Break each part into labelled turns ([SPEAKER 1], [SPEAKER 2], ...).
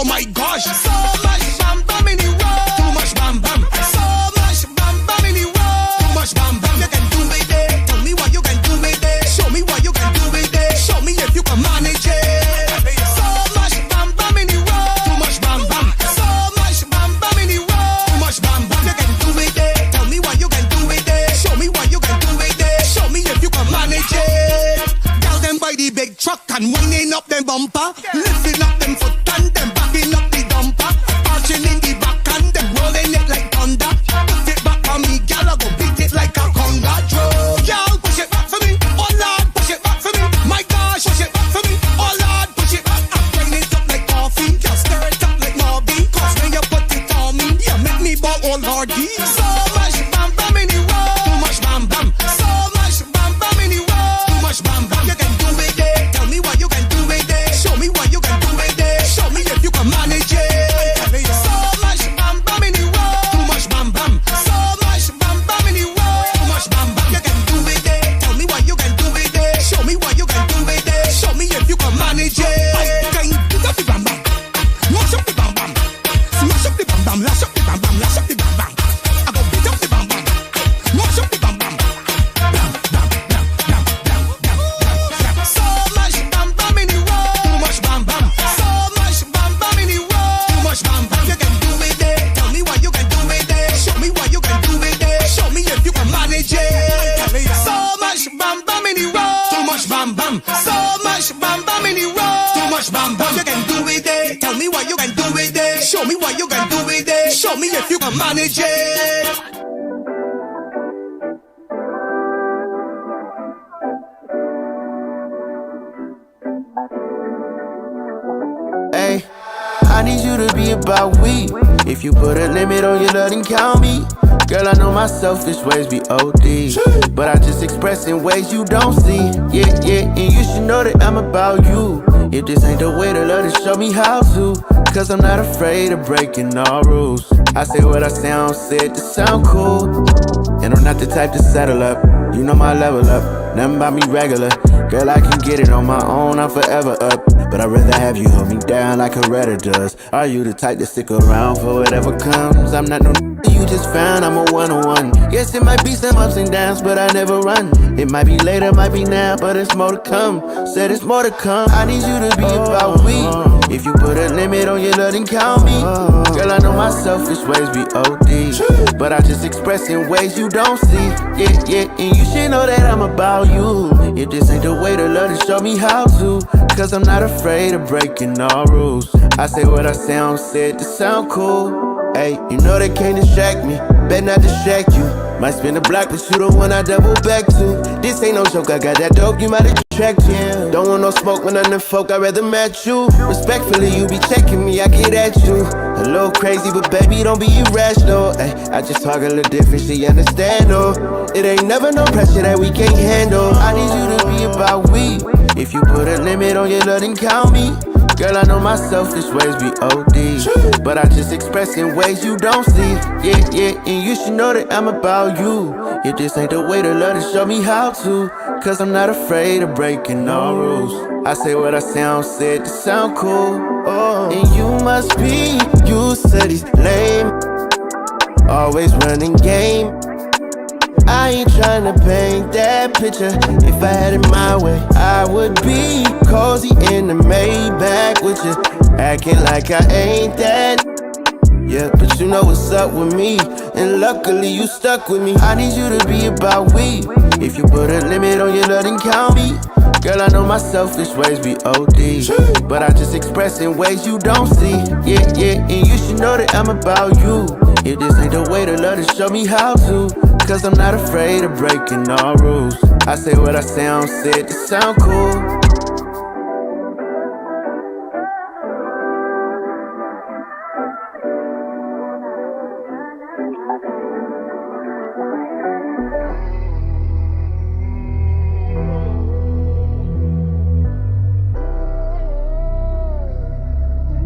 [SPEAKER 1] Oh my gosh, so much bam bam in the road. Too much bam bam. So much bam bam in the road. Too much bam bam. You can do it there. Tell me what you can do it there. Show me what you can do it there. Show me if you can manage it. So much bam bam in the road. Too much bam bam. So much bam bam in the road. Too much bam bam. You can do it there. Tell me what you can do it there. Show me what you can do it there. Show me if you can manage it. Tell them by the big truck and winding up them bumper, lifting up them foot and them backing up the dumper, arching in the back and them rolling it like thunder. Put it back on me, gal, I go beat it like a conga drum. Gal, push it back for me, oh Lord, push it back for me. My gosh, push it back for me, oh Lord, push it back. I'm grind it up like coffee, gal, stir it up like Morby. Cause when you put it on me, you make me bow, oh Lordy. So much bam bam in the road, too much bam bam. So much bam bam in the road, too much bam bam. You can do it there, tell me what you can do it there. Show me what you can do it there. Show me if you can manage it. So much bam bam in the road, too much bam bam. So much bam bam in the road, too much bam bam. You can do it there, tell me what you can do it there. Show me what you can do it there. Show me if you can manage it. I can do the bam bam, mash up the bam bam, smash up the bam bam, lash up the bam bam, lash up the bam bam. I go beat up the bam bam, mash up the bam bam. So much bam bam in the road, too much bam bam. So much bam bam in the road, too much bam bam. You can do it there, tell me what you can do it there. Show me what you can do it there. Show me if you can manage it. So much bam bam in the road, too much bam bam. So much bam bam in the road, too much bam bam. You can do it there, tell me what you can do it there. Show me what you can do it there. Show me if you can manage it.
[SPEAKER 2] Hey, I need you to be about we. If you put a limit on your love, then count me. Girl, I know my selfish ways be OD, but I just express in ways you don't see. Yeah, yeah, and you should know that I'm about you. If this ain't the way to love, then show me how to. Cause I'm not afraid of breaking all rules. I say what I sound, said to sound cool. And I'm not the type to settle up. You know my level up, nothing about me regular. Girl, I can get it on my own, I'm forever up. But I'd rather have you hold me down like a redder does. Are you the type to stick around for whatever comes? I'm not no you just found, I'm a one-on-one. Yes, it might be some ups and downs, but I never run. It might be later, might be now, but it's more to come. Said it's more to come. I need you to be about we. If you put a limit on your love, then count me. Girl, I know my selfish ways be OD, but I just express in ways you don't see. Yeah, yeah, and you should know that I'm about you. If this ain't the way to love, then show me how to. Cause I'm not afraid of breaking all rules. I say what I sound, said to sound cool. Hey, you know they can't distract me, better not distract you. Might spin the block, but you the one I double back to. This ain't no joke, I got that dope, you might attract you. Don't want no smoke with none of folk, I'd rather match you. Respectfully, you be checking me, I get at you. A little crazy, but baby, don't be irrational. Ay, I just talk a little different, she understand, oh. It ain't never no pressure that we can't handle. I need you to be about we. If you put a limit on your love, then count me. Girl, I know my selfish ways be OD, but I just express in ways you don't see. Yeah, yeah, and you should know that I'm about you. If this ain't the way to love, then show me how to. Cause I'm not afraid of breaking all rules. I say what I sound, said to sound cool. Oh, and you must be used to these lame, always running game. I ain't tryna paint that picture. If I had it my way, I would be cozy in the Maybach with you, acting like I ain't that. Yeah, but you know what's up with me, and luckily you stuck with me. I need you to be about we. If you put a limit on your love, then count me. Girl, I know my selfish ways be OD, but I just express in ways you don't see. Yeah, yeah, and you should know that I'm about you. If this ain't the way to love, then show me how to. Cause I'm not afraid of breaking all rules. I say what I sound, said to sound cool.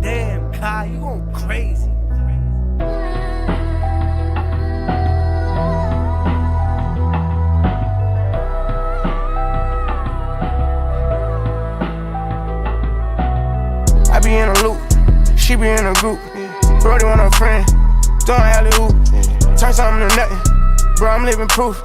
[SPEAKER 3] Damn, Kai, you going crazy. I be in a loop,
[SPEAKER 4] she be in a group. Brody want a friend, doing alley-oop. Turn something to nothing, bro, I'm living proof.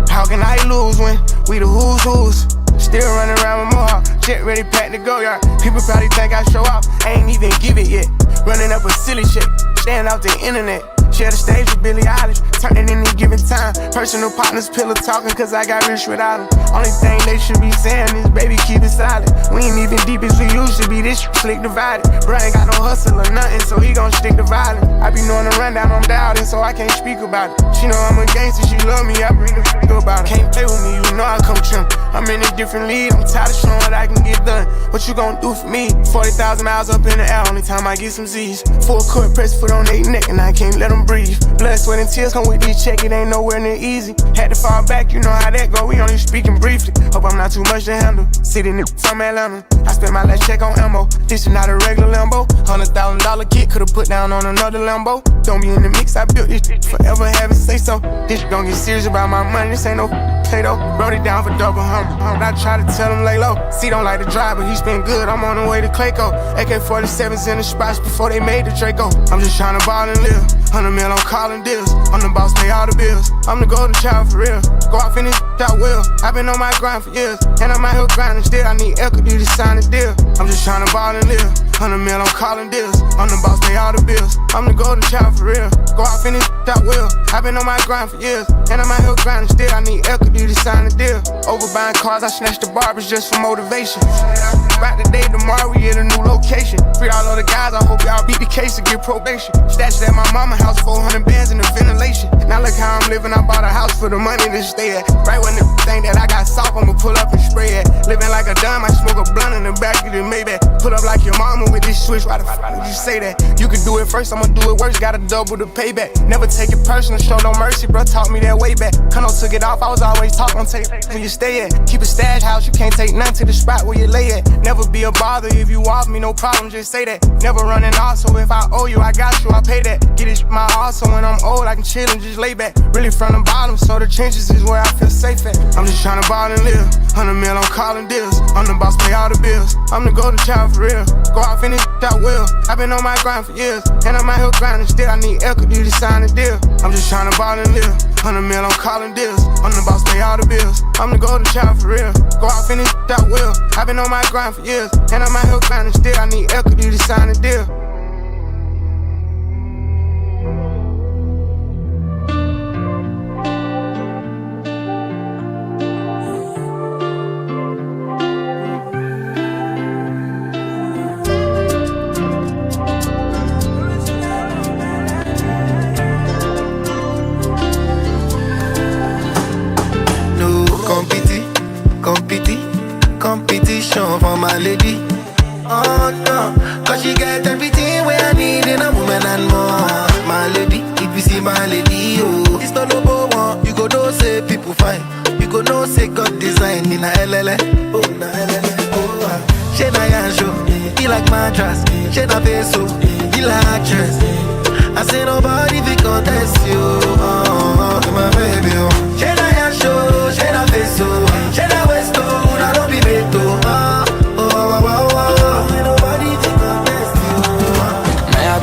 [SPEAKER 4] How can I lose when we the who's? Still running around with more, jet ready, packed to go, y'all. People probably think I show off, I ain't even give it yet. Running up a silly shit, staying off the internet. Share the stage with Billie Eilish, turn it any given time. Personal partners, pillow talking, cause I got rich without them. Only thing they should be saying is, baby, keep it solid. We ain't even deep as we used to be, this slick divided. Bro ain't got no hustle or nothing, so he gon' stick to violence. I be knowing the rundown, I'm doubting, so I can't speak about it. She know I'm a gangster, she love me, I bring the freak about it. Can't play with me, you know I come trim. I'm in a different league, I'm tired of showing what I can get done. What you gon' do for me? 40,000 miles up in the air, only time I get some Z's. Full court press, foot on their neck, and I can't let them breathe. Blood, sweat, and tears come with this check, it ain't nowhere near easy. Had to fall back, you know how that go, we only speaking briefly. Hope I'm not too much to handle. Sitting in from Atlanta, I spent my last check on ammo. This is not a regular Lambo. $100,000 kit, could've put down on another Lambo. Don't be in the mix, I built this shit, forever have it say so. This gon' get serious about my money, this ain't no Play-Doh. Wrote it down for double hump. I try to tell him lay low. C don't like to drive, but he spin good, I'm on the way to Clayco. AK-47s in the spots before they made the Draco. I'm just tryna ball and live. 100 mil on calling deals. I'm the boss, pay all the bills. I'm the golden child for real. Go off in this I will. I've been on my grind for years, and I'm out here grinding still. I need equity to sign a deal. I'm just tryna ball and live. 100 mil on calling deals. I'm the boss, pay all the bills. I'm the golden child for real. Go off in this I will. I've been on my grind for years, and I'm out here grinding still. I need equity to sign a deal. Over buying cars, I snatched the barbers just for motivation. Right today, tomorrow we at a new location. Free all of the guys, I hope y'all beat the case and get probation. Stashed at my mama's house, 400 bands in the ventilation. Now look how I'm living, I bought a house for the money to stay at. Right when the thing that I got soft, I'ma pull up and spray it. Living like a dime, I smoke a blunt in the back of the Maybach. Pull up like your mama with this switch, why the fuck would you say that? You can do it first, I'ma do it worse, gotta double the payback. Never take it personal, show no mercy, bro, taught me that way back. Kano took it off, I was always talking on tape where you stay at. Keep a stash house, you can't take nothing to the spot where you lay at. Never be a bother if you off me, no problem, just say that. Never running off, so if I owe you, I got you, I pay that. Get it my all, so when I'm old, I can chill and just lay back. Really from the bottom, so the trenches is where I feel safe at. I'm just tryna ball and live. 100 mil on calling deals. I'm the boss, pay all the bills. I'm the golden child for real. Go off in this I will. I've been on my grind for years, and I'm out here grinding still. I need equity to sign a deal. I'm just tryna ball and live. 100 mil on calling deals. I'm the boss, pay all the bills. I'm the golden child for real. Go off in this I will. I've been on my grind for years, and I'm out here grinding still. I need equity to sign a deal.
[SPEAKER 5] Competition for my lady. Oh no, cause she get everything where I need in a woman and more. My lady, if you see my lady, oh, it's not number one. You go know say people fine. You go know say God design in a LLA. Oh, na LLA. Oh, she na yansho, he like mattress. She na peso, he like actress. I say nobody fi contest you. Oh, my baby, oh. She na yansho, she na peso, she na westo.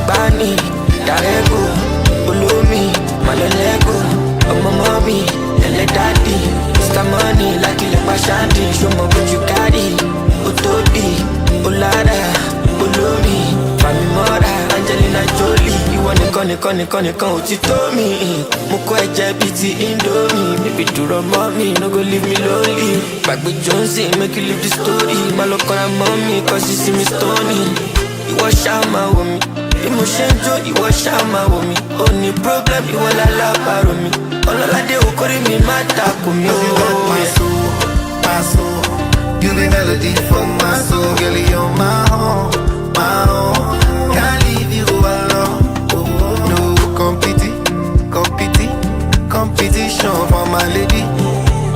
[SPEAKER 6] Bani, Darego, Ulumi, Malolego, Mommy, Lele Daddy, Mr. Money, Lucky Lepashanti, show me what you carry, Utobi, Ulada, Ulumi, Fami Mora, Angelina Jolie, you wanna con, what you told me, Moko Ejabiti Indomie, baby do run mommy, no go leave me lonely, back with Jonesy, make you live the story, Malokora mommy, cause you see me stony, you wash out my woman. Emotion joy, you wash out my woman. Only problem, you will allow me. All of the okori me matter to me.
[SPEAKER 5] You got my soul. You be melody for my soul, girl. You're my own. Can't leave you alone. No competition for my lady.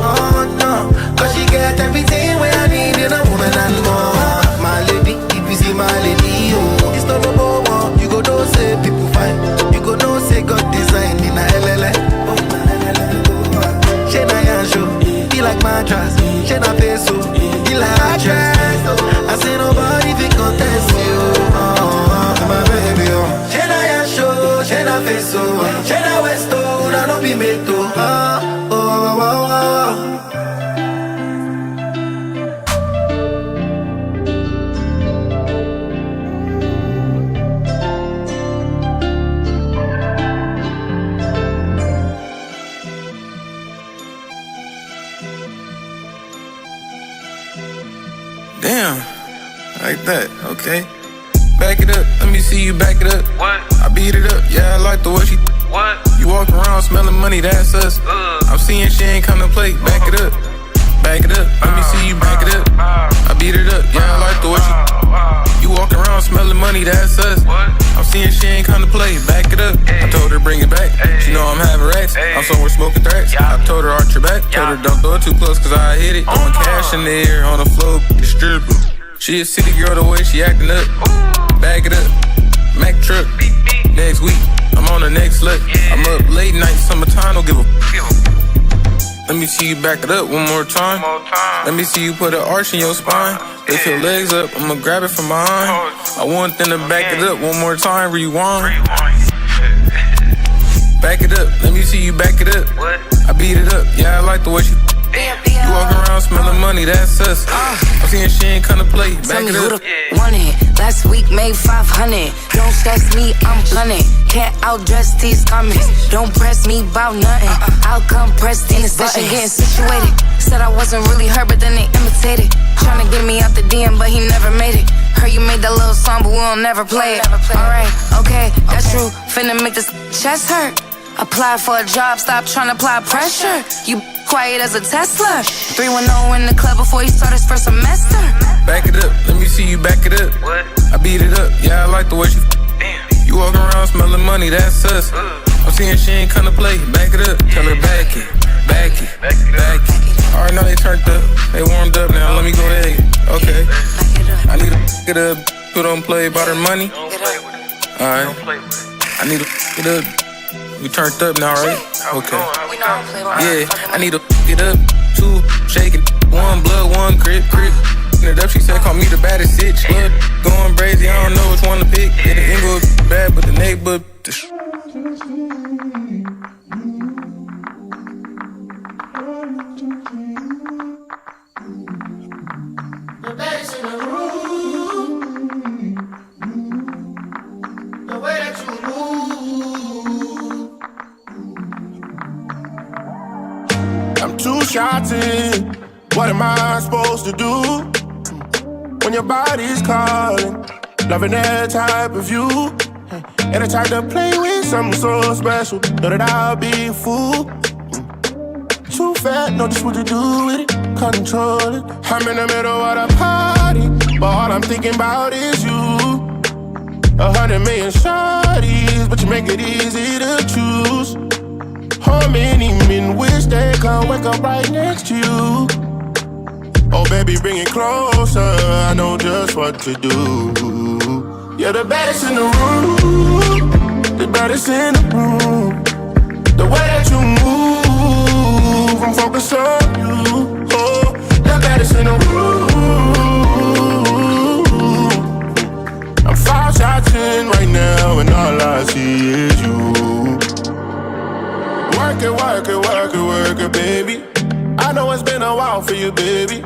[SPEAKER 5] Oh no, cause she get everything where I need in a woman and more. My lady, if you see my lady, oh, it's not no one. You go know say people fine. You go know say God design in a LLA. Oh, she na yansho, he like mattress. She na peso, he like actress. I say nobody fi contest you. teso. Chena westo, una no pimeto. Oh, oh, oh, oh.
[SPEAKER 7] Damn, like that, okay. Back it up, let me see you back it up.
[SPEAKER 8] What?
[SPEAKER 7] I beat it up, yeah, I like the way she.
[SPEAKER 8] What?
[SPEAKER 7] You walk around smelling money, that's us. I'm seeing she ain't come to play, back it up. Back it up, let me see you back it up. I beat it up, yeah, I like the way she. You walk around smelling money, that's us.
[SPEAKER 8] What?
[SPEAKER 7] I'm seeing she ain't come to play, back it up. I told her bring it back, she know I'm having racks. I'm somewhere smoking threats. I told her arch your back, told her don't throw it too close cause I hit it. Throwing cash in the air on the floor, stripper. She a city girl the way she acting up. Bag it up, Mac truck. Next week, I'm on the next look. I'm up late night, summertime, don't give a. Let me see you back it up one more time. Let me see you put an arch in your spine. Lift your legs up, I'ma grab it from behind. I want them to back it up one more time, rewind. Back it up, let me see you back it up. I beat it up, yeah, I like the way she. You walk around smelling money, that's us. I'm seeing she ain't come to play, back it up.
[SPEAKER 9] Want it. Last week made 500. Don't stress me, I'm gunning. Can't outdress these comments. Don't press me about nothing. I'll come press in the session, getting situated. Said I wasn't really her, but then they imitated. Tryna get me out the DM, but he never made it. Heard you made that little song, but we'll never play it. Alright, okay, that's true. Finna make this chest hurt. Apply for a job, stop tryna apply pressure. You quiet as a Tesla. 310 in the club before he start his first semester.
[SPEAKER 7] Back it up, let me see you back it up. I beat it up, yeah, I like the way she. You walk around smelling money, that's us. I'm seeing she ain't come to play, back it up. Tell her back it, back it, back it. Alright, now they turned up, they warmed up now, let me go ahead. Okay. I need to get up, who don't play about her money. Alright. I need to get up. We turned up now, right? Okay. Yeah, I need to get up. 2 shaking, 1 blood, 1 crip. It up, she said, call me the baddest bitch. Blood going crazy, I don't know which one to pick. Yeah, the angle bad, but the neighbor.
[SPEAKER 5] The baddest in the room. The way that you move.
[SPEAKER 4] I'm 2 shots in. What am I supposed to do when your body's calling? Loving that type of you, and the type to play with something so special. Know that I'll be a fool. Too fat, know just what to do with it. Control it. I'm in the middle of the party, but all I'm thinking about is you. 100 million shawties, but you make it easy to choose. How many men wish they could wake up right next to you? Oh baby, bring it closer, I know just what to do. You're the baddest in the room, the baddest in the room. The way that you move, I'm focused on you. Oh, the baddest in the room. I'm 5 shots in right now, and all I see is you. Work it, work it, work it, work it, baby. I know it's been a while for you, baby.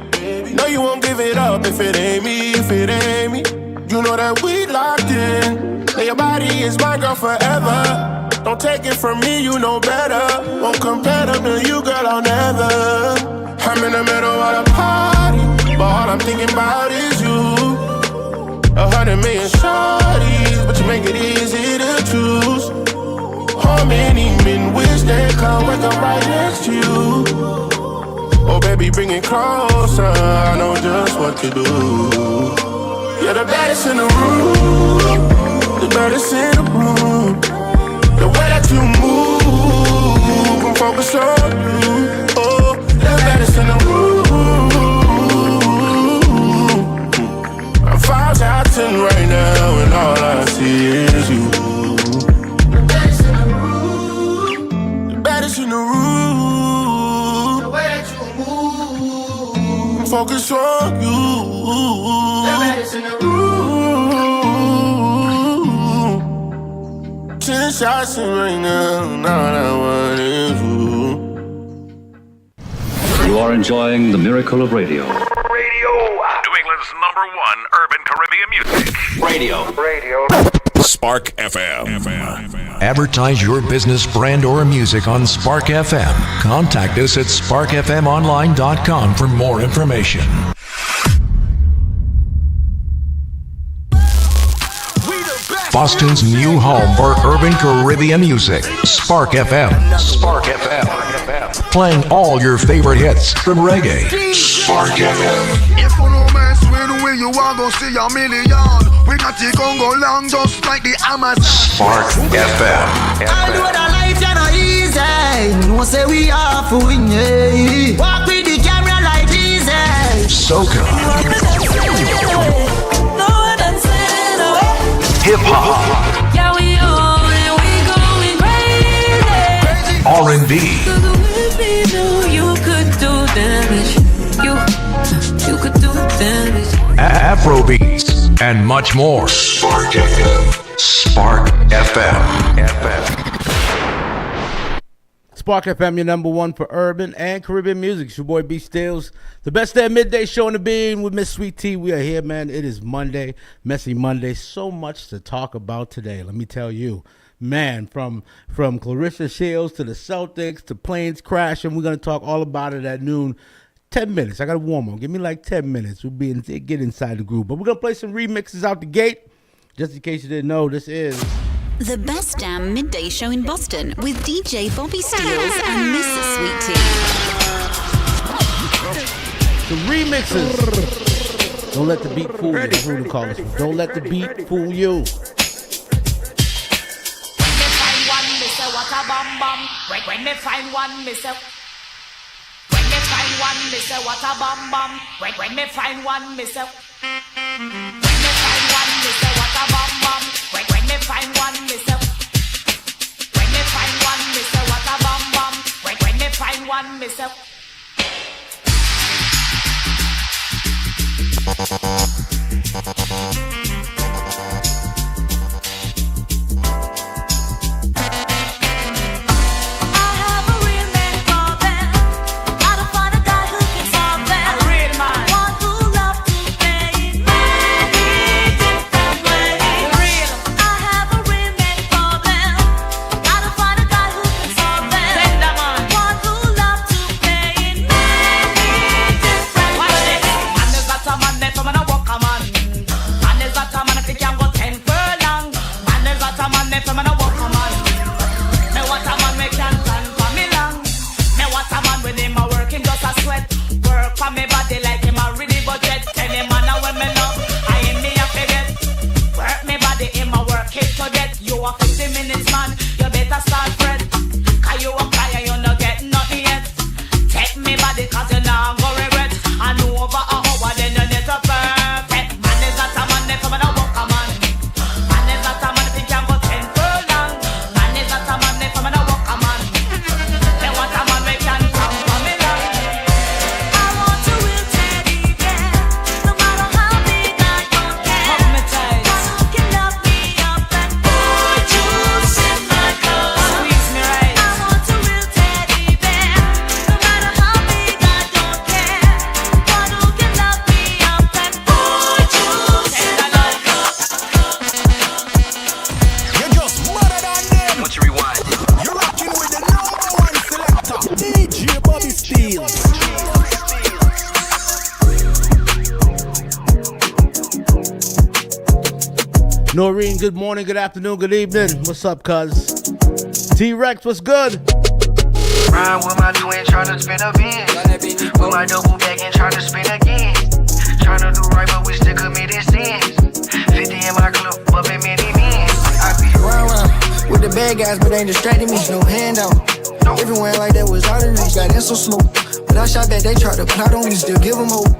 [SPEAKER 4] No, you won't give it up if it ain't me, if it ain't me. You know that we locked in. Now your body is my girl forever. Don't take it from me, you know better. Won't compare them to you, girl, I'll never. I'm in the middle of the party, but all I'm thinking about is you. 100 million shawties, but you make it easy to choose. How many men wish they could wake up right next to you? Oh baby, bring it closer, I know just what to do. You're the baddest in the room, the baddest in the room. The way that you move, I'm focused on you. Oh, the baddest in the room. I'm 5 shots in right now, and all I see is you. The baddest in the room, the baddest in the room. Focus on you. The baddest in the room. 10
[SPEAKER 2] shots right now. All I want is you.
[SPEAKER 8] You are enjoying the miracle of radio.
[SPEAKER 10] New England's #1 urban Caribbean music. Radio.
[SPEAKER 11] Spark FM.
[SPEAKER 12] Advertise your business, brand, or music on Spark FM. Contact us at sparkfmonline.com for more information. Boston's new home for urban Caribbean music. Spark FM. Spark FM. Playing all your favorite hits from reggae. Spark FM.
[SPEAKER 13] If you no mess with the way you are gonna see a million. We got it gon' go long just like the Amazon.
[SPEAKER 12] Spark FM.
[SPEAKER 1] I know that life is not easy. No say we are for win. Walk with the camera like easy.
[SPEAKER 12] Soca. Hip hop.
[SPEAKER 9] Yeah, we going crazy.
[SPEAKER 12] R&B.
[SPEAKER 9] You could do damage. You could do damage.
[SPEAKER 12] Afrobeats and much more. Spark FM. Spark FM.
[SPEAKER 14] Spark FM, your #1 for urban and Caribbean music. It's your boy B.STEELZ. The best day midday show in the bean with Miss Sweet-TEA. We are here, man. It is Monday, Messy Monday. So much to talk about today. Let me tell you, man, from Clarissa Shields to the Celtics to planes crashing. We're going to talk all about it at noon. 10 minutes. I got to warm up. Give me like 10 minutes. We'll get inside the groove. But we're going to play some remixes out the gate. Just in case you didn't know, this is
[SPEAKER 15] the best damn midday show in Boston with DJ.BOBBYSTEELZ and Miss Sweet-TEA.
[SPEAKER 14] The remixes. Don't let the beat fool you. That's what we call this. Don't let the beat fool you.
[SPEAKER 16] When they find one, me say. When they find one, me say what a bam bam. When they find one, me say. When they find one, me say what a bam bam. When they find one, me say. When they find one, me say what a bam bam. When they find one, me say.
[SPEAKER 14] Noreen, good morning, good afternoon, good evening. What's up, cuz? T-Rex, what's good?
[SPEAKER 17] Ride with my twin, tryna spin a bin. With my double back and tryna spin again. Tryna do right, but we still committing sins. 50 in my club, bumping many men. I be
[SPEAKER 18] round with the bad guys, but they distracted me. No handout. Everywhere like that was out of reach, got in so slow. But I shot back, they tried to plot on me, still give them hope.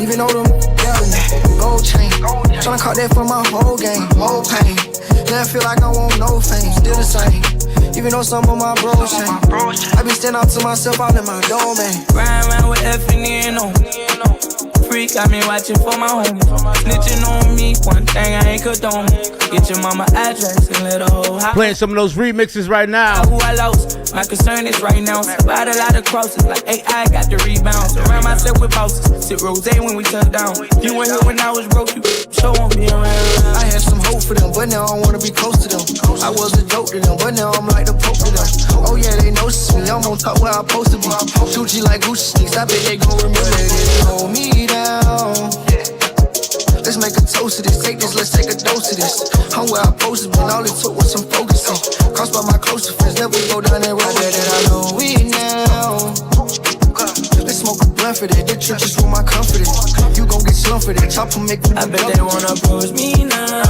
[SPEAKER 18] Even though them doubting me, gold chain. Tryna caught that for my whole game, whole pain. Now I feel like I want no fame, still the same. Even though some of my bros change, I be standing out to myself out in my domain.
[SPEAKER 6] Ride around with F and N on.
[SPEAKER 19] free, got me watching for my homies. Snitching on me, one thing I ain't condone. Get your mama address and let her whole house.
[SPEAKER 14] Playing some of those remixes right now.
[SPEAKER 19] Who I lost, my concern is right now. About a lot of crosses, like AI got the rebound. Surround myself with bosses, sip rose when we touch down. You were here when I was broke, you show on me around.
[SPEAKER 18] I had some hope for them, but now I wanna be close to them. I was a joke to them, but now I'm like the Pope to them. Oh yeah, they notice me, I'm on top where I'm supposed to be. Shoot you like Gucci sneaks, I bet they gon' remember this. Hold me down. Let's make a toast to this, take this, let's take a dose of this. I'm where I'm supposed to be, all it took was some focusing. Crossed by my closest friends, never go down that road. I bet that I know we now. Let's smoke a blunt for that, the truth is where my comfort is. You gon' get slumped for that, chopper make me.
[SPEAKER 19] I bet they wanna approach me now.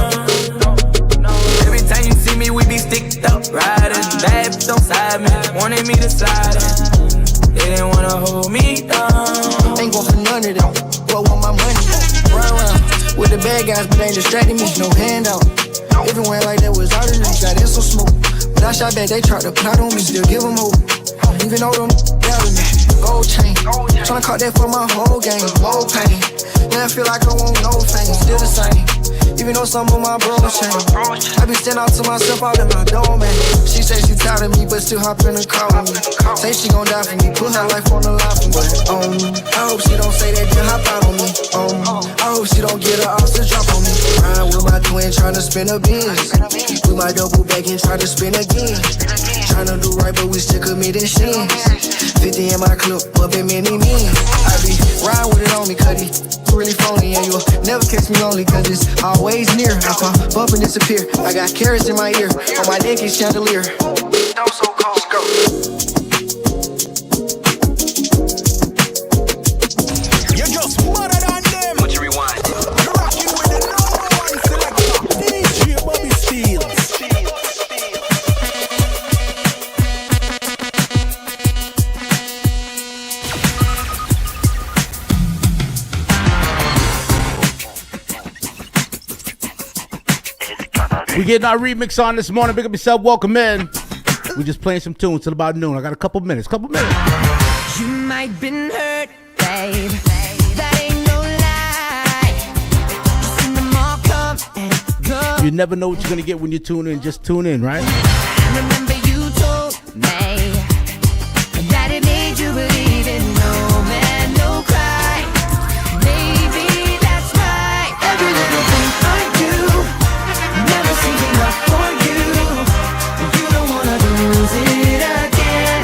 [SPEAKER 19] Every time you see me, we be sticked up, riding. Bad bitch don't side me, wanted me to slide in. They didn't wanna hold me down.
[SPEAKER 18] Ain't gon' for none of them, but want my money. Run around with the bad guys, but ain't distracting me, no handout. Everywhere like that was out of reach, got in so smooth. But I shot back, they tried to plot on me, still give them hope. Even though them doubted me, gold chain. Tryna caught that for my whole game, low pain. Then I feel like I won't no fame, still the same. Even though some of my bros change, I be standing out to myself out in my domain. She say she tired of me, but still hop in the car with me. Say she gon' die for me, put her life on the line for me. I hope she don't say that, then hop out on me. I hope she don't get her off to drop on me. Ride with my twin, tryna spin a Benz. With my double back and try to spin again. Tryna do right, but we still committing sins. 50 in my clip, up in many men. I be riding with it on me, cutty. Really phony, and you'll never catch me lonely, cause it's always near. I pop up and disappear. I got carrots in my ear, on my neck is chandelier. I'm so cold, go.
[SPEAKER 1] You're just mother than them.
[SPEAKER 6] What you rewind?
[SPEAKER 1] You're rocking with the #1 selector, DJ.BOBBYSTEELZ.
[SPEAKER 14] We getting our remix on this morning. Big up yourself. Welcome in. We just playing some tunes till about noon. I got a couple minutes.
[SPEAKER 20] You might been hurt, babe. That ain't no lie. Seen them all come and go.
[SPEAKER 14] You never know what you're gonna get when you tune in. Just tune in, right?
[SPEAKER 20] I remember you told me that it made you believe in no man, no cry. Maybe that's right. Every little thing I do, never seeking up for you. You don't wanna lose it again.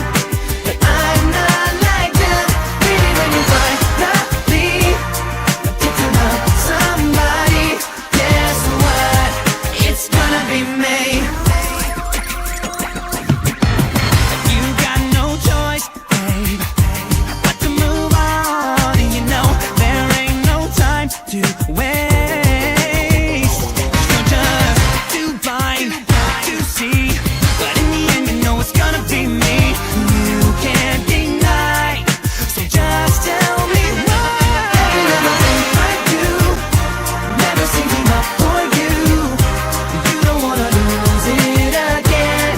[SPEAKER 20] But I'm not like them. Maybe when you finally get to love somebody, guess what? It's gonna be me. You got no choice, babe, but to move on. And you know there ain't no time to waste. You're just too blind to see, but in the end you know it's gonna be me. You can't deny, so just tell me why. Every little thing I do, never seeking up for you. You don't wanna lose it again,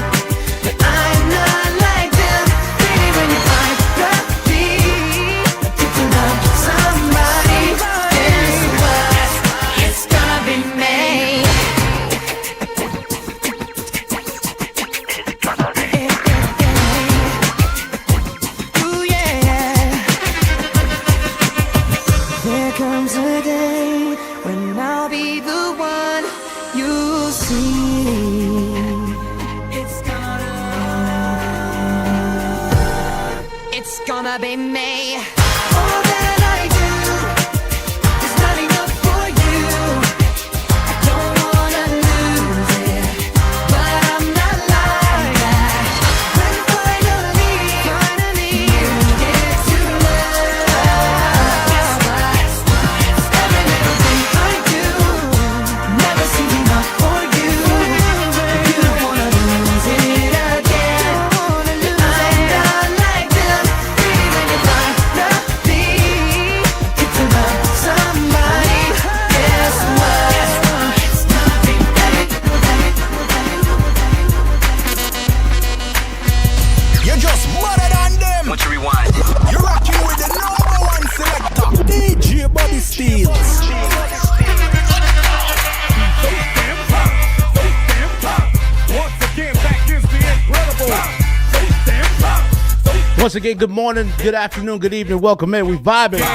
[SPEAKER 20] but I'm not like them. Baby, when you finally get to love somebody, guess what? It's gonna be me. Ooh, yeah. There comes a day when I'll be the one you see. It's gonna be me. All that I do is not enough for you. I don't wanna lose it, but I'm not like that. When finally you get to love, guess what? Every little thing I do, never seeking up for you. You don't wanna lose it again. I'm not like them. Baby, when you find
[SPEAKER 14] Once again, good morning, good afternoon, good evening. Welcome in. We vibing.
[SPEAKER 10] Once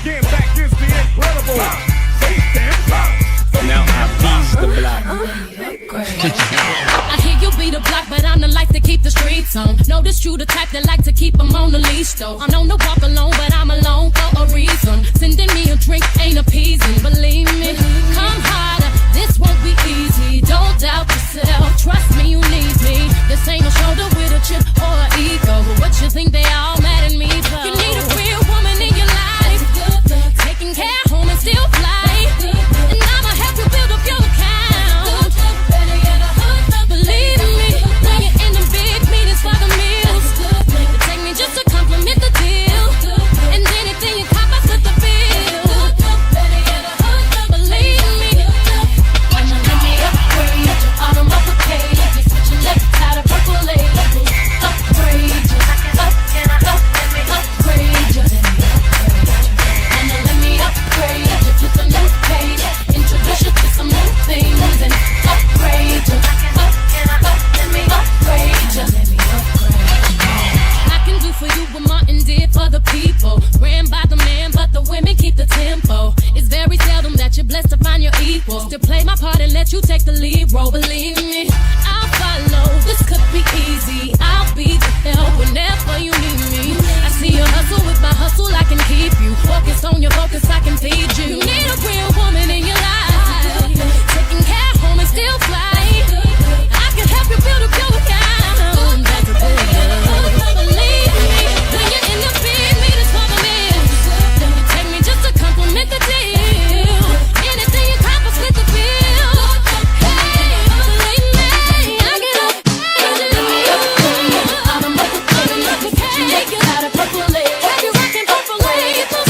[SPEAKER 10] again, back is the incredible. Now I bees the block.
[SPEAKER 21] I hear you be the block, but I'm the life to keep the streets on. Know this you the type that like to keep them on the leash, though. I'm known to walk alone, but I'm alone for a reason. Sending me a drink ain't appeasing, believe me. Come harder, this won't be easy. Don't doubt yourself, trust me, you need me. This ain't a shoulder with a chip or an ego. But what you think they all mad at me for? You need a real woman in your life, taking care home and still fly. And I'ma help you build up your account. Believe me, when you're in the big meetings for the meals, it take me just to compliment the deal. And anything you cop, I split the bill. Believe me, when you let me upgrade you, automobile, you switch your left side of purple labels. Upgrade you, upgrade you. And you let me upgrade you to the new page. Introduce you to some new things and upgrade you. I can do for you what Martin did for the people. Ran by the man, but the women keep the tempo. It's very seldom that you're blessed to find your equal. To play my part and let you take the lead role. Believe me, I'll follow. This could be easy. I'll be the help whenever you need me. I see you hustle with my hustle. I can keep you focused on your focus. I can feed you. You need a real woman in your life, taking care home and still fly. I can help you build up your account. Believe me, when you're in the big meetings for the meals, you take me just to compliment the deal. Anything you cop, I split the bill. Hey, believe me, I get up. I'm a cake, got a purple leg. You rockin' purple labels.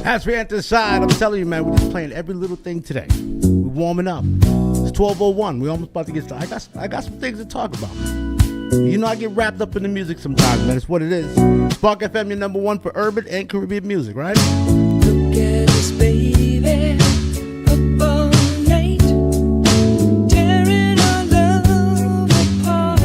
[SPEAKER 14] As we enter inside, I'm telling you, man, we're just playing every little thing today. We're warming up. It's 12:01. We're almost about to get started. I got some things to talk about. You know, I get wrapped up in the music sometimes, man. It's what it is. Spark FM, your number one for urban and Caribbean music, right?
[SPEAKER 20] Look at this baby, up all night, tearing our love apart.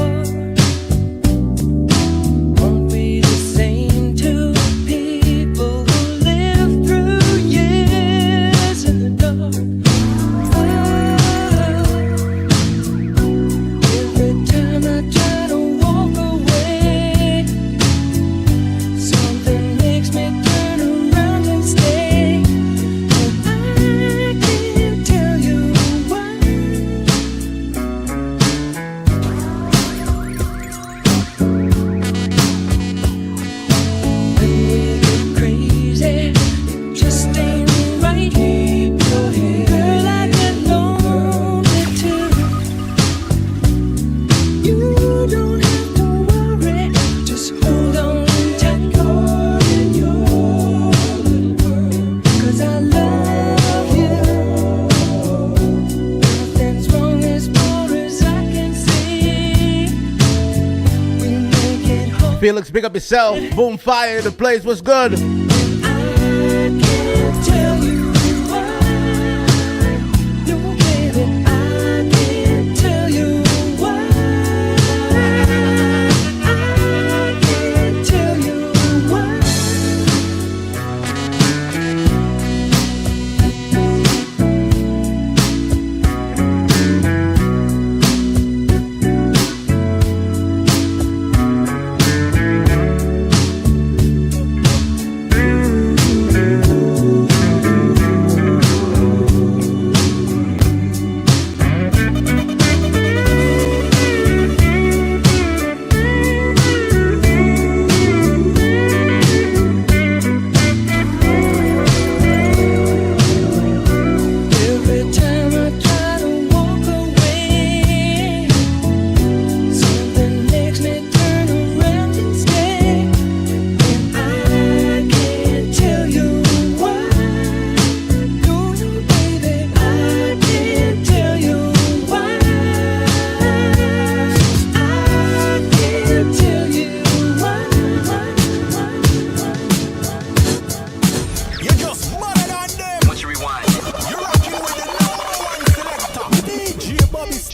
[SPEAKER 20] Won't be the same two people who live through years in the dark. Every time I try to walk away, something makes me turn around and stay. And I can't tell you why. When we get crazy, it just ain't right. Girl, I get lonely too. You don't have to worry, just hold on tight, in your little world. 'Cause I love you. Nothing's wrong as far as I can see. We make it home.
[SPEAKER 14] Felix, pick up yourself. Boom, fire, the place. What's good?
[SPEAKER 20] I can't tell you why. No, baby, I can't tell you why. I can't tell you why.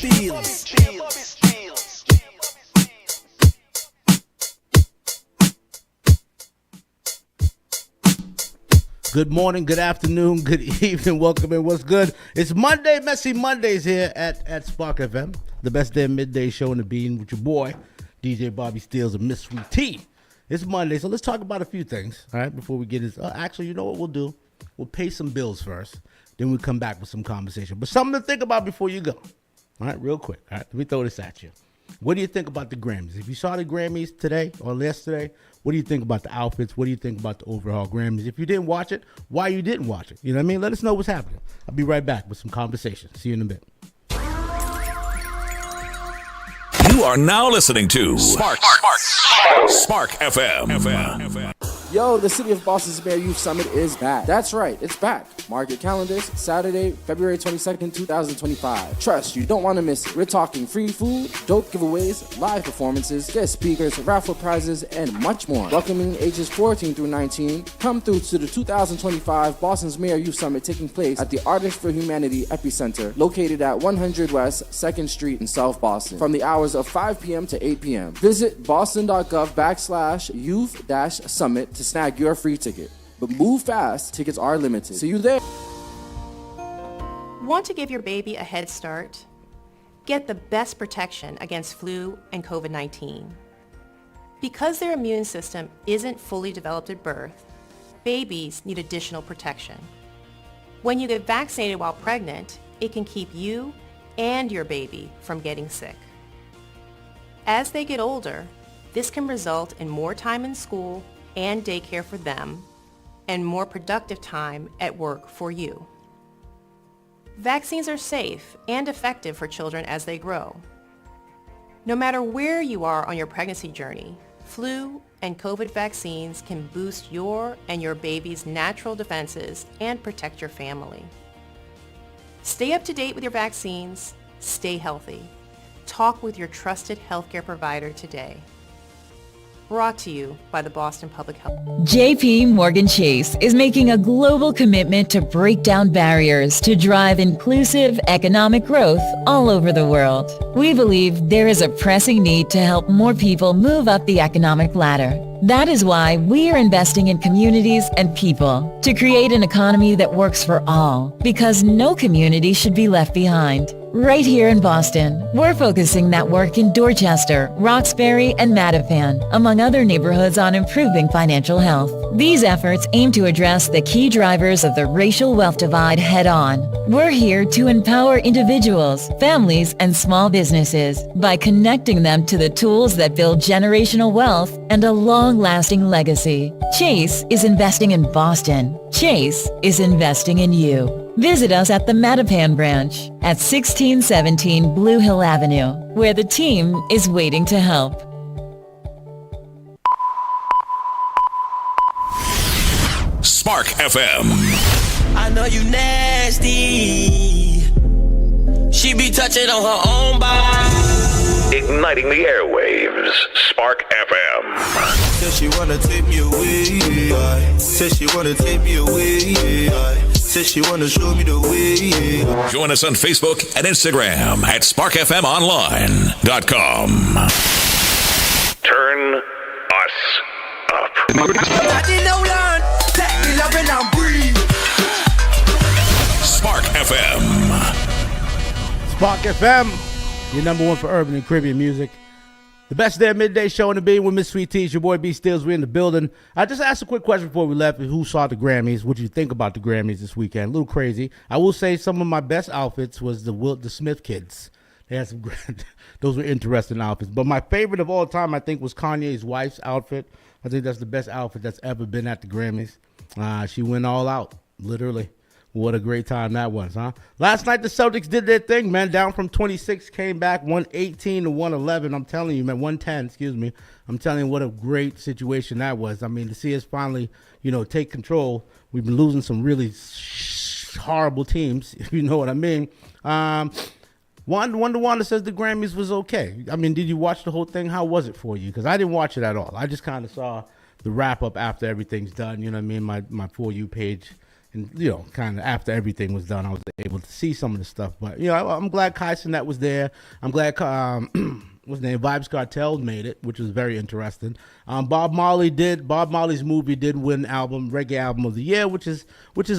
[SPEAKER 3] Steels.
[SPEAKER 14] Good morning, good afternoon, good evening. Welcome in. What's good? It's Monday, Messy Mondays here at Spark FM, the best damn midday show in the bean with your boy, DJ.BOBBYSTEELZ MZ.SWEET-TEA. It's Monday, so let's talk about a few things, all right, before we get this. Actually, you know what we'll do? We'll pay some bills first, then we'll come back with some conversation. But something to think about before you go, all right, real quick. All right, let me throw this at you. What do you think about the Grammys? If you saw the Grammys today or yesterday, what do you think about the outfits? What do you think about the overall Grammys? If you didn't watch it, why you didn't watch it? You know what I mean? Let us know what's happening. I'll be right back with some conversation. See you in a bit.
[SPEAKER 11] You are now listening to Spark FM.
[SPEAKER 22] Yo, the City of Boston's Mayor Youth Summit is back. That's right, it's back. Mark your calendars, Saturday, February 22nd, 2025. Trust, you don't want to miss it. We're talking free food, dope giveaways, live performances, guest speakers, raffle prizes, and much more. Welcoming ages 14 through 19, come through to the 2025 Boston's Mayor Youth Summit taking place at the Artists for Humanity Epicenter, located at 100 West 2nd Street in South Boston, from the hours of 5 p.m. to 8 p.m. Visit boston.gov/youth-summit to snag your free ticket. But move fast, tickets are limited. See you there.
[SPEAKER 23] Want to give your baby a head start? Get the best protection against flu and COVID-19. Because their immune system isn't fully developed at birth, babies need additional protection. When you get vaccinated while pregnant, it can keep you and your baby from getting sick. As they get older, this can result in more time in school and daycare for them, and more productive time at work for you. Vaccines are safe and effective for children as they grow. No matter where you are on your pregnancy journey, flu and COVID vaccines can boost your and your baby's natural defenses and protect your family. Stay up to date with your vaccines, stay healthy. Talk with your trusted healthcare provider today. Brought to you by the Boston Public Health.
[SPEAKER 24] JP Morgan Chase is making a global commitment to break down barriers to drive inclusive economic growth all over the world. We believe there is a pressing need to help more people move up the economic ladder. That is why we are investing in communities and people to create an economy that works for all, because no community should be left behind. Right here in Boston, we're focusing that work in Dorchester, Roxbury, and Mattapan, among other neighborhoods, on improving financial health. These efforts aim to address the key drivers of the racial wealth divide head-on. We're here to empower individuals, families, and small businesses by connecting them to the tools that build generational wealth and a long-lasting legacy. Chase is investing in Boston. Chase is investing in you. Visit us at the Mattapan branch at 1617 Blue Hill Avenue, where the team is waiting to help.
[SPEAKER 11] Spark FM.
[SPEAKER 19] I know you nasty. She be touching on her own body.
[SPEAKER 11] Igniting the airwaves. Spark FM.
[SPEAKER 5] Said she wanna take me away. Said she wanna take me away. Said she wanna show me the way.
[SPEAKER 11] Join us on Facebook and Instagram at sparkfmonline.com. Turn us up. Spark FM.
[SPEAKER 14] Spark FM, your number one for urban and Caribbean music. The best damn midday show in the bean with MZ.SWEET-TEA. It's your boy B-Steels. We're in the building. I just asked a quick question before we left. Who saw the Grammys? What did you think about the Grammys this weekend? A little crazy. I will say some of my best outfits was the Smith kids. They had some those were interesting outfits. But my favorite of all time, I think, was Kanye's wife's outfit. I think that's the best outfit that's ever been at the Grammys. She went all out, literally. What a great time that was, huh? Last night, the Celtics did their thing, man. Down from 26, came back, 118 to 111. I'm telling you, man, 110, excuse me. I'm telling you what a great situation that was. I mean, to see us finally, take control. We've been losing some really horrible teams, if you know what I mean. Wanda says the Grammys was okay. I mean, did you watch the whole thing? How was it for you? Because I didn't watch it at all. I just kind of saw the wrap-up after everything's done. You know what I mean? My For You page and kind of after everything was done, I was able to see some of the stuff. But I'm glad Kai Cenat was there. I'm glad what's his name, Vibes Cartel made it, which was very interesting. Bob Marley's movie did win reggae album of the year, which is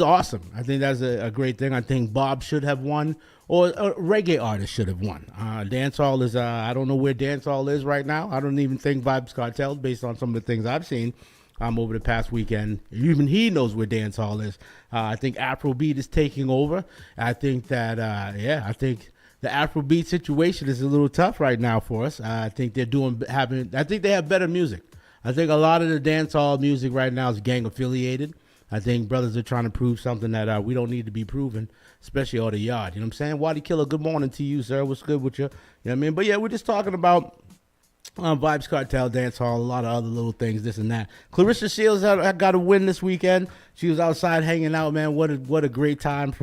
[SPEAKER 14] awesome. I think that's a great thing. I think Bob should have won, or a reggae artist should have won. Dancehall is I don't know where dancehall is right now. I don't even think Vibes Cartel, based on some of the things I've seen over the past weekend, even he knows where dancehall is. I think Afrobeat is taking over. I think that I think the Afrobeat situation is a little tough right now for us. I think I think they have better music. I think a lot of the dancehall music right now is gang affiliated. I think brothers are trying to prove something that we don't need to be proven, especially all the yard. You know what I'm saying? Waddy Killer, good morning to you, sir. What's good with you? You know what I mean? But yeah, we're just talking about Vibes Cartel, dancehall, a lot of other little things, this and that. Clarissa Shields got a win this weekend. She was outside hanging out, man. What a great time.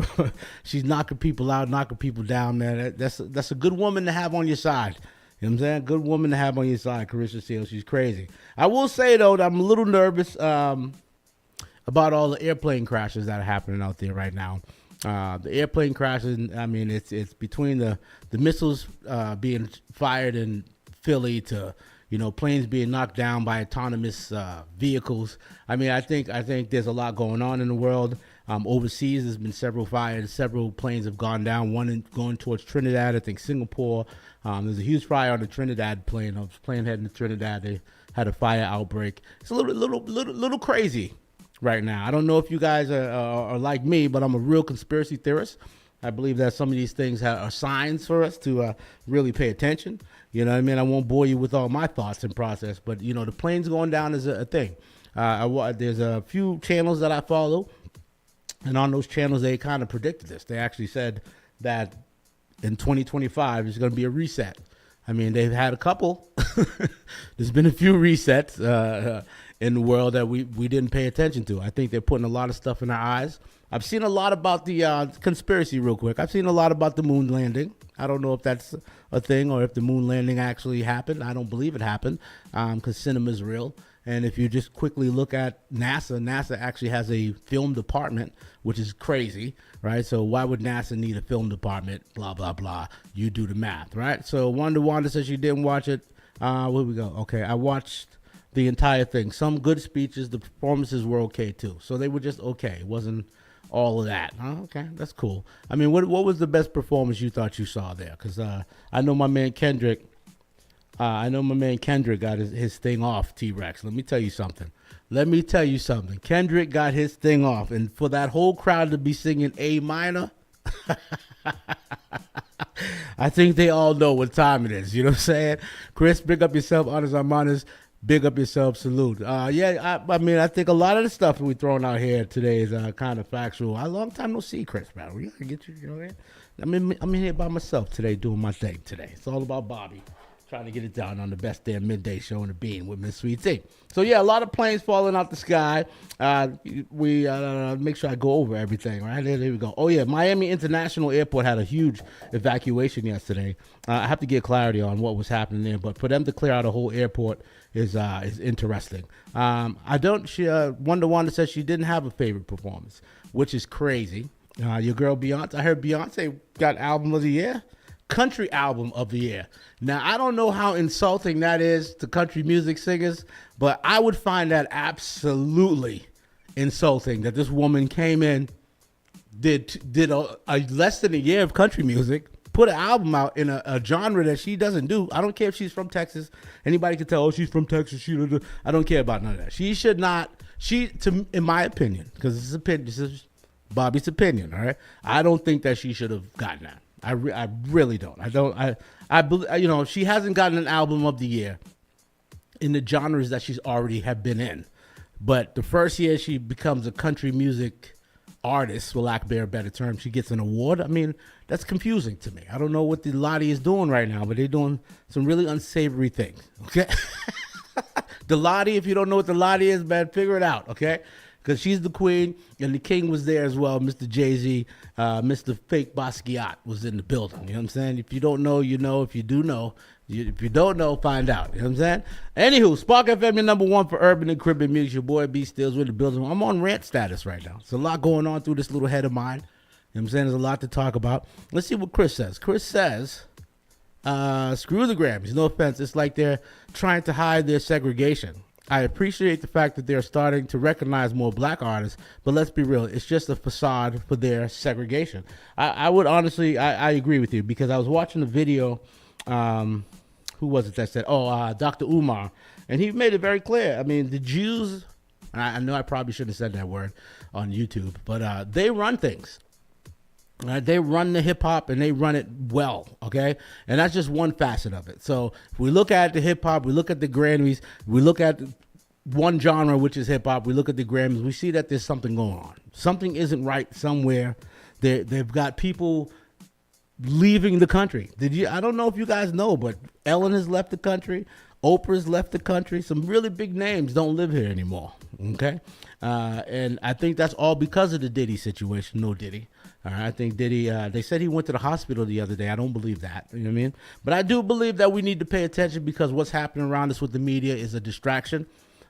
[SPEAKER 14] She's knocking people out, knocking people down, man. That's a good woman to have on your side. You know what I'm saying? Good woman to have on your side, Clarissa Shields. She's crazy. I will say, though, that I'm a little nervous about all the airplane crashes that are happening out there right now. The airplane crashes, I mean, it's between the missiles being fired in Philly to planes being knocked down by autonomous vehicles. I mean, I think there's a lot going on in the world. Overseas, there's been several fires. Several planes have gone down. One going towards Trinidad, I think Singapore. There's a huge fire on the Trinidad plane. I was plane heading to Trinidad. They had a fire outbreak. It's a little crazy right now. I don't know if you guys are like me, but I'm a real conspiracy theorist. I believe that some of these things are signs for us to really pay attention. You know what I mean? I won't bore you with all my thoughts and process, but, the planes going down is a thing. There's a few channels that I follow, and on those channels, they kind of predicted this. They actually said that in 2025, there's going to be a reset. I mean, they've had a couple. There's been a few resets in the world that we didn't pay attention to. I think they're putting a lot of stuff in our eyes. I've seen a lot about the conspiracy real quick. I've seen a lot about the moon landing. I don't know if that's a thing or if the moon landing actually happened. I don't believe it happened because cinema is real. And if you just quickly look at NASA actually has a film department, which is crazy, right? So why would NASA need a film department? Blah, blah, blah. You do the math, right? So Wanda says she didn't watch it. Where we go? Okay, I watched the entire thing. Some good speeches. The performances were okay, too. So they were just okay. It wasn't all of that. Okay, that's cool. I mean, what was the best performance you thought you saw there? Because I know my man Kendrick got his thing off, T-Rex. Let me tell you something. Kendrick got his thing off. And for that whole crowd to be singing A minor, I think they all know what time it is. You know what I'm saying? Chris, big up yourself. Honest Armanis, big up yourself. Salute. I mean, I think a lot of the stuff we're throwing out here today is kind of factual. A long time no see, Chris, man. We gotta get you know what I mean? I'm in here by myself today doing my thing today. It's all about Bobby. Trying to get it down on the best damn midday show in the bean with Miss Sweet Tea. So yeah, a lot of planes falling out the sky. We make sure I go over everything. Right there we go. Oh yeah, Miami International Airport had a huge evacuation yesterday. I have to get clarity on what was happening there, but for them to clear out a whole airport is interesting. Wanda says she didn't have a favorite performance, which is crazy. Your girl Beyonce. I heard Beyonce got album of the year. Country album of the year. Now, I don't know how insulting that is to country music singers, but I would find that absolutely insulting that this woman came in, did a less than a year of country music, put an album out in a genre that she doesn't do. I don't care if she's from Texas. Anybody can tell, she's from Texas. I don't care about none of that. She should not, in my opinion, because this is Bobby's opinion, all right? I don't think that she should have gotten that. I really don't. I believe, she hasn't gotten an album of the year in the genres that she's already have been in. But the first year she becomes a country music artist, for lack of a better term, she gets an award. I mean, that's confusing to me. I don't know what the Lottie is doing right now, but they're doing some really unsavory things. Okay. The Lottie, if you don't know what the Lottie is, man, figure it out. Okay. because she's the queen, and the king was there as well. Mr. Jay-Z, Mr. Fake Basquiat was in the building. You know what I'm saying? If you don't know, you know. If you do know, if you don't know, find out. You know what I'm saying? Anywho, Spark FM, your number one for urban and Caribbean music. Your boy B Steels with the building. I'm on rant status right now. There's a lot going on through this little head of mine. You know what I'm saying? There's a lot to talk about. Let's see what Chris says. Chris says, screw the Grammys. No offense. It's like they're trying to hide their segregation. I appreciate the fact that they're starting to recognize more black artists, but let's be real. It's just a facade for their segregation. I would honestly, I agree with you, because I was watching the video. Who was it that said, Dr. Umar, and he made it very clear. I mean, the Jews, I know I probably shouldn't have said that word on YouTube, but they run things. Right? They run the hip hop and they run it well, okay? And that's just one facet of it. So if we look at the hip hop, we look at the Grammys, we look at one genre, which is hip hop, we look at the Grammys, we see that there's something going on. Something isn't right somewhere. They've got people leaving the country. I don't know if you guys know, but Ellen has left the country. Oprah's left the country. Some really big names don't live here anymore, okay? And I think that's all because of the Diddy situation. No Diddy. All right, I think Diddy, they said he went to the hospital the other day. I don't believe that. You know what I mean? But I do believe that we need to pay attention, because what's happening around us with the media is a distraction.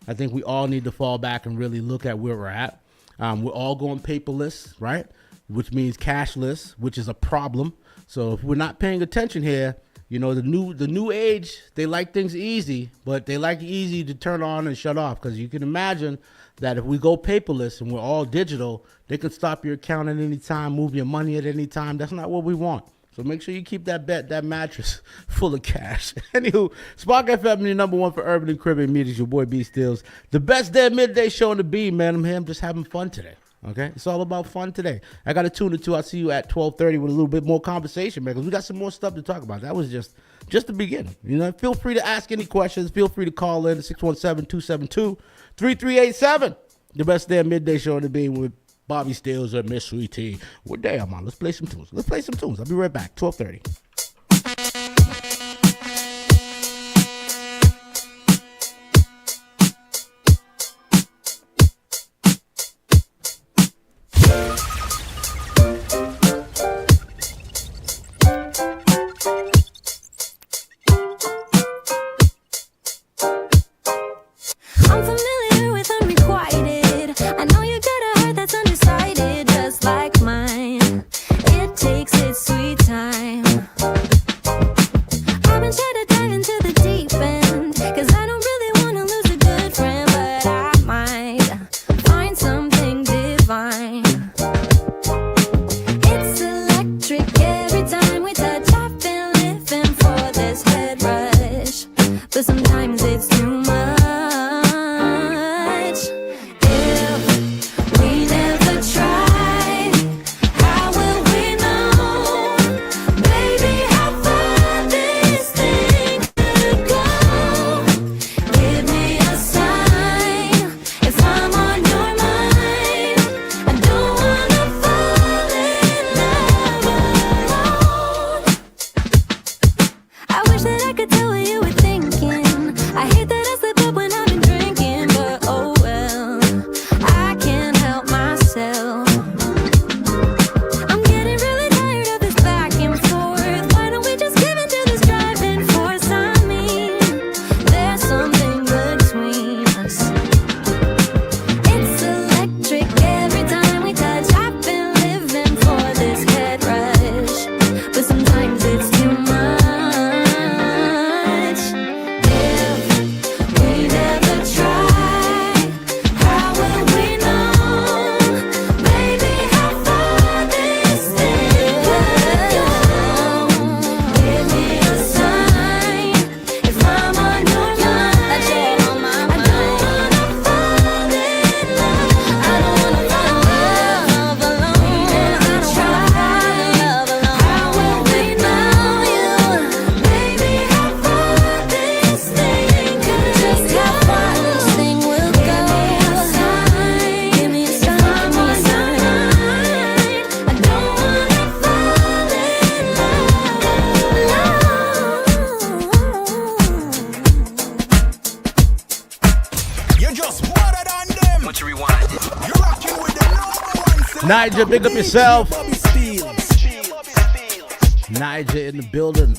[SPEAKER 14] I think we all need to fall back and really look at where we're at. We're all going paperless, right? Which means cashless, which is a problem. So if we're not paying attention here, you know, the new age, they like things easy, but they like easy to turn on and shut off, because you can imagine that if we go paperless and we're all digital, they can stop your account at any time, move your money at any time. That's not what we want. So make sure you keep that mattress full of cash. Anywho, Spark FM, your number one for urban and Caribbean music. Your boy B Steels, the best damn midday show in the beat, man. I'm here. I'm just having fun today. Okay, it's all about fun today. I got to tune into. I'll see you at 12:30 with a little bit more conversation, man, because we got some more stuff to talk about. That was just the beginning. You know, feel free to ask any questions. Feel free to call in 617-272-3387. The best damn midday show in the beat with Bobby Steels and Miss Sweet-TEA. What day I'm on? Let's play some tunes. I'll be right back. 12:30.
[SPEAKER 2] Sweet time.
[SPEAKER 14] Niger, big up yourself. Niger in the building.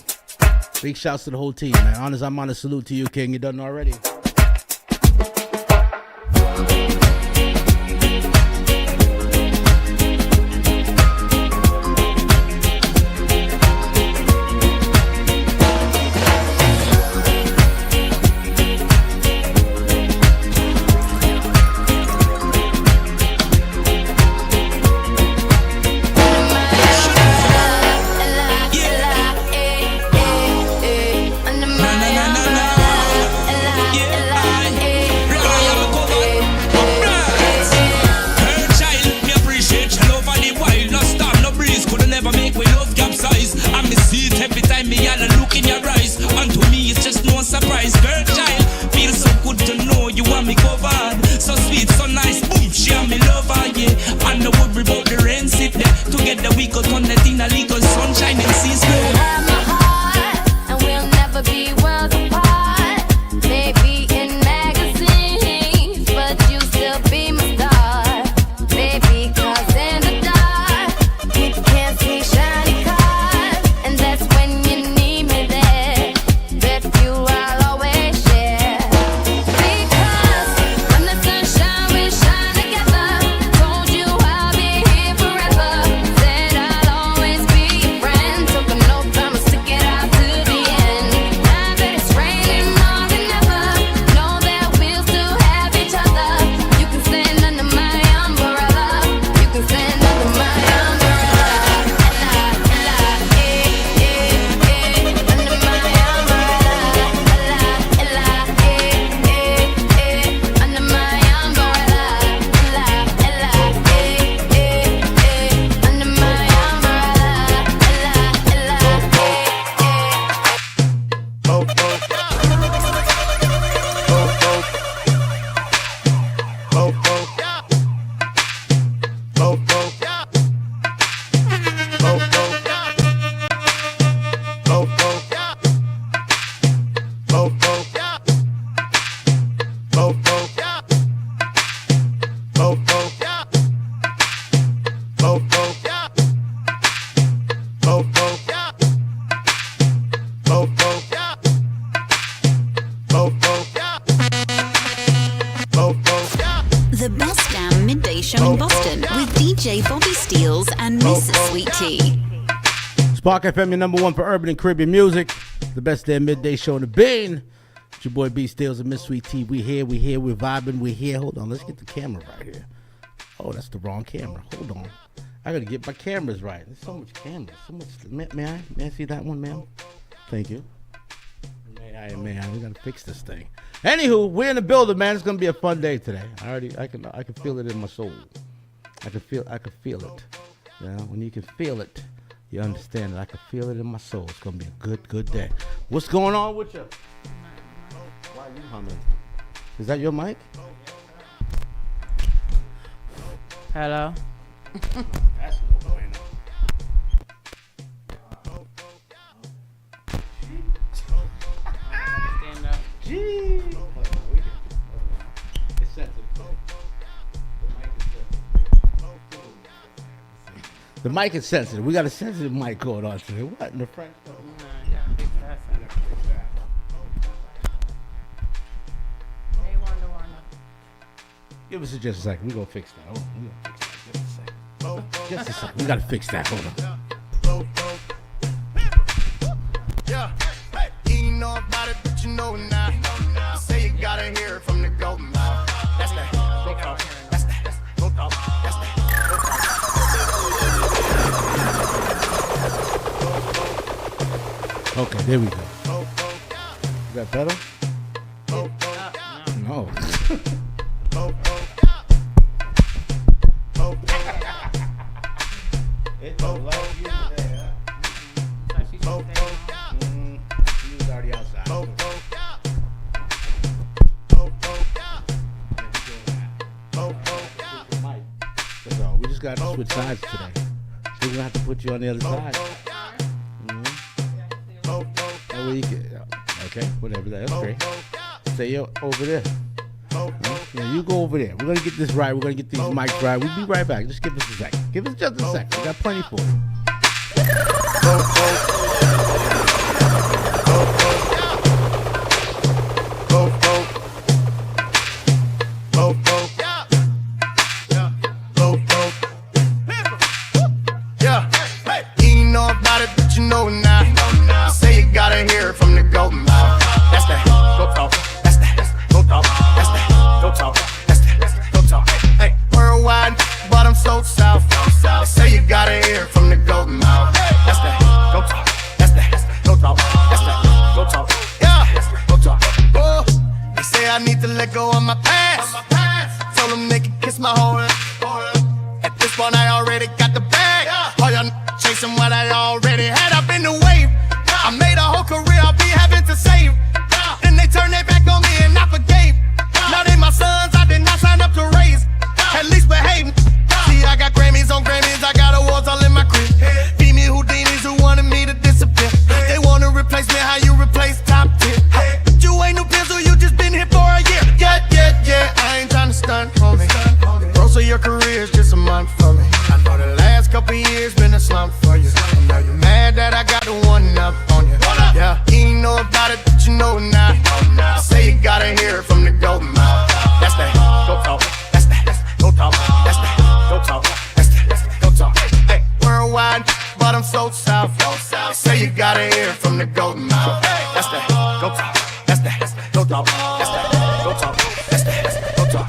[SPEAKER 14] Big shouts to the whole team, man. Honest, I'm on a salute to you, King. You done already.
[SPEAKER 15] DJ.BOBBYSTEELZ and Sweet-TEA.
[SPEAKER 14] Spark FM, your number one for urban and Caribbean music. The best damn midday show in the bean. It's your boy B.STEELZ and Miss Sweet-TEA. We here, we're vibing, we're here. Hold on, let's get the camera right here. Oh, that's the wrong camera. Hold on. I gotta get my cameras right. There's so much cameras. So much. May I see that one, ma'am? Thank you. May I? We gotta fix this thing. Anywho, we're in the building, man. It's gonna be a fun day today. I can feel it in my soul. I can feel it. You know, when you can feel it, you understand it. I can feel it in my soul. It's gonna be a good day. What's going on with you? Why are you humming? Is that your mic?
[SPEAKER 2] Hello.
[SPEAKER 14] That's no bueno.
[SPEAKER 2] Stand up.
[SPEAKER 14] Gee. It's sensitive. The mic is sensitive. We got a sensitive mic going on today. What in the French? Give us just a second. We're going to fix that. Hold on. We're going to fix that. Just a second. We got to fix that. Hold on.
[SPEAKER 1] Yeah. Hey, you ain't know about it, but you know now. You say you gotta hear it from the goat mouth. That's that. Go talk. That's that. Go talk. That's that.
[SPEAKER 14] Okay, there we go. Is that better? No. It's a low view there. She was already outside. That's all. We just got to switch sides today. We're going to have to put you on the other side. That way you can, okay, whatever. That's great. Stay over there. Yeah, you go over there. We're gonna get this right. We're gonna get these mics right. We'll be right back. Just give us a second. Give us just a second. We got plenty for you.
[SPEAKER 13] Know now. You say you gotta hear it from the goat mouth. That's that go talk. That's that go talk. That's that go talk. That's that go talk. Hey, worldwide, but I'm so south. They say you gotta hear it from the goat mouth. That's that go talk. That's that go talk. That's that go talk. Yeah, go talk. Oh, they say I need to let go of my past. Told them they can kiss my whole life. At this point, I already got the bag. All y'all chasing what I already had. I've been away. I made a whole career. I'll be having to save. Then they turned their back on me and I forgave. Now they my sons. I did not sign up to raise. At least behave. See, I got Grammys on Grammys. I got awards all in my crib. Beat me Houdinis who wanted me to disappear. They wanna replace me. How you replace top tier? But you ain't no pencil. You just been here for a year. Yeah. I ain't trying to stunt for me. Most of your career is just a month for me. I know the last couple years been a slump for you. I know you mad that I got the one up on you. Yeah, you ain't know about it, but you know now. Say you gotta hear it from the goat mouth. That's that go talk. That's that go talk. That's that go talk. That's that go talk. Hey, worldwide, but I'm so south. Say you gotta hear it from the goat mouth. That's that go talk. That's that go talk. That's that go talk. That's that go talk.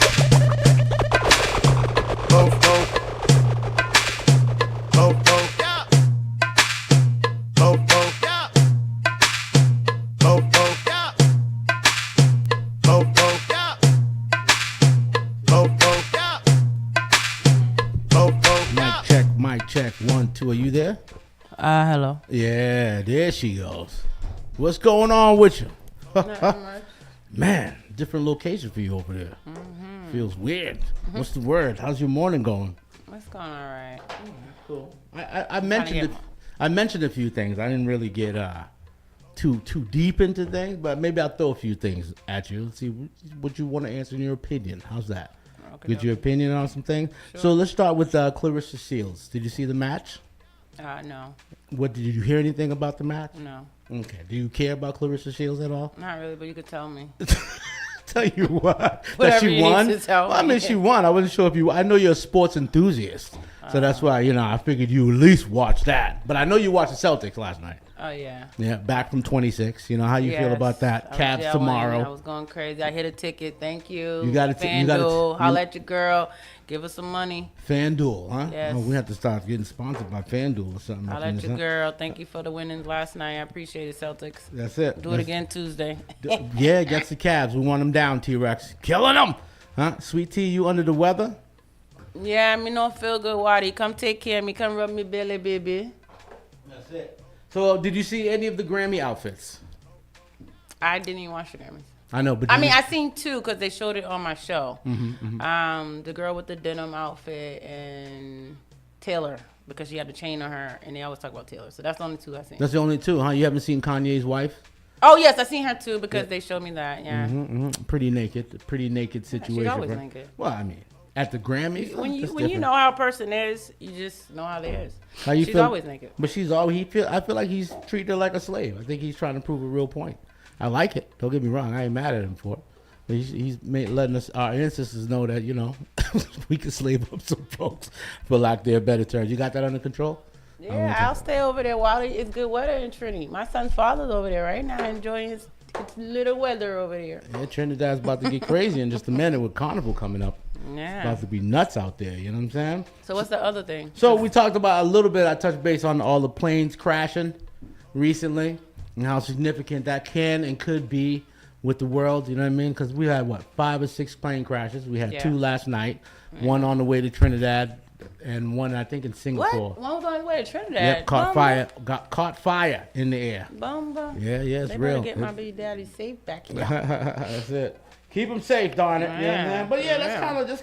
[SPEAKER 14] Mic check, 1, 2. Are you there?
[SPEAKER 2] Hello.
[SPEAKER 14] Yeah, there she goes. What's going on with you?
[SPEAKER 2] Nothing much.
[SPEAKER 14] Man, different location for you over there. Feels weird. What's the word? How's your morning going?
[SPEAKER 2] It's going all right.
[SPEAKER 14] Cool. I mentioned a few things. I didn't really get too deep into things, but maybe I'll throw a few things at you. Let's see what you want to answer in your opinion. How's that?
[SPEAKER 2] Okay,
[SPEAKER 14] Get your opinion on some things.
[SPEAKER 2] Sure.
[SPEAKER 14] So let's start with Clarissa Shields. Did you see the match?
[SPEAKER 2] No.
[SPEAKER 14] What did you hear anything about the match?
[SPEAKER 2] No.
[SPEAKER 14] Okay. Do you care about Clarissa Shields at all?
[SPEAKER 2] Not really, but you could tell me.
[SPEAKER 14] Tell you what,
[SPEAKER 2] Whatever
[SPEAKER 14] that she
[SPEAKER 2] you
[SPEAKER 14] won.
[SPEAKER 2] need to tell
[SPEAKER 14] Well, I
[SPEAKER 2] me.
[SPEAKER 14] mean, she won. I wasn't sure if you. I know you're a sports enthusiast, so that's why I figured you at least watch that. But I know you watched the Celtics last night.
[SPEAKER 2] Oh yeah.
[SPEAKER 14] Yeah, back from 26. You know how you feel about that? Cavs tomorrow.
[SPEAKER 2] I was going crazy. I hit a ticket. Thank you.
[SPEAKER 14] You got it.
[SPEAKER 2] FanDuel. Holla at your girl. Give us some money.
[SPEAKER 14] FanDuel, huh?
[SPEAKER 2] Yes.
[SPEAKER 14] Oh, we have to start getting sponsored by FanDuel or something.
[SPEAKER 2] Holla at your girl. Thank you for the winnings last night. I appreciate it, Celtics.
[SPEAKER 14] That's it.
[SPEAKER 2] Do it again Tuesday.
[SPEAKER 14] Yeah, against the Cavs. We want them down, T-Rex. Killing them. Huh? Sweet Tea, you under the weather?
[SPEAKER 2] Yeah, me no feel good, Waddy. Come take care of me. Come rub me belly, baby.
[SPEAKER 14] That's it. So, did you see any of the Grammy outfits?
[SPEAKER 2] I didn't even watch the Grammys.
[SPEAKER 14] I know, but
[SPEAKER 2] I seen two because they showed it on my show.
[SPEAKER 14] Mm-hmm.
[SPEAKER 2] The girl with the denim outfit and Taylor because she had a chain on her, and they always talk about Taylor. So that's the only two I seen.
[SPEAKER 14] That's the only two, huh? You haven't seen Kanye's wife?
[SPEAKER 2] Oh yes, I seen her too because they showed me that. Yeah.
[SPEAKER 14] Pretty naked situation.
[SPEAKER 2] She's always
[SPEAKER 14] right?
[SPEAKER 2] naked.
[SPEAKER 14] Well, I mean, at the Grammys,
[SPEAKER 2] When you
[SPEAKER 14] different.
[SPEAKER 2] know how a person is, you just know how they is.
[SPEAKER 14] How you
[SPEAKER 2] She's
[SPEAKER 14] feel?
[SPEAKER 2] always naked.
[SPEAKER 14] But I feel like he's treated her like a slave. I think he's trying to prove a real point. I like it. Don't get me wrong. I ain't mad at him for it. But he's letting us, our ancestors, know that we can slave up some folks, for lack of their better terms. You got that under control?
[SPEAKER 2] Yeah, I'll stay over there while it's good weather in Trinity. My son's father's over there right now enjoying his little weather over there.
[SPEAKER 14] Yeah, Trinidad's about to get crazy in just a minute with Carnival coming up.
[SPEAKER 2] Yeah.
[SPEAKER 14] It's about to be nuts out there, you know what I'm saying?
[SPEAKER 2] So what's the other thing?
[SPEAKER 14] So we talked about a little bit, I touched base on all the planes crashing recently and how significant that can and could be with the world, you know what I mean? Because we had, 5 or 6 plane crashes. We had 2 last night, one on the way to Trinidad and one, I think, in Singapore.
[SPEAKER 2] What? One was on his way to Trinidad.
[SPEAKER 14] Yep, caught fire in the air.
[SPEAKER 2] Bum.
[SPEAKER 14] Yeah, it's
[SPEAKER 2] they
[SPEAKER 14] real.
[SPEAKER 2] They better get my baby daddy safe back here.
[SPEAKER 14] That's it. Keep him safe, darn it. Yeah. You know what I'm saying? But yeah, that's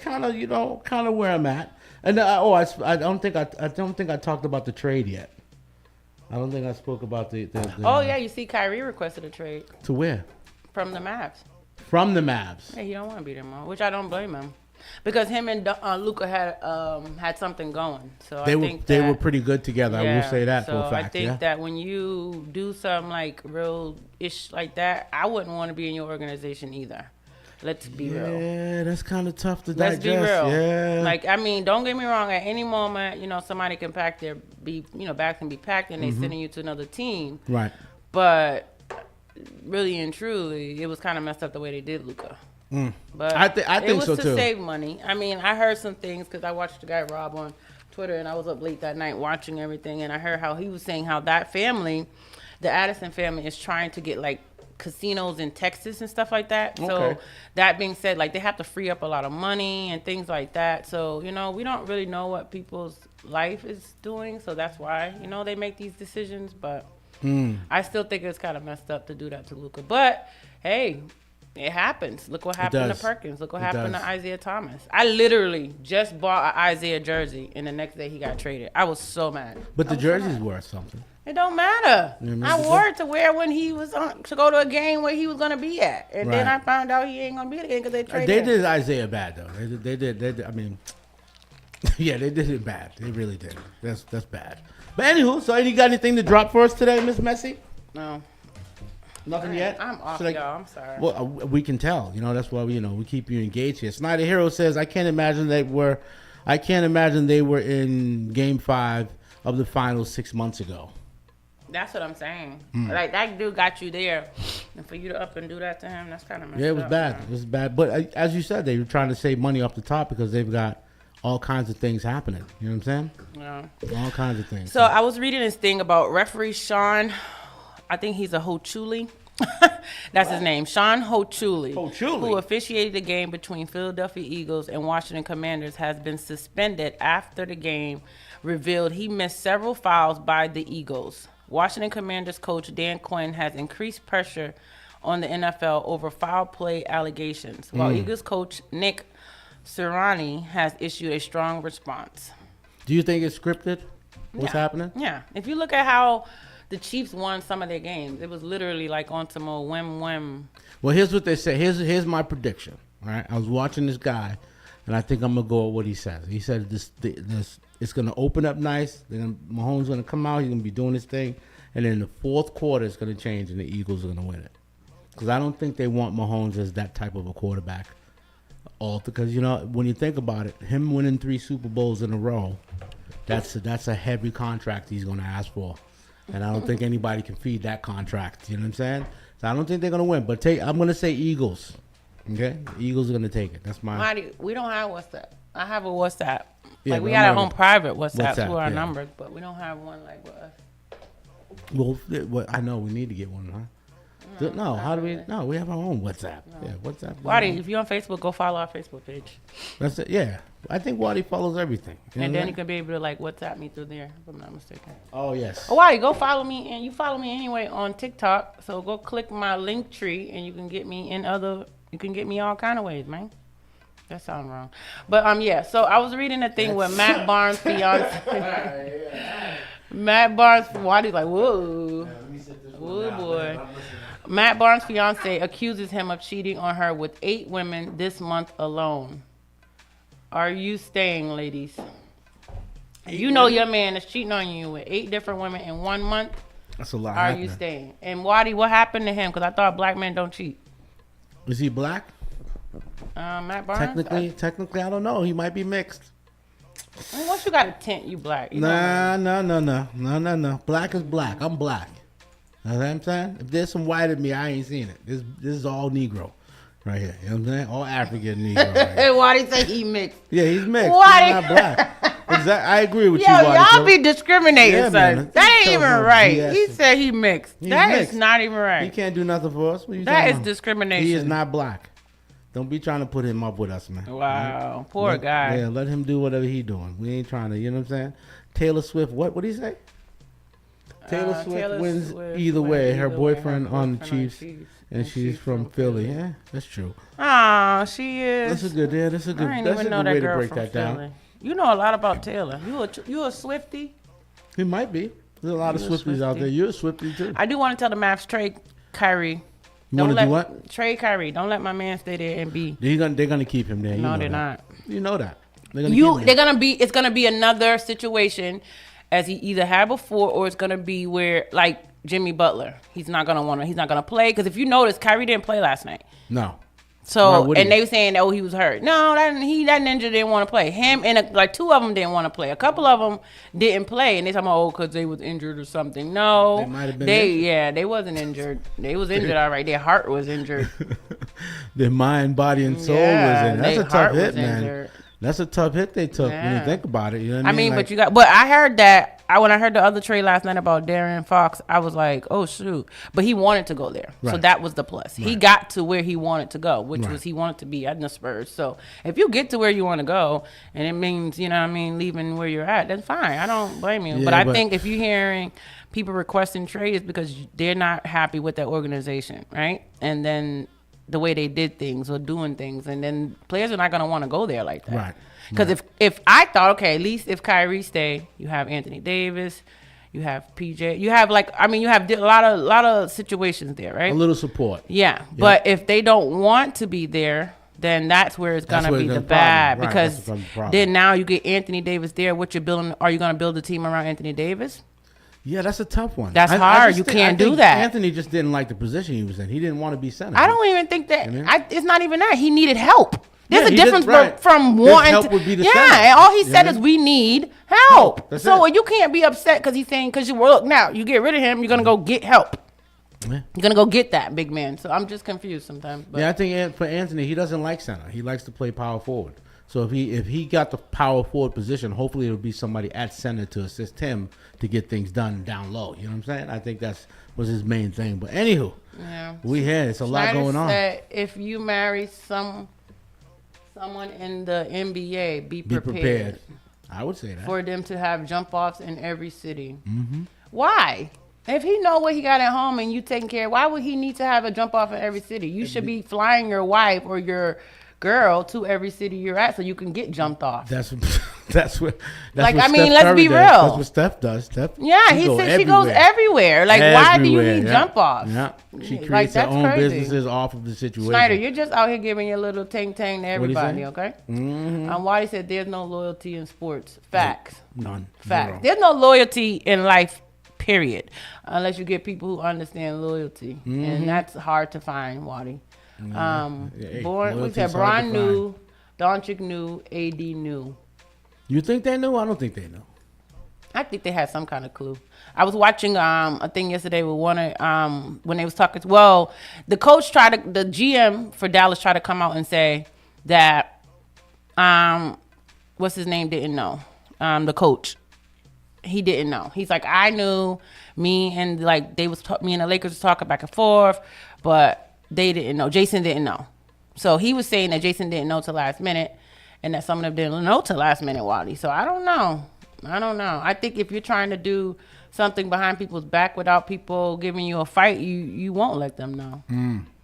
[SPEAKER 14] kind of where I'm at. And I don't think I talked about the trade yet. I don't think I spoke about the
[SPEAKER 2] Oh yeah, you see, Kyrie requested a trade.
[SPEAKER 14] To where?
[SPEAKER 2] From the Mavs.
[SPEAKER 14] from the Mavs.
[SPEAKER 2] Yeah, he don't want to be there more, which I don't blame him. Because him and Luka had something going. So
[SPEAKER 14] They
[SPEAKER 2] I
[SPEAKER 14] were
[SPEAKER 2] think
[SPEAKER 14] they
[SPEAKER 2] that,
[SPEAKER 14] were pretty good together. I will say that
[SPEAKER 2] so
[SPEAKER 14] for a fact.
[SPEAKER 2] I think that when you do something like real ish like that, I wouldn't want to be in your organization either. Let's be real.
[SPEAKER 14] Yeah, that's kind of tough to
[SPEAKER 2] Let's
[SPEAKER 14] digest.
[SPEAKER 2] be real.
[SPEAKER 14] Yeah.
[SPEAKER 2] Like, I mean, don't get me wrong. At any moment, somebody can back can be packed and they sending you to another team.
[SPEAKER 14] Right.
[SPEAKER 2] But really and truly, it was kind of messed up the way they did Luka. But
[SPEAKER 14] I think
[SPEAKER 2] it was
[SPEAKER 14] so
[SPEAKER 2] to
[SPEAKER 14] too.
[SPEAKER 2] save money. I mean, I heard some things because I watched the guy Rob on Twitter, and I was up late that night watching everything, and I heard how he was saying how that family, the Addison family, is trying to get like casinos in Texas and stuff like that. So
[SPEAKER 14] Okay.
[SPEAKER 2] that being said, like they have to free up a lot of money and things like that. So we don't really know what people's life is doing. So that's why they make these decisions. But I still think it's kind of messed up to do that to Luka. But hey. It happens. Look what happened to Perkins. Look what happened to Isaiah Thomas. I literally just bought an Isaiah jersey, and the next day he got traded. I was so mad.
[SPEAKER 14] But the jersey's worth something.
[SPEAKER 2] It don't matter.
[SPEAKER 14] You
[SPEAKER 2] I wore it to wear when he was to go to a game where he was going to be at. And then I found out he ain't going to be there because they traded him.
[SPEAKER 14] They did Isaiah bad, though. They did. I mean, yeah, they did it bad. They really did. That's bad. But anywho, so you got anything to drop for us today, Miss Messi?
[SPEAKER 2] No.
[SPEAKER 14] Nothing yet?
[SPEAKER 2] I'm off, y'all. I'm sorry.
[SPEAKER 14] Well, we can tell. That's why we keep you engaged here. Snyder Hero says, I can't imagine they were in Game 5 of the finals 6 months ago.
[SPEAKER 2] That's what I'm saying. Like, that dude got you there. And for you to up and do that to him, that's kind of messed up.
[SPEAKER 14] Yeah, it was bad.
[SPEAKER 2] Man.
[SPEAKER 14] It was bad. But as you said, they were trying to save money off the top because they've got all kinds of things happening. You know what I'm saying?
[SPEAKER 2] Yeah.
[SPEAKER 14] All kinds of things.
[SPEAKER 2] So I was reading this thing about referee Sean. I think he's a Hochuli. That's his name, Sean Hochuli, who officiated the game between Philadelphia Eagles and Washington Commanders, has been suspended after the game revealed he missed several fouls by the Eagles. Washington Commanders coach Dan Quinn has increased pressure on the NFL over foul play allegations, while Eagles coach Nick Sirianni has issued a strong response.
[SPEAKER 14] Do you think it's scripted? What's happening?
[SPEAKER 2] Yeah. If you look at how the Chiefs won some of their games, it was literally like on some old whim.
[SPEAKER 14] Well, here's what they say. Here's my prediction. All right, I was watching this guy, and I think I'm gonna go with what he says. He said this it's gonna open up nice. Then Mahomes gonna come out. He's gonna be doing his thing, and then the fourth quarter is gonna change, and the Eagles are gonna win it. Because I don't think they want Mahomes as that type of a quarterback. Because when you think about it, him winning 3 Super Bowls in a row, that's a heavy contract he's gonna ask for. And I don't think anybody can feed that contract. You know what I'm saying? So I don't think they're going to win. But I'm going to say Eagles. Okay? The Eagles are going to take it. That's my...
[SPEAKER 2] We don't have WhatsApp. I have a WhatsApp.
[SPEAKER 14] Yeah,
[SPEAKER 2] like, we got our own private
[SPEAKER 14] WhatsApp
[SPEAKER 2] to our numbers, but we don't have one like with us.
[SPEAKER 14] Well, I know we need to get one, huh? No, how do we... No, we have our own WhatsApp. No. Yeah, WhatsApp.
[SPEAKER 2] Waddy, if you're on Facebook, go follow our Facebook page.
[SPEAKER 14] That's it, yeah. I think Waddy follows everything.
[SPEAKER 2] And then you can be able to, like, WhatsApp me through there, if I'm not mistaken.
[SPEAKER 14] Oh, yes.
[SPEAKER 2] Oh, Waddy, go follow me. And you follow me anyway on TikTok. So go click my link tree, and you can get me you can get me all kind of ways, man. That sounds wrong. But, yeah. So I was reading a thing with Matt Barnes' fiance. Matt Barnes, Waddy's like, whoa. Whoa, boy. Matt Barnes' fiance accuses him of cheating on her with 8 women this month alone. Are you staying, ladies? You know your man is cheating on you with 8 different women in 1 month.
[SPEAKER 14] That's a lot.
[SPEAKER 2] Are you staying? And Waddy, what happened to him? Because I thought black men don't cheat.
[SPEAKER 14] Is he black?
[SPEAKER 2] Matt Barnes?
[SPEAKER 14] Technically, I don't know. He might be mixed.
[SPEAKER 2] I mean, once you got a tint, you black. You
[SPEAKER 14] No. Black is black. I'm black. You know what I'm saying? If there's some white in me, I ain't seen it. This is all Negro right here. You know what I'm saying? All African Negro right here.
[SPEAKER 2] Waddy say he mixed.
[SPEAKER 14] Yeah, he's mixed.
[SPEAKER 2] Waddy.
[SPEAKER 14] He's not black. Exactly. I agree with you,
[SPEAKER 2] Waddy.
[SPEAKER 14] Waddy.
[SPEAKER 2] Y'all be discriminating, son.
[SPEAKER 14] Man.
[SPEAKER 2] That ain't even right.
[SPEAKER 14] BS.
[SPEAKER 2] He said he mixed. That
[SPEAKER 14] mixed.
[SPEAKER 2] is not even right.
[SPEAKER 14] He can't do nothing for us.
[SPEAKER 2] That is discrimination.
[SPEAKER 14] He is not black. Don't be trying to put him up with us, man.
[SPEAKER 2] Wow. Right? Poor guy.
[SPEAKER 14] Yeah, let him do whatever he doing. We ain't trying to, you know what I'm saying? Taylor Swift, what did he say? Taylor Swift wins either way. Her boyfriend on the Chiefs, and she's from Philly. Yeah, that's true.
[SPEAKER 2] Ah, she is.
[SPEAKER 14] That's a good. Yeah, that's a good.
[SPEAKER 2] I
[SPEAKER 14] That's a good way to break that
[SPEAKER 2] Philly.
[SPEAKER 14] down.
[SPEAKER 2] You know a lot about Taylor. You a Swiftie?
[SPEAKER 14] He might be. There's a lot of Swifties out there. You're a Swiftie too.
[SPEAKER 2] I do want to tell the Mavs trade Kyrie.
[SPEAKER 14] You want to do what?
[SPEAKER 2] Trade Kyrie. Don't let my man stay there and be.
[SPEAKER 14] They're gonna keep him there.
[SPEAKER 2] No, they're not.
[SPEAKER 14] You know that. It's
[SPEAKER 2] gonna be another situation as he either had before, or it's gonna be where like Jimmy Butler. He's not gonna play, because if you notice, Kyrie didn't play last night.
[SPEAKER 14] No.
[SPEAKER 2] So, and they were saying, oh, he was hurt. No, that ninja didn't want to play. Him and like two of them didn't want to play. A couple of them didn't play, and they talking about, oh, because they was injured or something. No,
[SPEAKER 14] they might have been injured.
[SPEAKER 2] They wasn't injured. They was injured all right. Their heart was injured.
[SPEAKER 14] Their mind, body, and soul was in. That's a tough hit, man. Injured. That's a tough hit they took when you think about it. You know what I mean?
[SPEAKER 2] Like, but I heard that. When I heard the other trade last night about Darren Fox, I was like, oh shoot. But he wanted to go there. Right. So that was the plus. Right. He got to where he wanted to go, which was he wanted to be at the Spurs. So if you get to where you want to go, and it means, you know what I mean, leaving where you're at, that's fine. I don't blame you. But I think if you're hearing people requesting trades because they're not happy with that organization, right? And then the way they did things or doing things, and then players are not going to want to go there like that.
[SPEAKER 14] Right.
[SPEAKER 2] Because if I thought, okay, at least if Kyrie stay, you have Anthony Davis, you have PJ, you have you have a lot of situations there, right?
[SPEAKER 14] A little support.
[SPEAKER 2] Yeah, but if they don't want to be there, then that's where it's gonna be the bad, because then now you get Anthony Davis there. What you're building? Are you gonna build a team around Anthony Davis?
[SPEAKER 14] Yeah, that's a tough one.
[SPEAKER 2] That's hard. You can't do that.
[SPEAKER 14] Anthony just didn't like the position he was in. He didn't want to be center.
[SPEAKER 2] I don't even think that. It's not even that. He needed help. There's a difference from wanting
[SPEAKER 14] help would be the
[SPEAKER 2] center. And all he said is we need help. So you can't be upset because he's saying, because look, now you get rid of him, you're gonna go get help. Yeah. You're gonna go get that big man. So I'm just confused sometimes. But.
[SPEAKER 14] Yeah, I think for Anthony, he doesn't like center. He likes to play power forward. So if he got the power forward position, hopefully it'll be somebody at center to assist him to get things done down low. You know what I'm saying? I think that's was his main thing. But anywho, it's a lot going on.
[SPEAKER 2] Said if you marry someone in the NBA, be prepared.
[SPEAKER 14] I would say that.
[SPEAKER 2] For them to have jump offs in every city.
[SPEAKER 14] Mm-hmm.
[SPEAKER 2] Why? If he know what he got at home and you taking care, why would he need to have a jump off in every city? You should be flying your wife or your girl to every city you're at so you can get jumped off.
[SPEAKER 14] That's what
[SPEAKER 2] let's
[SPEAKER 14] Steph
[SPEAKER 2] be real.
[SPEAKER 14] That's what Steph does.
[SPEAKER 2] He said she goes everywhere. Like, why do you need jump offs?
[SPEAKER 14] Yeah. She creates her own businesses off of the situation.
[SPEAKER 2] Snyder, you're just out here giving your little tang-tang to everybody, okay?
[SPEAKER 14] Mm-hmm.
[SPEAKER 2] Why he said there's no loyalty in sports. Facts.
[SPEAKER 14] None.
[SPEAKER 2] Facts.
[SPEAKER 14] Zero.
[SPEAKER 2] There's no loyalty in life, period. Unless you get people who understand loyalty.
[SPEAKER 14] Mm-hmm.
[SPEAKER 2] And that's hard to find, Waddy. We said Bron knew, Doncic knew, AD knew.
[SPEAKER 14] You think they knew? I don't think they knew.
[SPEAKER 2] I think they had some kind of clue. I was watching a thing yesterday with Warner when they was talking. Well, the GM for Dallas tried to come out and say that what's his name didn't know. The coach, he didn't know. He's like, I knew. Me and the Lakers was talking back and forth, but they didn't know. Jason didn't know. So he was saying that Jason didn't know till last minute, and that some of them didn't know till last minute, Wally. So I don't know. I think if you're trying to do something behind people's back without people giving you a fight, you won't let them know.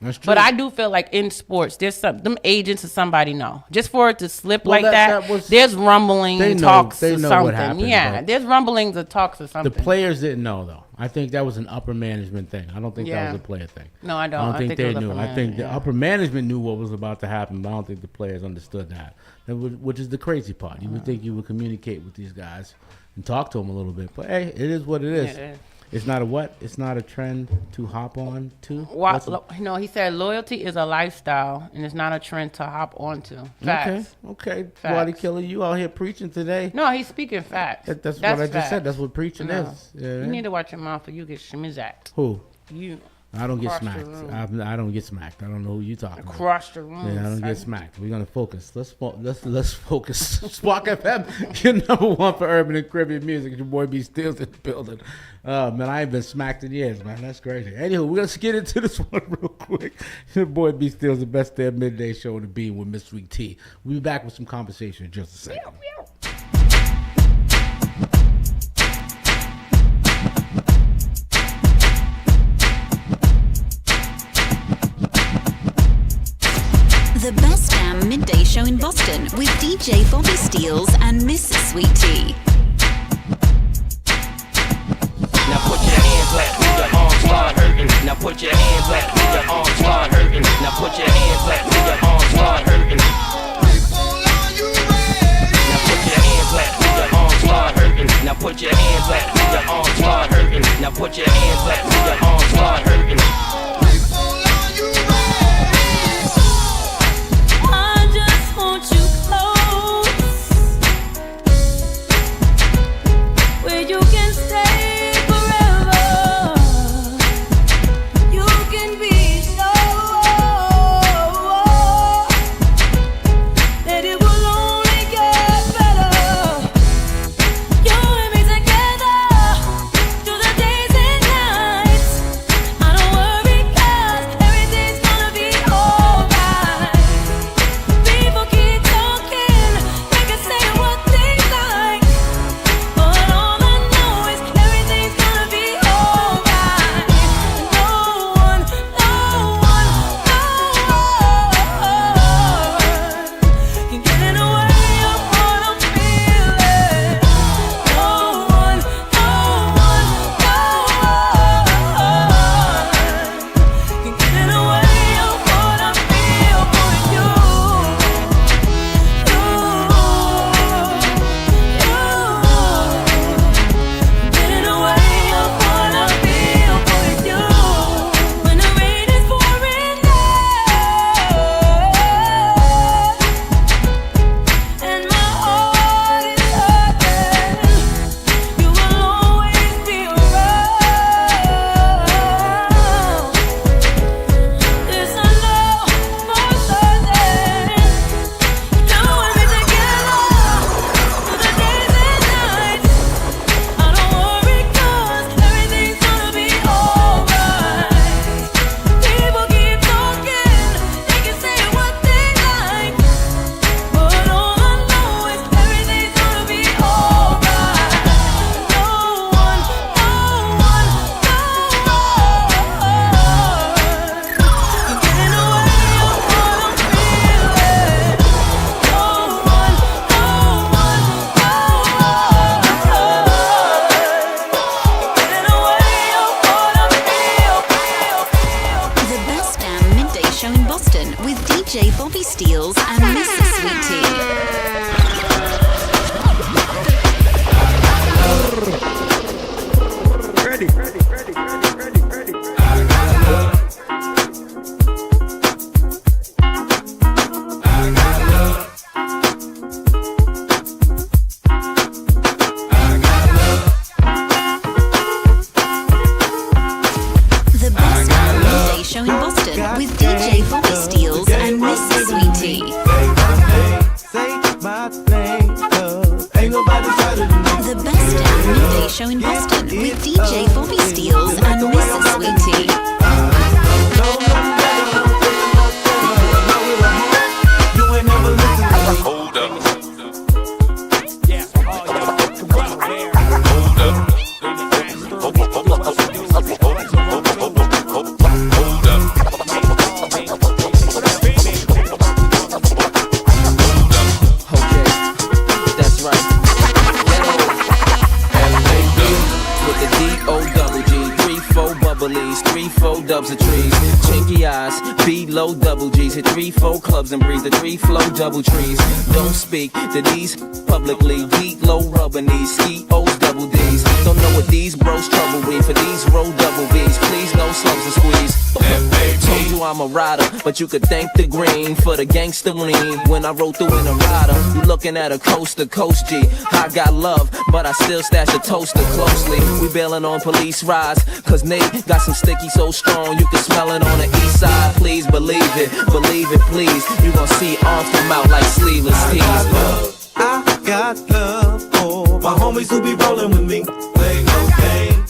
[SPEAKER 14] That's true.
[SPEAKER 2] But I do feel like in sports, there's them agents or somebody know. Just for it to slip there's rumblings, talks or something. Happened, there's rumblings or talks or something.
[SPEAKER 14] The players didn't know, though. I think that was an upper management thing. I don't think that was a player thing.
[SPEAKER 2] No, I don't.
[SPEAKER 14] I don't think they knew. I think the upper management knew what was about to happen, but I don't think the players understood that, which is the crazy part. You would think you would communicate with these guys and talk to them a little bit. But, hey, it is what it is.
[SPEAKER 2] Yeah,
[SPEAKER 14] it's not a what? It's not a trend to hop on to?
[SPEAKER 2] No, he said loyalty is a lifestyle, and it's not a trend to hop onto. Facts.
[SPEAKER 14] Okay. Body Killer, you out here preaching today?
[SPEAKER 2] No, he's speaking facts.
[SPEAKER 14] That's what I just said. That's what preaching is. Yeah.
[SPEAKER 2] You need to watch your mouth or you get shmizzed.
[SPEAKER 14] Who?
[SPEAKER 2] You.
[SPEAKER 14] I don't get smacked. I don't get smacked. I don't know who you talking about.
[SPEAKER 2] Across the room.
[SPEAKER 14] Yeah, I don't get smacked. We're gonna focus. Let's focus. Spark FM, your number one for urban and Caribbean music. It's your boy B.STEELZ in the building. Man, I ain't been smacked in years, man. That's crazy. Anywho, we're gonna get into this one real quick. Your boy B.STEELZ, the best damn midday show in the bean with Miss Sweet-TEA. We'll be back with some conversation in just a second.
[SPEAKER 15] The best damn midday show in Boston with DJ Bobby Steels and Miss Sweet-TEA.
[SPEAKER 3] Now put your hands up, your arms start hurting. Now put your hands up, your arms
[SPEAKER 19] hands up till your arms start hurting.
[SPEAKER 21] I just want you close, where you can stay forever. You can be so that it will only get better. You and me together through the days and nights. I don't worry 'cause everything's gonna be alright. People keep talking, they can say what they like, but all I know is everything's gonna be alright. No one can get in the way of what I'm feeling. No one can get in the way of what I feel for you. Get in the way of what I feel for you. When the rain is pouring down and my heart is hurting, you will always be around. This I know for certain. You and me together through the days and nights. I don't worry 'cause everything's gonna be alright. People keep talking, they can say what they like, but all I know is everything's gonna be alright. No one can get in the way of what I'm feeling. No one get in the way of what I feel.
[SPEAKER 15] The best damn midday show in Boston with DJ Bobby Steels and Mrs. Sweet-TEA.
[SPEAKER 19] Ready.
[SPEAKER 15] The best damn midday show in Boston with DJ Bobby Steels and Mrs. Sweet-TEA. The best damn midday show in Boston with DJ Bobby Steels and Mrs. Sweet-TEA.
[SPEAKER 11] Hold up.
[SPEAKER 19] That's right. With the D-O-double-G, 3-4 bubblies, 3-4 dubs of trees, chinky eyes, B-low double G's, hit 3-4 clubs and breathe the 3-flow double trees. Don't speak to these publicly, beat low rubber knees, ski O's double D's. Don't know what these bros trouble with, for these roll double B's, please no slumps and squeeze. Told you I'm a rider, but you could thank the green for the gangster lean. When I roll through in a rider, you looking at a coast to coast G. I got love, but I still stash a toaster closely. We bailing on police rides, cause Nate got some sticky so strong you can smell it on the east side. Please believe it please. You gon' see arms come out like sleeveless tees.
[SPEAKER 3] I got love for my homies who be rolling with me.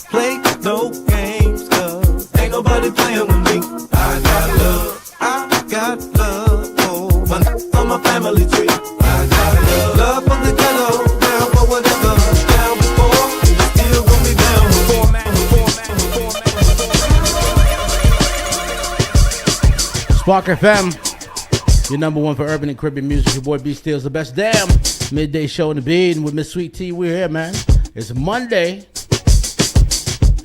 [SPEAKER 3] Play no games, cause ain't nobody playing with me. I got love for my family tree. I got love for the ghetto, down for whatever, down before, and you still gon' be down before.
[SPEAKER 14] Spark FM, your number one for urban and Caribbean music. Your boy B Steels, the best damn midday show in the beat with Miss Sweet-TEA. We're here, man. It's Monday.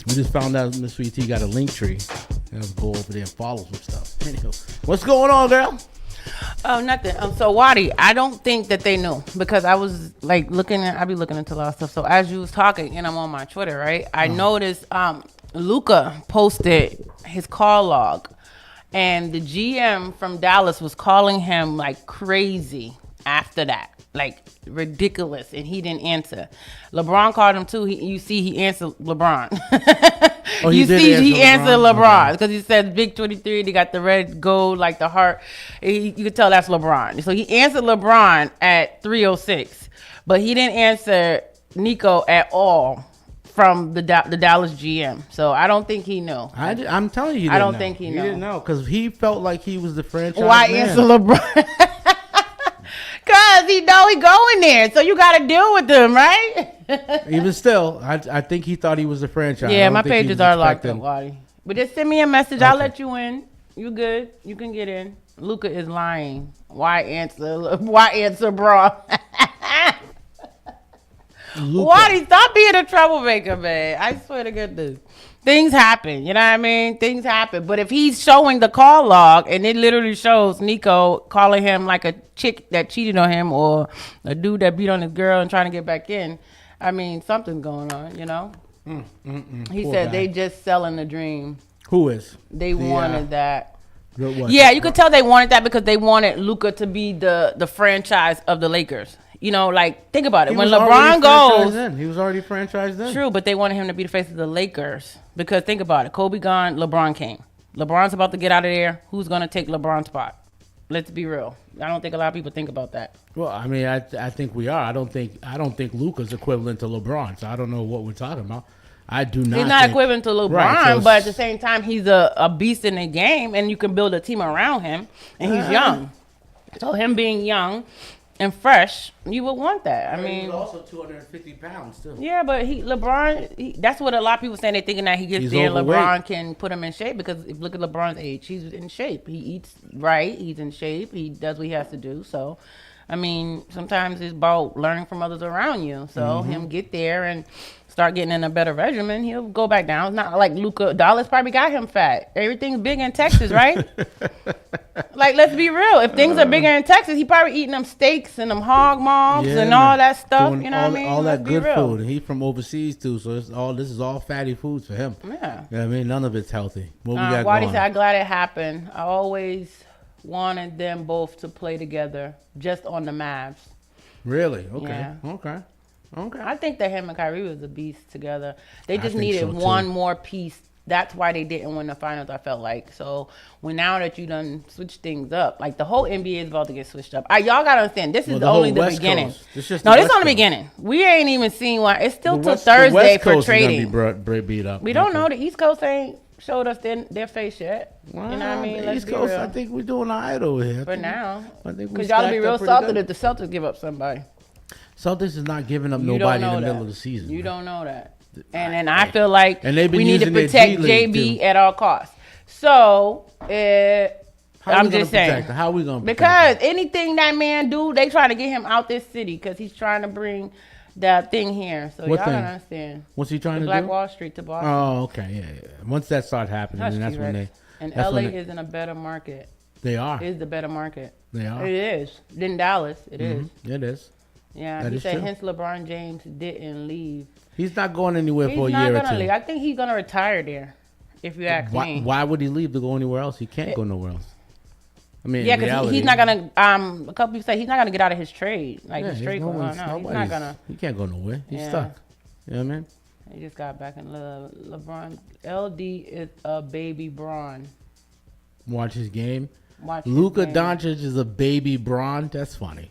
[SPEAKER 14] We just found out Miss Sweet-TEA got a link tree. Let's go over there and follow some stuff. Anyway, what's going on, girl?
[SPEAKER 2] Oh, nothing. So Wadi, I don't think that they knew, because I was like I be looking into a lot of stuff. So as you was talking, and I'm on my Twitter, right? I noticed Luka posted his call log, and the GM from Dallas was calling him like crazy after that, like ridiculous, and he didn't answer. LeBron called him too. He answered LeBron. He answered LeBron because he said Big 23. They got the red gold, like the heart. You could tell that's LeBron. So he answered LeBron at 3:06, but he didn't answer Nico at all from the Dallas GM. So I don't think he knew.
[SPEAKER 14] I'm telling you,
[SPEAKER 2] I don't think he knew.
[SPEAKER 14] He didn't know because he felt like he was the franchise.
[SPEAKER 2] Why
[SPEAKER 14] man.
[SPEAKER 2] answer LeBron? Because he know he going there, so you got to deal with him, right?
[SPEAKER 14] Even still, I think he thought he was the franchise.
[SPEAKER 2] Yeah, my pages are locked up, Waddy. But just send me a message. Okay. I'll let you in. You good? You can get in. Luka is lying. Why answer, bro? Waddy, stop being a troublemaker, man. I swear to goodness. Things happen, you know what I mean? Things happen. But if he's showing the call log and it literally shows Nico calling him like a chick that cheated on him or a dude that beat on his girl and trying to get back in, I mean, something's going on, you know? He said they just selling the dream.
[SPEAKER 14] Who is?
[SPEAKER 2] They wanted that.
[SPEAKER 14] What?
[SPEAKER 2] Yeah, you could tell they wanted that because they wanted Luka to be the franchise of the Lakers. You know, like, think about it. When LeBron goes...
[SPEAKER 14] He was already franchised then.
[SPEAKER 2] True, but they wanted him to be the face of the Lakers. Because think about it. Kobe gone, LeBron came. LeBron's about to get out of there. Who's going to take LeBron's spot? Let's be real. I don't think a lot of people think about that.
[SPEAKER 14] Well, I mean, I think we are. I don't think Luka's equivalent to LeBron, so I don't know what we're talking about. I do not.
[SPEAKER 2] He's not equivalent to LeBron,
[SPEAKER 14] right,
[SPEAKER 2] but at the same time, he's a beast in the game, and you can build a team around him, and he's young. So him being young and fresh, you would want that. I mean,
[SPEAKER 14] he's also 250 pounds too.
[SPEAKER 2] Yeah, but LeBron, that's what a lot of people saying. They're thinking that he gets
[SPEAKER 14] he's
[SPEAKER 2] there,
[SPEAKER 14] overweight.
[SPEAKER 2] LeBron can put him in shape because if look at LeBron's age, he's in shape. He eats right, he's in shape, he does what he has to do. So, I mean, sometimes it's about learning from others around you. So him get there and start getting in a better regimen, he'll go back down. It's not like Luka. Dallas probably got him fat. Everything's big in Texas, right? Like, let's be real. If things are bigger in Texas, he probably eating them steaks and them hog moms and all that stuff. You know what I mean?
[SPEAKER 14] All that good food. And he's from overseas too, so this is all fatty foods for him. Yeah. You know what I mean? None of it's healthy. What we got
[SPEAKER 2] Waddy
[SPEAKER 14] going?
[SPEAKER 2] said, I'm glad it happened. I always wanted them both to play together just on the Mavs.
[SPEAKER 14] Really? Okay.
[SPEAKER 2] Yeah.
[SPEAKER 14] Okay.
[SPEAKER 2] I think that him and Kyrie was a beast together. They just needed
[SPEAKER 14] so,
[SPEAKER 2] one more piece. That's why they didn't win the finals, I felt like. So now that you done switched things up, like the whole NBA is about to get switched up. Y'all got to understand, this is only the beginning. This is only the beginning. We ain't even seen why. It's still till Thursday for trading.
[SPEAKER 14] Be beat up.
[SPEAKER 2] We don't know. The East Coast ain't showed us their face yet. You know what I mean?
[SPEAKER 14] Let's East Coast, I think we're doing all right over here.
[SPEAKER 2] For now.
[SPEAKER 14] Because
[SPEAKER 2] y'all be real salted if the Celtics give up somebody.
[SPEAKER 14] Celtics is not giving up nobody in the middle of the season.
[SPEAKER 2] You don't know that. And I feel like
[SPEAKER 14] we
[SPEAKER 2] need to protect JB at all costs. So, I'm just saying.
[SPEAKER 14] How are we going to protect
[SPEAKER 2] Because anything that man do, they try to get him out this city because he's trying to bring that thing here. So y'all don't understand.
[SPEAKER 14] What's he trying to do?
[SPEAKER 2] Black Wall Street to Boston.
[SPEAKER 14] Oh, okay. Yeah. Once that starts happening, then that's when they...
[SPEAKER 2] And LA is in a better market.
[SPEAKER 14] They are.
[SPEAKER 2] It is the better market.
[SPEAKER 14] They are.
[SPEAKER 2] It is. Than Dallas. It is.
[SPEAKER 14] It is.
[SPEAKER 2] Yeah, he said hence LeBron James didn't leave.
[SPEAKER 14] He's not going anywhere for a year or two.
[SPEAKER 2] He's not going to leave. I think he's going to retire there, if you ask me.
[SPEAKER 14] Why would he leave to go anywhere else? He can't go nowhere else. I mean,
[SPEAKER 2] yeah, because he's not going to, a couple people say he's not going to get out of his trade. Like, his trade, no, he's not going to.
[SPEAKER 14] He can't go nowhere. He's stuck. You know what I mean?
[SPEAKER 2] He just got back in love. LeBron, LD is a baby Braun.
[SPEAKER 14] Watch his game. Luka Doncic is a baby Braun. That's funny.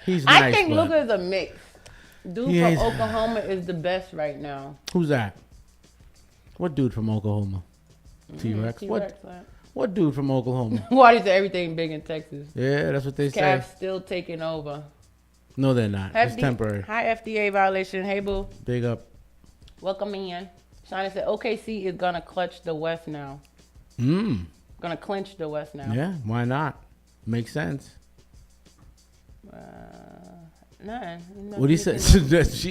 [SPEAKER 14] He's nice,
[SPEAKER 2] I think Luka is a mix. Dude from Oklahoma is the best right now.
[SPEAKER 14] Who's that? What dude from Oklahoma? T-Rex. What dude from Oklahoma?
[SPEAKER 2] Why is everything big in Texas?
[SPEAKER 14] Yeah, that's what they say.
[SPEAKER 2] Cavs still taking over.
[SPEAKER 14] No, they're not. It's temporary.
[SPEAKER 2] High FDA violation. Hey, boo.
[SPEAKER 14] Big up.
[SPEAKER 2] Welcome in. Shana said OKC is going to clutch the West now. Going to clinch the West now.
[SPEAKER 14] Yeah, why not? Makes sense. What he said?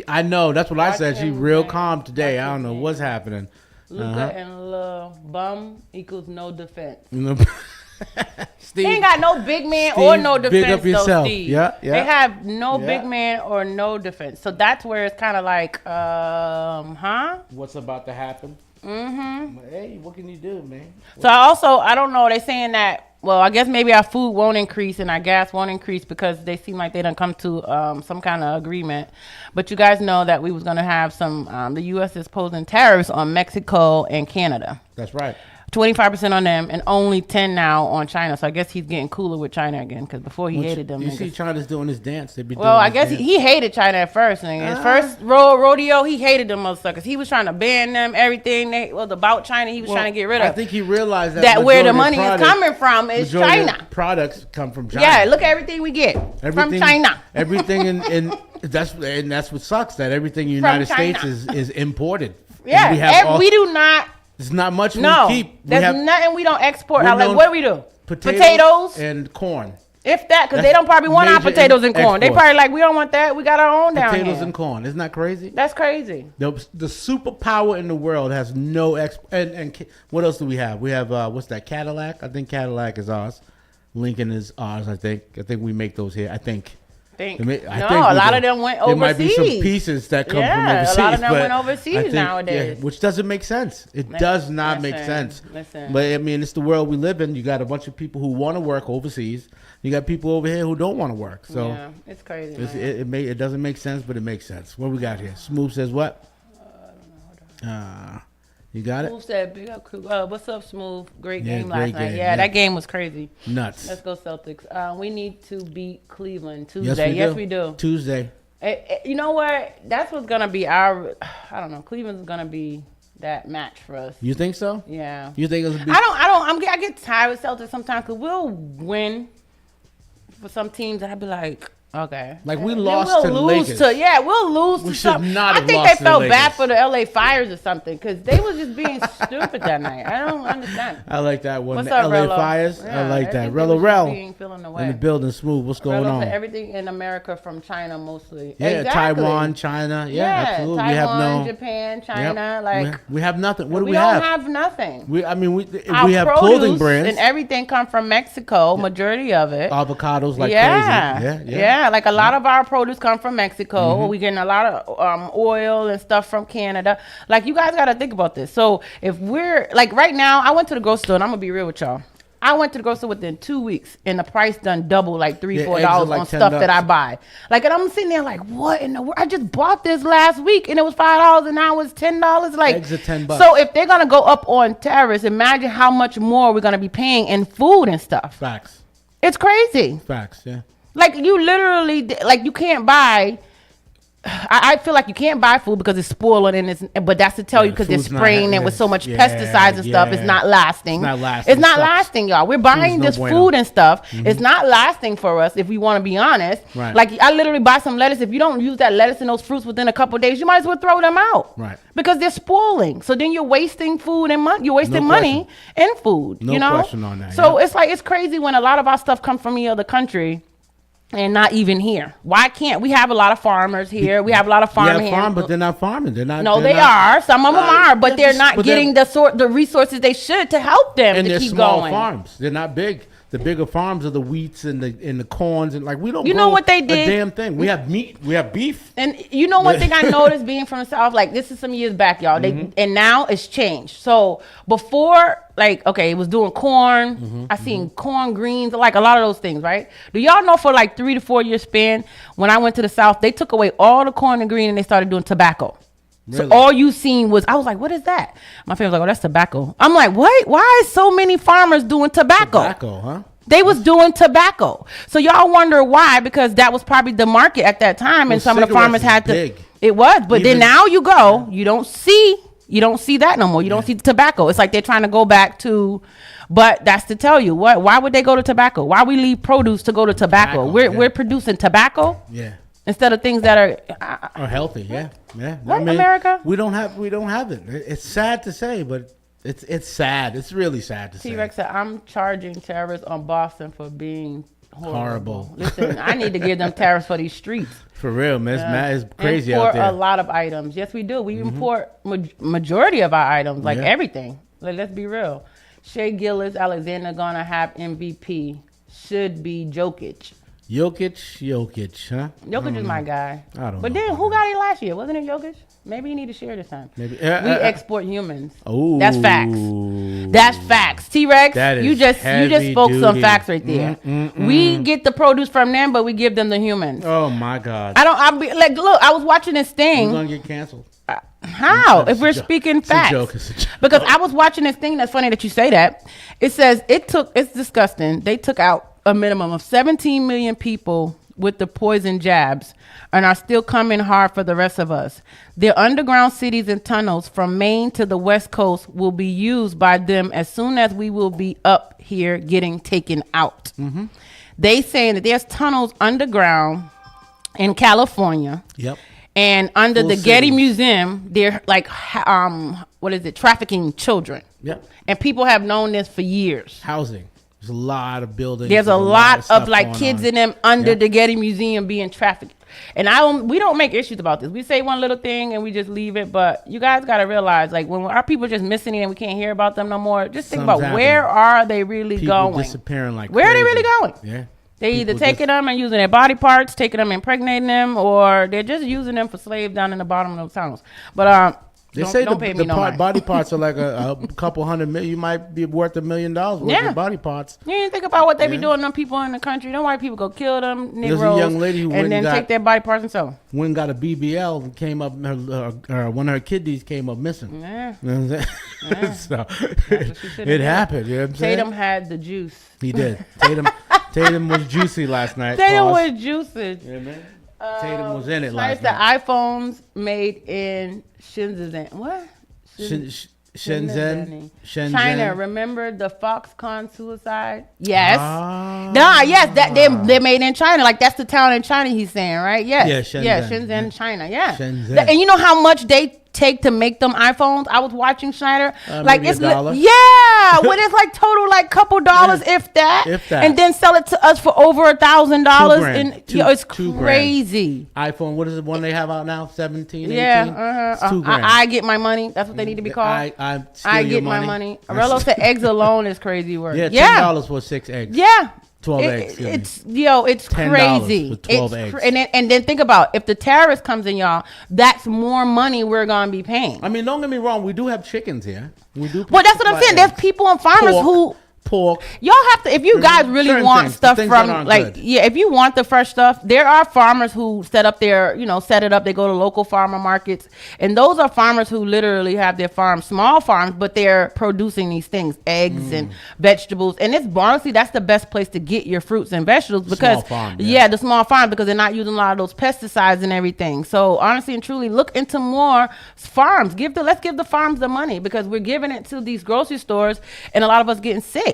[SPEAKER 14] I know. That's what I said. She real calm today. I don't know what's happening.
[SPEAKER 2] Luka and bum equals no defense.
[SPEAKER 14] Steve,
[SPEAKER 2] They ain't got no big man
[SPEAKER 14] Steve,
[SPEAKER 2] or no defense,
[SPEAKER 14] big up yourself.
[SPEAKER 2] though, Steve.
[SPEAKER 14] Yeah.
[SPEAKER 2] They have no
[SPEAKER 14] Yeah.
[SPEAKER 2] big man or no defense. So that's where it's kind of like,
[SPEAKER 14] What's about to happen?
[SPEAKER 2] Mm-hmm.
[SPEAKER 14] Hey, what can you do, man?
[SPEAKER 2] So I don't know. They saying that, well, I guess maybe our food won't increase and our gas won't increase because they seem like they done come to some kind of agreement. But you guys know that we was going to have some, the U.S. is posing tariffs on Mexico and Canada.
[SPEAKER 14] That's right.
[SPEAKER 2] 25% on them and only 10 now on China. So I guess he's getting cooler with China again because before he hated them.
[SPEAKER 14] You see China's doing his dance. They be
[SPEAKER 2] Well,
[SPEAKER 14] doing
[SPEAKER 2] I guess he hated China at first. And his first rodeo, he hated them motherfuckers. He was trying to ban them, everything they was about China. He was trying to get rid of.
[SPEAKER 14] I think he realized that
[SPEAKER 2] where the money is coming from is China.
[SPEAKER 14] Products come from China.
[SPEAKER 2] Yeah, look at everything we get from China.
[SPEAKER 14] Everything in that's what sucks, that everything in the United States is imported.
[SPEAKER 2] Yeah, we do not.
[SPEAKER 14] There's not much we keep.
[SPEAKER 2] There's nothing we don't export. Like, what do we do?
[SPEAKER 14] Potatoes and corn.
[SPEAKER 2] If that, because they don't probably want our potatoes and corn. They probably like, we don't want that. We got our own down here.
[SPEAKER 14] Potatoes and corn. Isn't that crazy?
[SPEAKER 2] That's crazy.
[SPEAKER 14] The superpower in the world has no and what else do we have? We have what's that? Cadillac. I think Cadillac is ours. Lincoln is ours. I think we make those here. I think
[SPEAKER 2] a lot of them went overseas.
[SPEAKER 14] There might be some pieces that come from overseas.
[SPEAKER 2] A lot of them went overseas nowadays.
[SPEAKER 14] Yeah, which doesn't make sense. It does not make sense. But I mean, it's the world we live in. You got a bunch of people who want to work overseas. You got people over here who don't want to work. So
[SPEAKER 2] yeah, it's crazy.
[SPEAKER 14] It doesn't make sense, but it makes sense. What we got here? Smooth says what? You got it?
[SPEAKER 2] Smooth said, big up crew. What's up, Smooth? Great game last night. Yeah, that game was crazy.
[SPEAKER 14] Nuts.
[SPEAKER 2] Let's go Celtics. We need to beat Cleveland Tuesday. Yes, we do.
[SPEAKER 14] Tuesday.
[SPEAKER 2] You know what? That's what's going to be I don't know. Cleveland's going to be that match for us.
[SPEAKER 14] You think so?
[SPEAKER 2] Yeah.
[SPEAKER 14] You think it'll be?
[SPEAKER 2] I get tired with Celtics sometimes because we'll win for some teams and I'd be like, okay.
[SPEAKER 14] Like we lost to the Lakers.
[SPEAKER 2] We'll lose to some. I think they felt bad for the LA Fires or something because they was just being stupid that night. I don't understand.
[SPEAKER 14] I like that one.
[SPEAKER 2] What's
[SPEAKER 14] the
[SPEAKER 2] up,
[SPEAKER 14] LA
[SPEAKER 2] Rello?
[SPEAKER 14] Fires.
[SPEAKER 2] Yeah,
[SPEAKER 14] I like that.
[SPEAKER 2] Rello
[SPEAKER 14] Rello in the building. Smooth. What's going on?
[SPEAKER 2] Everything in America from China mostly.
[SPEAKER 14] Yeah,
[SPEAKER 2] exactly.
[SPEAKER 14] Taiwan, China. Yeah, absolutely.
[SPEAKER 2] Taiwan,
[SPEAKER 14] we have
[SPEAKER 2] Japan, China.
[SPEAKER 14] Yep. We have nothing. What do we
[SPEAKER 2] have?
[SPEAKER 14] have?
[SPEAKER 2] We don't have nothing.
[SPEAKER 14] We have clothing brands
[SPEAKER 2] and everything come from Mexico. Majority of it.
[SPEAKER 14] Avocados like crazy.
[SPEAKER 2] Yeah. Like a lot of our produce come from Mexico. We getting a lot of oil and stuff from Canada. Like you guys got to think about this. So if we're like right now, I went to the grocery store and I'm gonna be real with y'all. I went to the grocery store within 2 weeks and the price done double, like $3-4 on stuff that I buy. Like, and I'm sitting there like, what in the world? I just bought this last week and it was $5 and now it's $10. Like,
[SPEAKER 14] eggs are $10.
[SPEAKER 2] So if they're gonna go up on tariffs, imagine how much more we're gonna be paying in food and stuff.
[SPEAKER 14] Facts.
[SPEAKER 2] It's crazy.
[SPEAKER 14] Facts. Yeah.
[SPEAKER 2] Like you literally, like you can't buy. I feel like you can't buy food because it's spoiling, but that's to tell you because they're spraying it with so much pesticides and stuff. It's not lasting. It's not lasting, y'all. We're buying this food and stuff. It's not lasting for us if we want to be honest.
[SPEAKER 14] Right.
[SPEAKER 2] Like I literally buy some lettuce. If you don't use that lettuce and those fruits within a couple of days, you might as well throw them out.
[SPEAKER 14] Right.
[SPEAKER 2] Because they're spoiling. So then you're wasting food and money. You're wasting money and food.
[SPEAKER 14] No
[SPEAKER 2] you know?
[SPEAKER 14] question on that.
[SPEAKER 2] So it's like it's crazy when a lot of our stuff comes from the other country. And not even here. Why can't we have a lot of farmers here? We have a lot of farmers here.
[SPEAKER 14] But they're not farming. They're not.
[SPEAKER 2] No, they are. Some of them are, but they're not getting the resources they should to help them
[SPEAKER 14] and
[SPEAKER 2] to
[SPEAKER 14] they're
[SPEAKER 2] keep
[SPEAKER 14] small
[SPEAKER 2] going.
[SPEAKER 14] Farms. They're not big. The bigger farms are the wheats and the corns and like we don't.
[SPEAKER 2] You know what they did?
[SPEAKER 14] A damn thing. We have meat. We have beef.
[SPEAKER 2] And you know one thing I noticed being from the South, like this is some years back, y'all. And now it's changed. So before, like, okay, it was doing corn. I seen corn, greens, like a lot of those things, right? Do y'all know for like 3 to 4 year span, when I went to the South, they took away all the corn and green and they started doing tobacco. Really? So all you seen was, I was like, what is that? My family was like, oh, that's tobacco. I'm like, what? Why is so many farmers doing tobacco?
[SPEAKER 14] Tobacco, huh?
[SPEAKER 2] They was doing tobacco. So y'all wonder why, because that was probably the market at that time. And some of the farmers had to, it was, but then now you go, you don't see that no more. You don't see the tobacco. It's like they're trying to go back to, but that's to tell you what, why would they go to tobacco? Why we leave produce to go to tobacco? We're producing tobacco.
[SPEAKER 14] Yeah.
[SPEAKER 2] Instead of things that are
[SPEAKER 14] healthy. Yeah.
[SPEAKER 2] What, America?
[SPEAKER 14] We don't have it. It's sad to say, but it's sad. It's really sad to say.
[SPEAKER 2] T-Rex said, I'm charging tariffs on Boston for being
[SPEAKER 14] horrible.
[SPEAKER 2] Listen, I need to give them tariffs for these streets.
[SPEAKER 14] For real, man. It's crazy out there.
[SPEAKER 2] Import a lot of items. Yes, we do. We import majority of our items, like everything. Like, let's be real. Shea Gillis Alexander gonna have MVP. Should be Jokic.
[SPEAKER 14] Jokic, huh?
[SPEAKER 2] Jokic is my guy.
[SPEAKER 14] I don't know.
[SPEAKER 2] But then who got it last year? Wasn't it Jokic? Maybe he need to share this time.
[SPEAKER 14] Maybe.
[SPEAKER 2] We export humans.
[SPEAKER 14] Oh,
[SPEAKER 2] that's facts. That's facts. T-Rex, you just spoke some facts right there. We get the produce from them, but we give them the humans.
[SPEAKER 14] Oh my God.
[SPEAKER 2] Look, I was watching this thing.
[SPEAKER 14] We're gonna get canceled.
[SPEAKER 2] How? If we're speaking facts.
[SPEAKER 14] It's a joke.
[SPEAKER 2] Because I was watching this thing. That's funny that you say that. It says it's disgusting. They took out a minimum of 17 million people with the poison jabs and are still coming hard for the rest of us. Their underground cities and tunnels from Maine to the West Coast will be used by them as soon as we will be up here getting taken out.
[SPEAKER 14] Mm-hmm.
[SPEAKER 2] They saying that there's tunnels underground in California.
[SPEAKER 14] Yep.
[SPEAKER 2] And under
[SPEAKER 14] Full
[SPEAKER 2] the Getty
[SPEAKER 14] cities.
[SPEAKER 2] Museum, they're like, trafficking children.
[SPEAKER 14] Yep.
[SPEAKER 2] And people have known this for years.
[SPEAKER 14] Housing. There's a lot of buildings.
[SPEAKER 2] There's a lot of like
[SPEAKER 14] going
[SPEAKER 2] kids
[SPEAKER 14] on.
[SPEAKER 2] in them under the Getty Museum being trafficked. And we don't make issues about this. We say one little thing and we just leave it. But you guys got to realize, like, when our people just missing it and we can't hear about them no more, just think about where are they really
[SPEAKER 14] People
[SPEAKER 2] going?
[SPEAKER 14] disappearing like
[SPEAKER 2] where are they
[SPEAKER 14] crazy.
[SPEAKER 2] really going?
[SPEAKER 14] Yeah.
[SPEAKER 2] They either taking them and using their body parts, taking them, impregnating them, or they're just using them for slaves down in the bottom of those tunnels. But
[SPEAKER 14] They say
[SPEAKER 2] don't pay me no mind.
[SPEAKER 14] body parts are like a couple $100 million. You might be worth $1 million worth of body parts.
[SPEAKER 2] You didn't think about what they be doing to them people in the country. Them white people go kill them
[SPEAKER 14] There's
[SPEAKER 2] Negroes
[SPEAKER 14] a young lady who
[SPEAKER 2] and then take their body parts and sell.
[SPEAKER 14] Went and got a BBL and came up, one of her kidneys came up missing.
[SPEAKER 2] Yeah.
[SPEAKER 14] You know what I'm saying?
[SPEAKER 2] Yeah.
[SPEAKER 14] So
[SPEAKER 2] it
[SPEAKER 14] it happened. You know what I'm saying?
[SPEAKER 2] Tatum had the juice.
[SPEAKER 14] He did. Tatum was juicy last night.
[SPEAKER 2] Tatum
[SPEAKER 14] Pause.
[SPEAKER 2] was juicy.
[SPEAKER 14] Yeah, man. Tatum was in it
[SPEAKER 2] Like
[SPEAKER 14] last
[SPEAKER 2] the
[SPEAKER 14] night.
[SPEAKER 2] iPhones made in Shenzhen. What?
[SPEAKER 14] Shenzhen.
[SPEAKER 2] China. Remember the Foxconn suicide? Yes.
[SPEAKER 14] Yes.
[SPEAKER 2] That they made in China. Like that's the town in China. He's saying, right? Yes.
[SPEAKER 14] Yeah, Shenzhen.
[SPEAKER 2] Yeah, Shenzhen, China. Yeah.
[SPEAKER 14] Shenzhen.
[SPEAKER 2] And you know how much they take to make them iPhones? I was watching Schneider. Like
[SPEAKER 14] maybe
[SPEAKER 2] it's
[SPEAKER 14] $1.
[SPEAKER 2] when it's like total like couple dollars, if that, and then sell it to us for over $1,000. And it's crazy.
[SPEAKER 14] iPhone. What is the one they have out now? 17, 18?
[SPEAKER 2] Yeah,
[SPEAKER 14] It's $2,000.
[SPEAKER 2] I get my money. That's what they need to be called. I get my money. Arello said eggs alone is crazy work.
[SPEAKER 14] Yeah, $10 for 6 eggs.
[SPEAKER 2] Yeah.
[SPEAKER 14] 12 eggs.
[SPEAKER 2] It's crazy.
[SPEAKER 14] For 12 eggs.
[SPEAKER 2] And then think about if the terrorist comes in, y'all. That's more money we're gonna be paying.
[SPEAKER 14] I mean, don't get me wrong. We do have chickens here. We do.
[SPEAKER 2] Well, that's what I'm saying. There's people and farmers who.
[SPEAKER 14] Pork.
[SPEAKER 2] Y'all have to, if you guys really want stuff from, like, if you want the fresh stuff, there are farmers who set up their, set it up. They go to local farmer markets. And those are farmers who literally have their farms, small farms, but they're producing these things, eggs and vegetables. And it's honestly, that's the best place to get your fruits and vegetables because,
[SPEAKER 14] small farm,
[SPEAKER 2] the small farm, because they're not using a lot of those pesticides and everything. So honestly and truly, look into more farms. Let's give the farms the money because we're giving it to these grocery stores and a lot of us getting sick.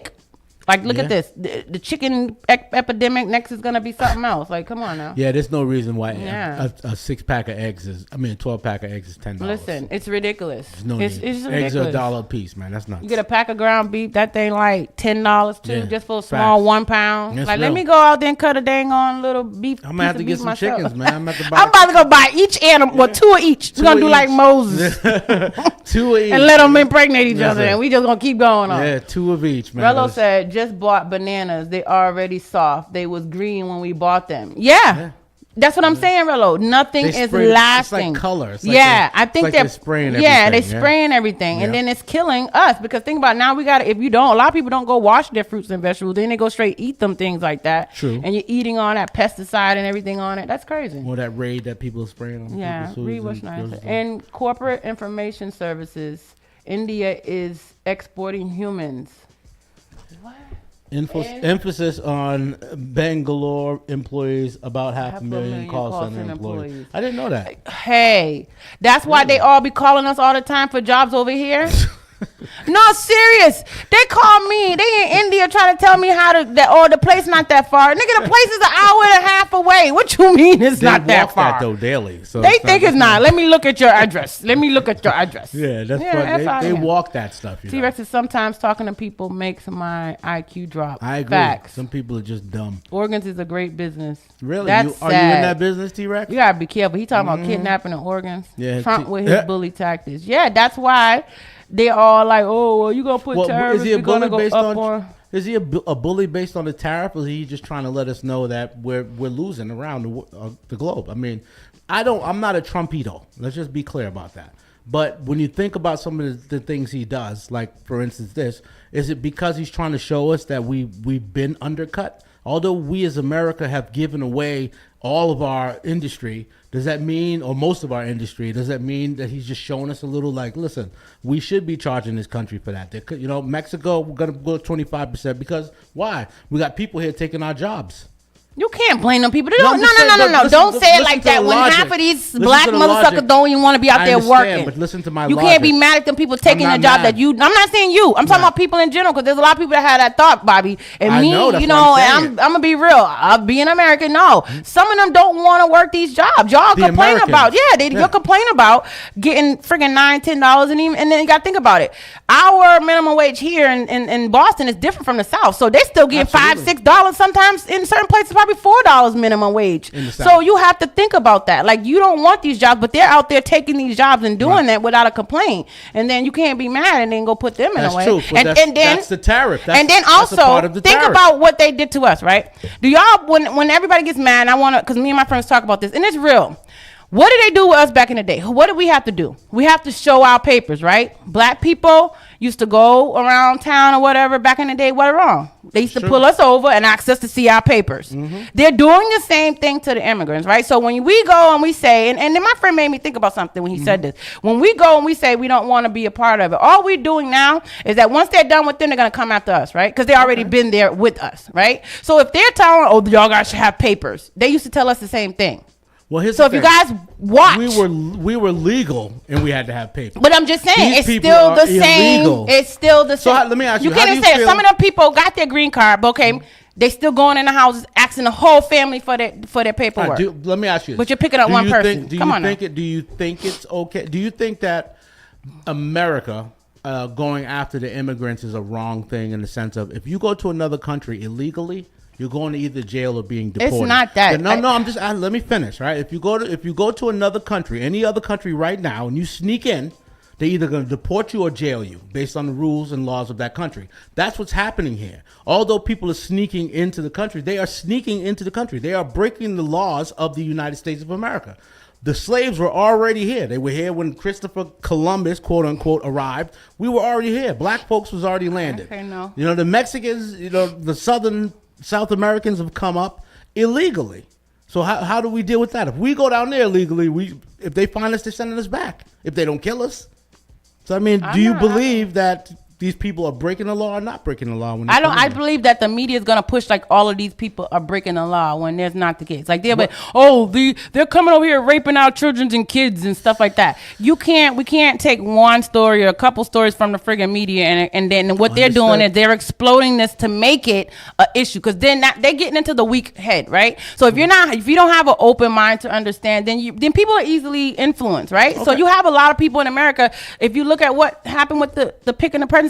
[SPEAKER 2] Like, look at this. The chicken epidemic next is going to be something else. Like, come on now.
[SPEAKER 14] Yeah, there's no reason why a 6-pack of eggs is, 12-pack of eggs is $10.
[SPEAKER 2] Listen, it's ridiculous. It's ridiculous.
[SPEAKER 14] Eggs are $1 a piece, man. That's nuts.
[SPEAKER 2] You get a pack of ground beef, that thing like $10 too, just for a small 1 pound.
[SPEAKER 14] That's
[SPEAKER 2] like,
[SPEAKER 14] real.
[SPEAKER 2] let me go out there and cut a dang on little beef.
[SPEAKER 14] I'm going to have to get some
[SPEAKER 2] myself.
[SPEAKER 14] chickens, man. I'm
[SPEAKER 2] about to go buy each animal, well, 2 of each. We're going to do like Moses.
[SPEAKER 14] 2 of each.
[SPEAKER 2] And let them impregnate each other, and we just going to keep going on.
[SPEAKER 14] Yeah, 2 of each, man.
[SPEAKER 2] Rello said, just bought bananas. They already soft. They was green when we bought them. Yeah. That's what I'm saying, Rello. Nothing is lasting.
[SPEAKER 14] It's like color. It's
[SPEAKER 2] I think they're
[SPEAKER 14] spraying everything.
[SPEAKER 2] Yeah, they spraying everything. And then it's killing us because think about it, now we got to, if you don't, a lot of people don't go wash their fruits and vegetables. Then they go straight eat them things like that.
[SPEAKER 14] True.
[SPEAKER 2] And you're eating all that pesticide and everything on it. That's crazy.
[SPEAKER 14] Or that raid that people are spraying on.
[SPEAKER 2] Yeah, read what's nice. And corporate information services, India is exporting humans. What?
[SPEAKER 14] Emphasis on Bangalore employees, about half a million call center employees. I didn't know that.
[SPEAKER 2] Hey, that's why they all be calling us all the time for jobs over here. No, serious. They call me. They in India trying to tell me the place not that far. Nigga, the place is an hour and a half away. What you mean it's not that far?
[SPEAKER 14] They walk that though daily. So
[SPEAKER 2] they think it's not. Let me look at your address.
[SPEAKER 14] Yeah, that's what they walk that stuff.
[SPEAKER 2] T-Rex is sometimes talking to people makes my IQ drop.
[SPEAKER 14] I agree.
[SPEAKER 2] Facts.
[SPEAKER 14] Some people are just dumb.
[SPEAKER 2] Organs is a great business.
[SPEAKER 14] Really?
[SPEAKER 2] Are
[SPEAKER 14] you in that business, T-Rex?
[SPEAKER 2] You gotta be careful. He talking about kidnapping and organs.
[SPEAKER 14] Yeah,
[SPEAKER 2] Trump with his bully tactics. Yeah, that's why they're all like, oh, well, you gonna put tariffs?
[SPEAKER 14] Is he a bully based
[SPEAKER 2] up
[SPEAKER 14] on? Is he a bully based on the tariff, or is he just trying to let us know that we're losing around the globe? I mean, I'm not a Trumpito. Let's just be clear about that. But when you think about some of the things he does, like for instance this, is it because he's trying to show us that we've been undercut? Although we as America have given away all of our industry, does that mean, or most of our industry, does that mean that he's just showing us a little like, listen, we should be charging this country for that? You know, Mexico, we're going to go 25% because why? We got people here taking our jobs.
[SPEAKER 2] You can't blame them people. No. Don't say it like that. When half of these black motherfuckers don't even want to be out there working.
[SPEAKER 14] But listen to my
[SPEAKER 2] You
[SPEAKER 14] logic.
[SPEAKER 2] can't be mad at them people taking a job that you. I'm not saying you. I'm talking about people in general because there's a lot of people that have that thought, Bobby. And
[SPEAKER 14] I
[SPEAKER 2] me,
[SPEAKER 14] know, that's
[SPEAKER 2] you
[SPEAKER 14] what
[SPEAKER 2] know,
[SPEAKER 14] I'm
[SPEAKER 2] and I'm gonna be real. I'll be an American. No, some of them don't want to work these jobs. Y'all complain about you'll complain about getting freaking $9-10 and then you got to think about it. Our minimum wage here in Boston is different from the South, so they still get $5-6 sometimes in certain places, probably $4 minimum wage. So you have to think about that. Like, you don't want these jobs, but they're out there taking these jobs and doing that without a complaint. And then you can't be mad and then go put them in a way.
[SPEAKER 14] And then that's the tariff.
[SPEAKER 2] And then also think about what they did to us, right? Do y'all, when everybody gets mad, and I want to, because me and my friends talk about this, and it's real. What did they do with us back in the day? What did we have to do? We have to show our papers, right? Black people used to go around town or whatever back in the day. What wrong? They used to pull us over and ask us to see our papers. They're doing the same thing to the immigrants, right? So when we go and we say, and then my friend made me think about something when he said this. When we go and we say we don't want to be a part of it, all we're doing now is that once they're done with them, they're going to come after us, right? Because they already been there with us, right? So if they're telling, oh, y'all guys should have papers, they used to tell us the same thing.
[SPEAKER 14] Well, here's
[SPEAKER 2] so if you guys watch,
[SPEAKER 14] we were legal and we had to have papers.
[SPEAKER 2] But I'm just saying, it's still the same.
[SPEAKER 14] Illegal.
[SPEAKER 2] It's still the same.
[SPEAKER 14] So let me ask you,
[SPEAKER 2] you can't even say it. Some of them people got their green card, but okay, they still going in the houses asking the whole family for their paperwork.
[SPEAKER 14] Let me ask you this.
[SPEAKER 2] But you're picking up one person.
[SPEAKER 14] Do you think it's okay? Do you think that America going after the immigrants is a wrong thing in the sense of if you go to another country illegally, you're going to either jail or being deported.
[SPEAKER 2] It's not that.
[SPEAKER 14] Let me finish, right? If you go to another country, any other country right now, and you sneak in, they're either going to deport you or jail you based on the rules and laws of that country. That's what's happening here. Although people are sneaking into the country, they are sneaking into the country. They are breaking the laws of the United States of America. The slaves were already here. They were here when Christopher Columbus, quote unquote, arrived. We were already here. Black folks was already landed.
[SPEAKER 2] Okay, no.
[SPEAKER 14] You know, the Mexicans, you know, the South Americans have come up illegally. So how do we deal with that? If we go down there illegally, if they find us, they're sending us back. If they don't kill us. So I mean, do you believe that these people are breaking the law or not breaking the law?
[SPEAKER 2] I believe that the media is gonna push like all of these people are breaking the law when there's not the case. Like they're coming over here raping our children and kids and stuff like that. We can't take one story or a couple stories from the friggin' media and then what they're doing is they're exploding this to make it an issue because then they're getting into the weak head, right? So if you don't have an open mind to understand, then people are easily influenced, right? Okay. So you have a lot of people in America. If you look at what happened with the pick and the pregnancy.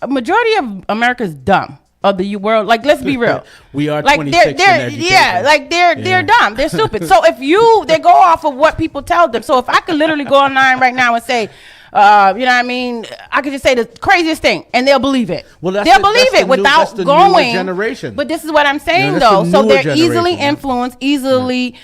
[SPEAKER 2] A majority of America's dumb of the world. Like, let's be real.
[SPEAKER 14] We are
[SPEAKER 2] like
[SPEAKER 14] 26 in education.
[SPEAKER 2] They're dumb. They're stupid. So they go off of what people tell them. So if I could literally go online right now and say, you know what I mean? I could just say the craziest thing, and they'll believe it.
[SPEAKER 14] Well,
[SPEAKER 2] they'll believe it without going.
[SPEAKER 14] Generation.
[SPEAKER 2] But this is what I'm saying, though. So they're easily influenced, easily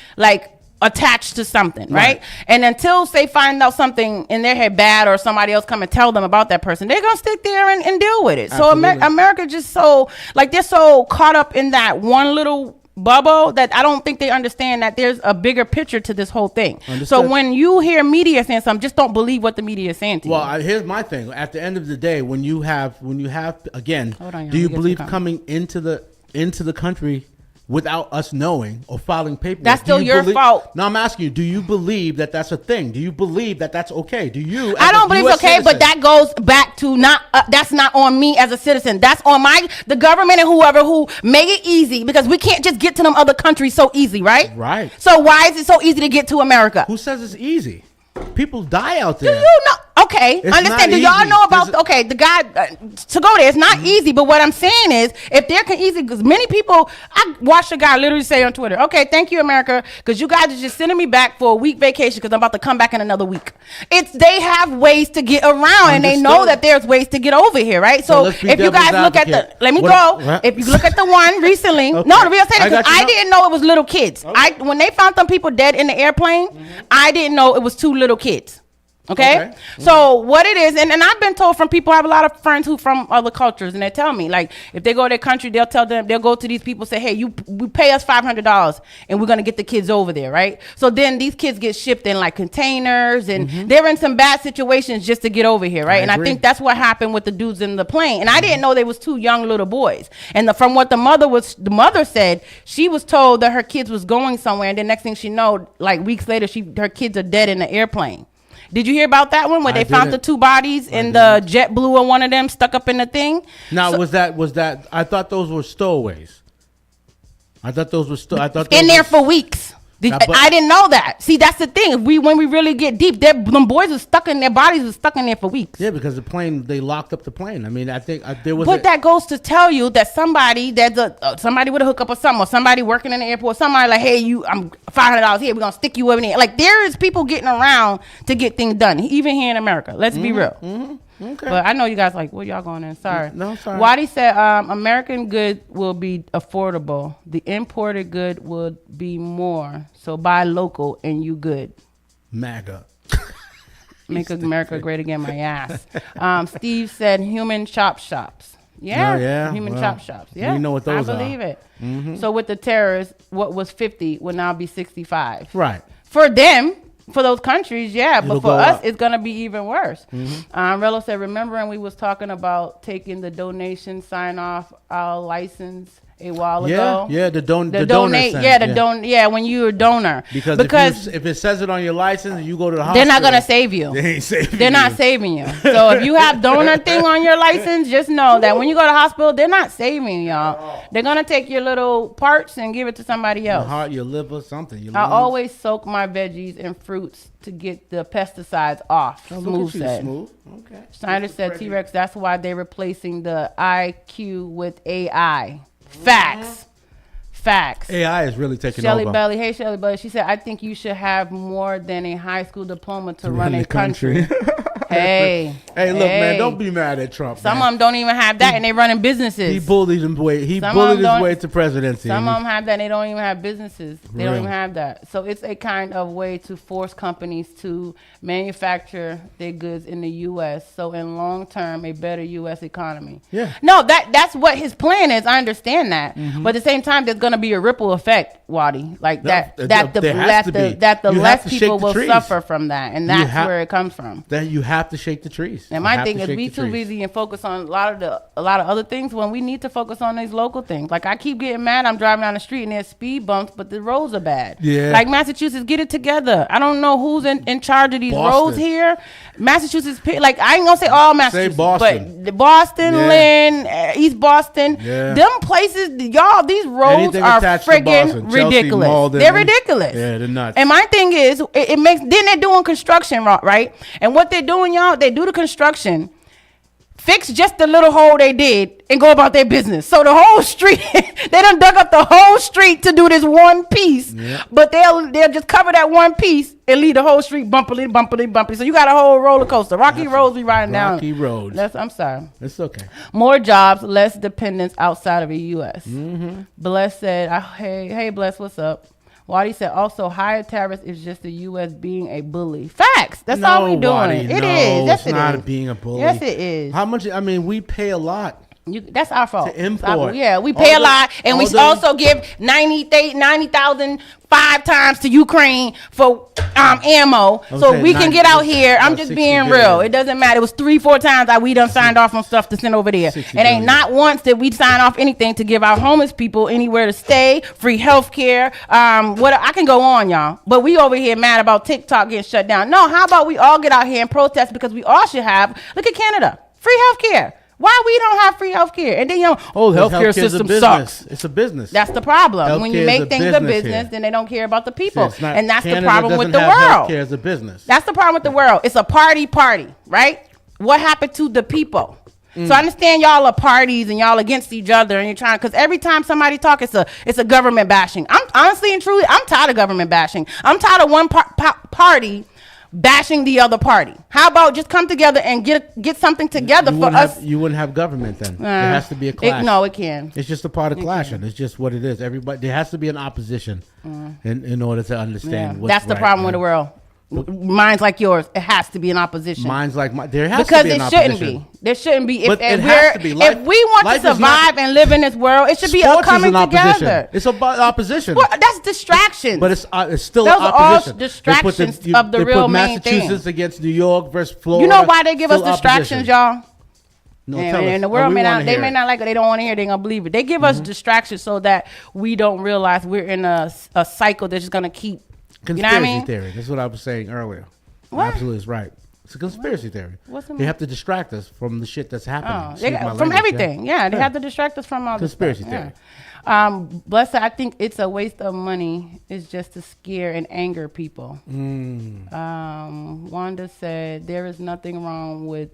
[SPEAKER 2] attached to something, right? And until they find out something in their head bad or somebody else come and tell them about that person, they're gonna stick there and deal with it. Absolutely. So America just they're so caught up in that one little bubble that I don't think they understand that there's a bigger picture to this whole thing. Understood. So when you hear media saying something, just don't believe what the media is saying to you.
[SPEAKER 14] Well, here's my thing. At the end of the day, when you have again, do you believe coming into the country without us knowing or filing paperwork?
[SPEAKER 2] That's still your fault.
[SPEAKER 14] No, I'm asking you, do you believe that that's a thing? Do you believe that that's okay? Do you?
[SPEAKER 2] I don't believe it's okay, but that goes back to that's not on me as a citizen. That's on the government and whoever who made it easy because we can't just get to them other countries so easy, right?
[SPEAKER 14] Right.
[SPEAKER 2] So why is it so easy to get to America?
[SPEAKER 14] Who says it's easy? People die out there.
[SPEAKER 2] Do you know? Okay,
[SPEAKER 14] It's
[SPEAKER 2] understand.
[SPEAKER 14] not
[SPEAKER 2] Do y'all
[SPEAKER 14] easy.
[SPEAKER 2] know about the guy to go there? It's not easy, but what I'm saying is, if there can easy, because many people, I watched a guy literally say on Twitter, "Okay, thank you, America, because you guys are just sending me back for a week vacation because I'm about to come back in another week." They have ways to get around, and they know that there's ways to get over here, right? So
[SPEAKER 14] let's be
[SPEAKER 2] if you guys
[SPEAKER 14] devil's
[SPEAKER 2] look at
[SPEAKER 14] advocate.
[SPEAKER 2] let me
[SPEAKER 14] What-
[SPEAKER 2] go.
[SPEAKER 14] what?
[SPEAKER 2] If you look at the one recently,
[SPEAKER 14] Okay.
[SPEAKER 2] no, the real thing
[SPEAKER 14] I
[SPEAKER 2] is,
[SPEAKER 14] got you.
[SPEAKER 2] I didn't know it was little kids. When they found some people dead in the airplane, I didn't know it was 2 little kids. Okay. So what it is, and I've been told from people, I have a lot of friends who from other cultures, and they tell me, like, if they go to their country, they'll go to these people, say, hey, we pay us $500 and we're going to get the kids over there, right? So then these kids get shipped in like containers, and they're in some bad situations just to get over here, right? I think that's what happened with the dudes in the plane. And I didn't know they was 2 young little boys. And from what the mother said, she was told that her kids was going somewhere, and the next thing she know, like weeks later, her kids are dead in the airplane. Did you hear about that one where they found the 2 bodies and the jet blue on one of them stuck up in the thing?
[SPEAKER 14] Now, was that? I thought those were stowaways. I thought those were
[SPEAKER 2] in there for weeks. I didn't know that. See, that's the thing. When we really get deep, them boys are stuck in their bodies are stuck in there for weeks.
[SPEAKER 14] Yeah, because they locked up the plane. I mean, I think there was.
[SPEAKER 2] But that goes to tell you that somebody somebody with a hookup or something, or somebody working in the airport, somebody like, hey, I'm $500 here. We're gonna stick you over there. Like there is people getting around to get things done, even here in America. Let's be real. Okay. But I know you guys like, where y'all going in? Sorry.
[SPEAKER 14] No, sorry.
[SPEAKER 2] Waddy said, American good will be affordable. The imported good would be more. So buy local and you good.
[SPEAKER 14] MAGA.
[SPEAKER 2] Make America great again, my ass. Steve said human chop shops. Yeah.
[SPEAKER 14] Oh, yeah?
[SPEAKER 2] Human
[SPEAKER 14] Well,
[SPEAKER 2] chop shops. Yeah.
[SPEAKER 14] we know what those
[SPEAKER 2] I
[SPEAKER 14] are.
[SPEAKER 2] believe it. So with the terrorists, what was 50 will now be 65.
[SPEAKER 14] Right.
[SPEAKER 2] For them. For those countries, yeah, but
[SPEAKER 14] It'll
[SPEAKER 2] for
[SPEAKER 14] go
[SPEAKER 2] us,
[SPEAKER 14] up.
[SPEAKER 2] it's gonna be even worse. Rello said, remembering we was talking about taking the donation sign off our license a while ago.
[SPEAKER 14] Yeah, the donate.
[SPEAKER 2] Yeah, when you're a donor.
[SPEAKER 14] Because if it says it on your license and you go to the hospital,
[SPEAKER 2] they're not gonna save you.
[SPEAKER 14] They ain't saving you.
[SPEAKER 2] They're not saving you. So if you have donor thing on your license, just know that when you go to the hospital, they're not saving y'all. They're gonna take your little parts and give it to somebody else.
[SPEAKER 14] Your heart, your liver, something.
[SPEAKER 2] I always soak my veggies and fruits to get the pesticides off. Smooth said.
[SPEAKER 14] Okay.
[SPEAKER 2] Schneider said T-Rex, that's why they're replacing the IQ with AI. Facts.
[SPEAKER 14] AI is really taking
[SPEAKER 2] Shelly
[SPEAKER 14] over.
[SPEAKER 2] Belly, hey Shelly Belly. She said, I think you should have more than a high school diploma to run a country. Hey,
[SPEAKER 14] look, man, don't be mad at Trump.
[SPEAKER 2] Some of them don't even have that, and they running businesses.
[SPEAKER 14] He bullied his way to presidency.
[SPEAKER 2] Some of them have that, and they don't even have businesses. They don't
[SPEAKER 14] Really?
[SPEAKER 2] even have that. So it's a kind of way to force companies to manufacture their goods in the U.S. So in long term, a better U.S. economy.
[SPEAKER 14] Yeah.
[SPEAKER 2] No, that's what his plan is. I understand that, but at the same time, there's going to be a ripple effect, Waddy. Like that the less people will suffer from that, and that's where it comes from.
[SPEAKER 14] That you have to shake the trees.
[SPEAKER 2] And my thing is, we too busy and focus on a lot of other things when we need to focus on these local things. Like I keep getting mad. I'm driving down the street and there's speed bumps, but the roads are bad.
[SPEAKER 14] Yeah.
[SPEAKER 2] Like Massachusetts, get it together. I don't know who's in charge of these roads here. Massachusetts, like I ain't gonna say all Massachusetts,
[SPEAKER 14] Boston.
[SPEAKER 2] but Boston, Lynn, East Boston, them places, y'all, these roads are friggin' ridiculous.
[SPEAKER 14] Malden,
[SPEAKER 2] they're ridiculous.
[SPEAKER 14] Yeah, they're nuts.
[SPEAKER 2] And my thing is, it makes, then they're doing construction, right? And what they're doing, y'all, they do the construction, fix just the little hole they did, and go about their business. So the whole street, they done dug up the whole street to do this one piece, but they'll just cover that one piece and leave the whole street bumpily. So you got a whole roller coaster. Rocky roads we riding down.
[SPEAKER 14] Rocky roads.
[SPEAKER 2] I'm sorry.
[SPEAKER 14] It's okay.
[SPEAKER 2] More jobs, less dependence outside of the U.S. Bless said, hey, Bless, what's up? Waddy said, also, higher tariffs is just the U.S. being a bully. Facts. That's all we doing.
[SPEAKER 14] Waddy,
[SPEAKER 2] It is. Yes,
[SPEAKER 14] it's
[SPEAKER 2] it
[SPEAKER 14] not
[SPEAKER 2] is.
[SPEAKER 14] being a bully.
[SPEAKER 2] Yes, it is.
[SPEAKER 14] How much? I mean, we pay a lot.
[SPEAKER 2] That's our fault.
[SPEAKER 14] To import.
[SPEAKER 2] We pay a lot, and we also give 90,000 5 times to Ukraine for ammo, so we can get out here. I'm just being real. It doesn't matter. It was 3-4 times we done signed off on stuff to send over there. It ain't not once that we sign off anything to give our homeless people anywhere to stay, free health care. What I can go on, y'all. But we over here mad about TikTok getting shut down. No, how about we all get out here and protest, because we all should have. Look at Canada, free health care. Why we don't have free healthcare? And then healthcare system sucks.
[SPEAKER 14] It's a business.
[SPEAKER 2] That's the problem.
[SPEAKER 14] Healthcare
[SPEAKER 2] when you make things a business,
[SPEAKER 14] here.
[SPEAKER 2] then they don't care about the people.
[SPEAKER 14] See,
[SPEAKER 2] and that's
[SPEAKER 14] Canada
[SPEAKER 2] the problem with the
[SPEAKER 14] doesn't have
[SPEAKER 2] world.
[SPEAKER 14] Healthcare as a business.
[SPEAKER 2] That's the problem with the world. It's a party, right? What happened to the people? So I understand y'all are parties and y'all against each other and you're trying, because every time somebody talk, it's a government bashing. I'm honestly and truly, I'm tired of government bashing. I'm tired of one party bashing the other party. How about just come together and get something together for us?
[SPEAKER 14] You wouldn't have government then. There has to be a clash.
[SPEAKER 2] It can.
[SPEAKER 14] It's just a part of clashing. It's just what it is. Everybody, there has to be an opposition in order to understand what's
[SPEAKER 2] That's the problem with the world. Minds like yours, it has to be an opposition.
[SPEAKER 14] Minds like mine, there has to be an opposition.
[SPEAKER 2] Because it shouldn't be. There shouldn't be.
[SPEAKER 14] But it has to be.
[SPEAKER 2] If we want to survive and live in this world, it should be a coming together.
[SPEAKER 14] It's about opposition.
[SPEAKER 2] That's distractions.
[SPEAKER 14] But it's still
[SPEAKER 2] those
[SPEAKER 14] opposition.
[SPEAKER 2] Are all distractions of the real main thing.
[SPEAKER 14] Massachusetts against New York versus Florida.
[SPEAKER 2] You know why they give us distractions, y'all?
[SPEAKER 14] No,
[SPEAKER 2] and the world may not like it. They don't want to hear it. They don't believe it. They give us distractions so that we don't realize we're in a cycle that's just going to keep.
[SPEAKER 14] Conspiracy theory. That's what I was saying earlier.
[SPEAKER 2] What?
[SPEAKER 14] Absolutely is right. It's a conspiracy theory. They have to distract us from the shit that's happening.
[SPEAKER 2] From everything. Yeah, they have to distract us from all this
[SPEAKER 14] conspiracy theory.
[SPEAKER 2] Blessed, I think it's a waste of money. It's just to scare and anger people. Wanda said there is nothing wrong with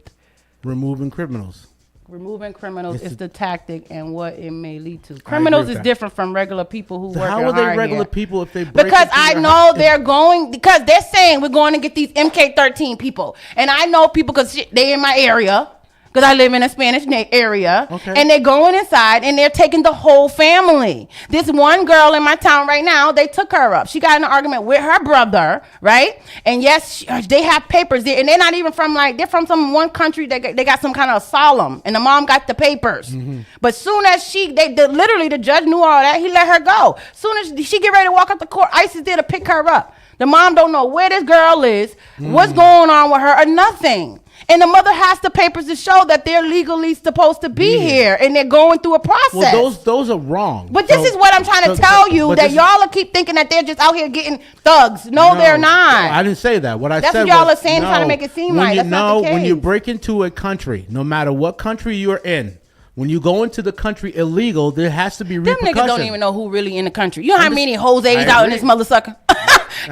[SPEAKER 14] removing criminals.
[SPEAKER 2] Removing criminals is the tactic and what it may lead to. Criminals is different from regular people who work hard. How are they
[SPEAKER 14] regular people if they break
[SPEAKER 2] because I know they're going, because they're saying we're going to get these MK13 people. And I know people because they in my area. Because I live in a Spanish area, and they're going inside, and they're taking the whole family. This one girl in my town right now, they took her up. She got in an argument with her brother, right? And yes, they have papers there, and they're not even from they're from one country. They got some kind of asylum, and the mom got the papers. But soon as literally the judge knew all that, he let her go. Soon as she get ready to walk up the court, ICE is there to pick her up. The mom don't know where this girl is, what's going on with her, or nothing. And the mother has the papers to show that they're legally supposed to be here, and they're going through a process.
[SPEAKER 14] Well, those are wrong.
[SPEAKER 2] But this is what I'm trying to tell you, that y'all keep thinking that they're just out here getting thugs. No, they're not.
[SPEAKER 14] No, I didn't say that. What I said was,
[SPEAKER 2] that's what y'all are saying, trying to make it seem like that's not the case.
[SPEAKER 14] When you break into a country, no matter what country you're in, when you go into the country illegal, there has to be repercussions.
[SPEAKER 2] Them niggas don't even know who really in the country. You know how many Jose's out in this mother sucker?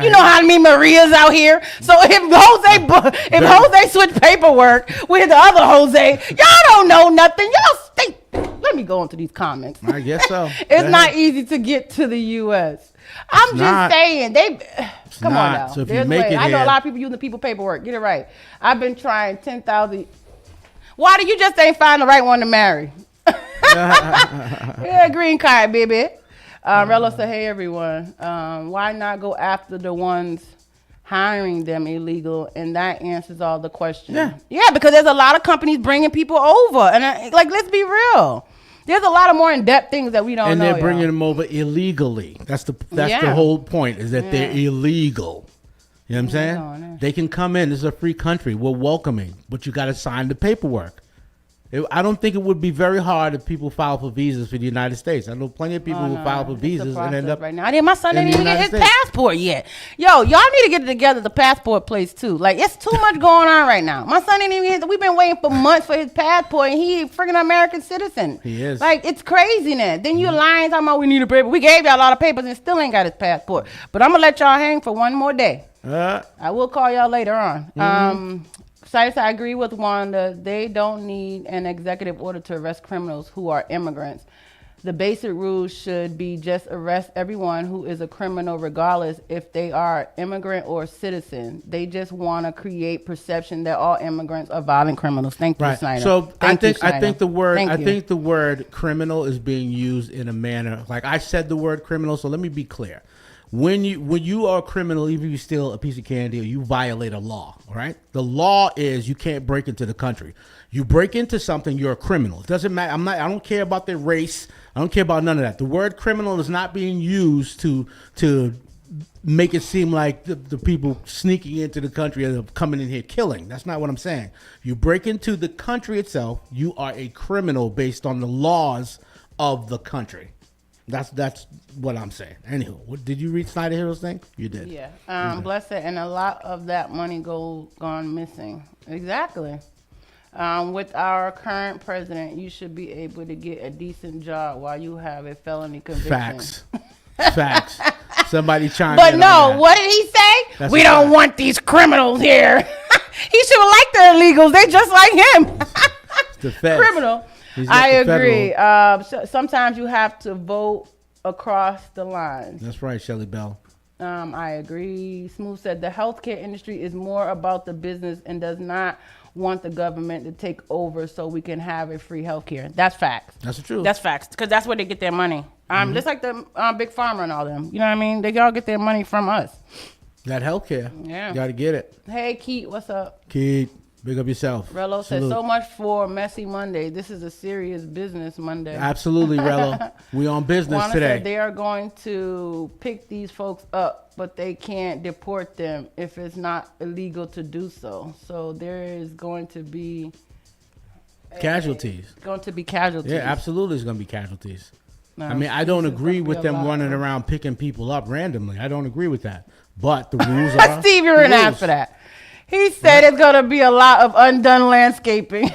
[SPEAKER 2] You know how many Maria's out here? So if Jose switch paperwork with the other Jose, y'all don't know nothing. Y'all stink. Let me go into these comments.
[SPEAKER 14] I guess so.
[SPEAKER 2] It's not easy to get to the U.S. I'm just saying. Come on now.
[SPEAKER 14] So if you make it
[SPEAKER 2] I know a lot of people using the people paperwork. Get it right. I've been trying 10,000. Why do you just ain't find the right one to marry? Yeah, green card, baby. Rella said, hey, everyone. Why not go after the ones hiring them illegal? And that answers all the questions. Yeah, because there's a lot of companies bringing people over. And let's be real. There's a lot of more in-depth things that we don't know.
[SPEAKER 14] And they're bringing them over illegally. That's the whole point, is that they're illegal. You know what I'm saying? They can come in. This is a free country. We're welcoming. But you got to sign the paperwork. I don't think it would be very hard if people file for visas for the United States. I know plenty of people who file for visas and end up
[SPEAKER 2] right now. My son didn't even get his passport yet. Yo, y'all need to get it together, the passport place too. It's too much going on right now. My son didn't even get. We've been waiting for months for his passport, and he freaking American citizen.
[SPEAKER 14] He is.
[SPEAKER 2] It's craziness. Then you lying talking about we need a paper. We gave y'all a lot of papers and still ain't got his passport. But I'm gonna let y'all hang for one more day. I will call y'all later on. Cyrus, I agree with Wanda. They don't need an executive order to arrest criminals who are immigrants. The basic rules should be just arrest everyone who is a criminal, regardless if they are immigrant or citizen. They just want to create perception that all immigrants are violent criminals. Thank you, Snyder.
[SPEAKER 14] So I think the word criminal is being used in a manner like I said the word criminal. So let me be clear. When you are a criminal, even if you steal a piece of candy or you violate a law, all right? The law is you can't break into the country. You break into something, you're a criminal. It doesn't matter. I don't care about their race. I don't care about none of that. The word criminal is not being used to make it seem like the people sneaking into the country are coming in here killing. That's not what I'm saying. You break into the country itself, you are a criminal based on the laws of the country. That's what I'm saying. Anywho, did you read Snyder Heroes thing? You did.
[SPEAKER 2] Yeah. Blessed, and a lot of that money gone missing. Exactly. With our current president, you should be able to get a decent job while you have a felony conviction.
[SPEAKER 14] Facts. Somebody chimed
[SPEAKER 2] But
[SPEAKER 14] in
[SPEAKER 2] no,
[SPEAKER 14] on that.
[SPEAKER 2] what did he say?
[SPEAKER 14] That's
[SPEAKER 2] We
[SPEAKER 14] a
[SPEAKER 2] don't
[SPEAKER 14] fact.
[SPEAKER 2] want these criminals here. He should have liked the illegals. They just like him.
[SPEAKER 14] The feds.
[SPEAKER 2] Criminal.
[SPEAKER 14] He's got
[SPEAKER 2] I
[SPEAKER 14] the
[SPEAKER 2] agree.
[SPEAKER 14] federal.
[SPEAKER 2] Sometimes you have to vote across the lines.
[SPEAKER 14] That's right, Shelly Bell.
[SPEAKER 2] I agree. Smooth said the healthcare industry is more about the business and does not want the government to take over so we can have a free healthcare. That's facts.
[SPEAKER 14] That's the truth.
[SPEAKER 2] That's facts because that's where they get their money. Just like the big pharma and all them. You know what I mean? They all get their money from us.
[SPEAKER 14] That healthcare.
[SPEAKER 2] Yeah.
[SPEAKER 14] You got to get it.
[SPEAKER 2] Hey, Keith, what's up?
[SPEAKER 14] Keith, big up yourself.
[SPEAKER 2] Rello said,
[SPEAKER 14] Salute.
[SPEAKER 2] so much for Messy Monday. This is a serious business Monday.
[SPEAKER 14] Absolutely, Rello. We on business
[SPEAKER 2] Juana
[SPEAKER 14] today.
[SPEAKER 2] said they are going to pick these folks up, but they can't deport them if it's not illegal to do so. So there is going to be
[SPEAKER 14] Casualties.
[SPEAKER 2] Casualties.
[SPEAKER 14] Yeah, absolutely, there's going to be casualties.
[SPEAKER 2] No,
[SPEAKER 14] I mean, I don't
[SPEAKER 2] it's
[SPEAKER 14] agree
[SPEAKER 2] gonna
[SPEAKER 14] with
[SPEAKER 2] be a
[SPEAKER 14] them
[SPEAKER 2] lot.
[SPEAKER 14] running around picking people up randomly. I don't agree with that. But the rules are
[SPEAKER 2] Steve, you're
[SPEAKER 14] the
[SPEAKER 2] an ass
[SPEAKER 14] rules.
[SPEAKER 2] for that. He said it's going to be a lot of undone landscaping.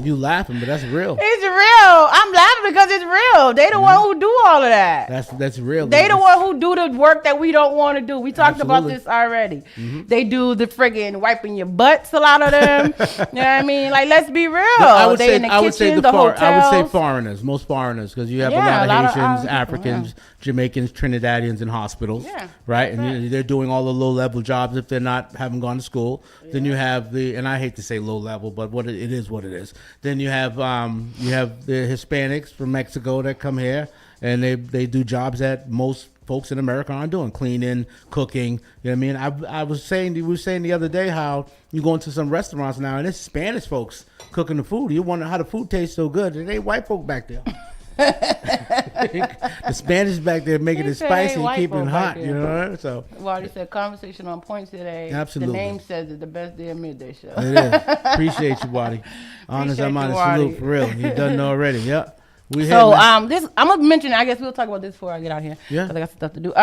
[SPEAKER 14] You laughing, but that's real.
[SPEAKER 2] It's real. I'm laughing because it's real. They the one who do all of that.
[SPEAKER 14] That's real.
[SPEAKER 2] They the one who do the work that we don't want to do. We talked about
[SPEAKER 14] Absolutely.
[SPEAKER 2] this already. They do the friggin' wiping your butts, a lot of them. You know what I mean? Like, let's be real. They in the kitchen, the hotels.
[SPEAKER 14] I would say foreigners, most foreigners, because you have
[SPEAKER 2] Yeah,
[SPEAKER 14] a lot of Haitians,
[SPEAKER 2] other people,
[SPEAKER 14] Africans, Jamaicans, Trinidadians in hospitals, right? And they're doing all the low-level jobs if they're not haven't gone to school. Then you have and I hate to say low-level, but it is what it is. Then you have the Hispanics from Mexico that come here, and they do jobs that most folks in America aren't doing, cleaning, cooking. You know what I mean? We were saying the other day how you go into some restaurants now and it's Spanish folks cooking the food. You wonder how the food tastes so good. It ain't white folk back there. The Spanish back there making it spicy and keeping it hot. You know, so.
[SPEAKER 2] Well, you said conversation on points today.
[SPEAKER 14] Absolutely.
[SPEAKER 2] The name says it's the best day of midday show.
[SPEAKER 14] It is. Appreciate you, Waddy. Honest, I'm honest. Salute for real. You done already. Yep.
[SPEAKER 2] So I'm gonna mention. I guess we'll talk about this before I get out here.
[SPEAKER 14] Yeah.
[SPEAKER 2] Because I got stuff to do.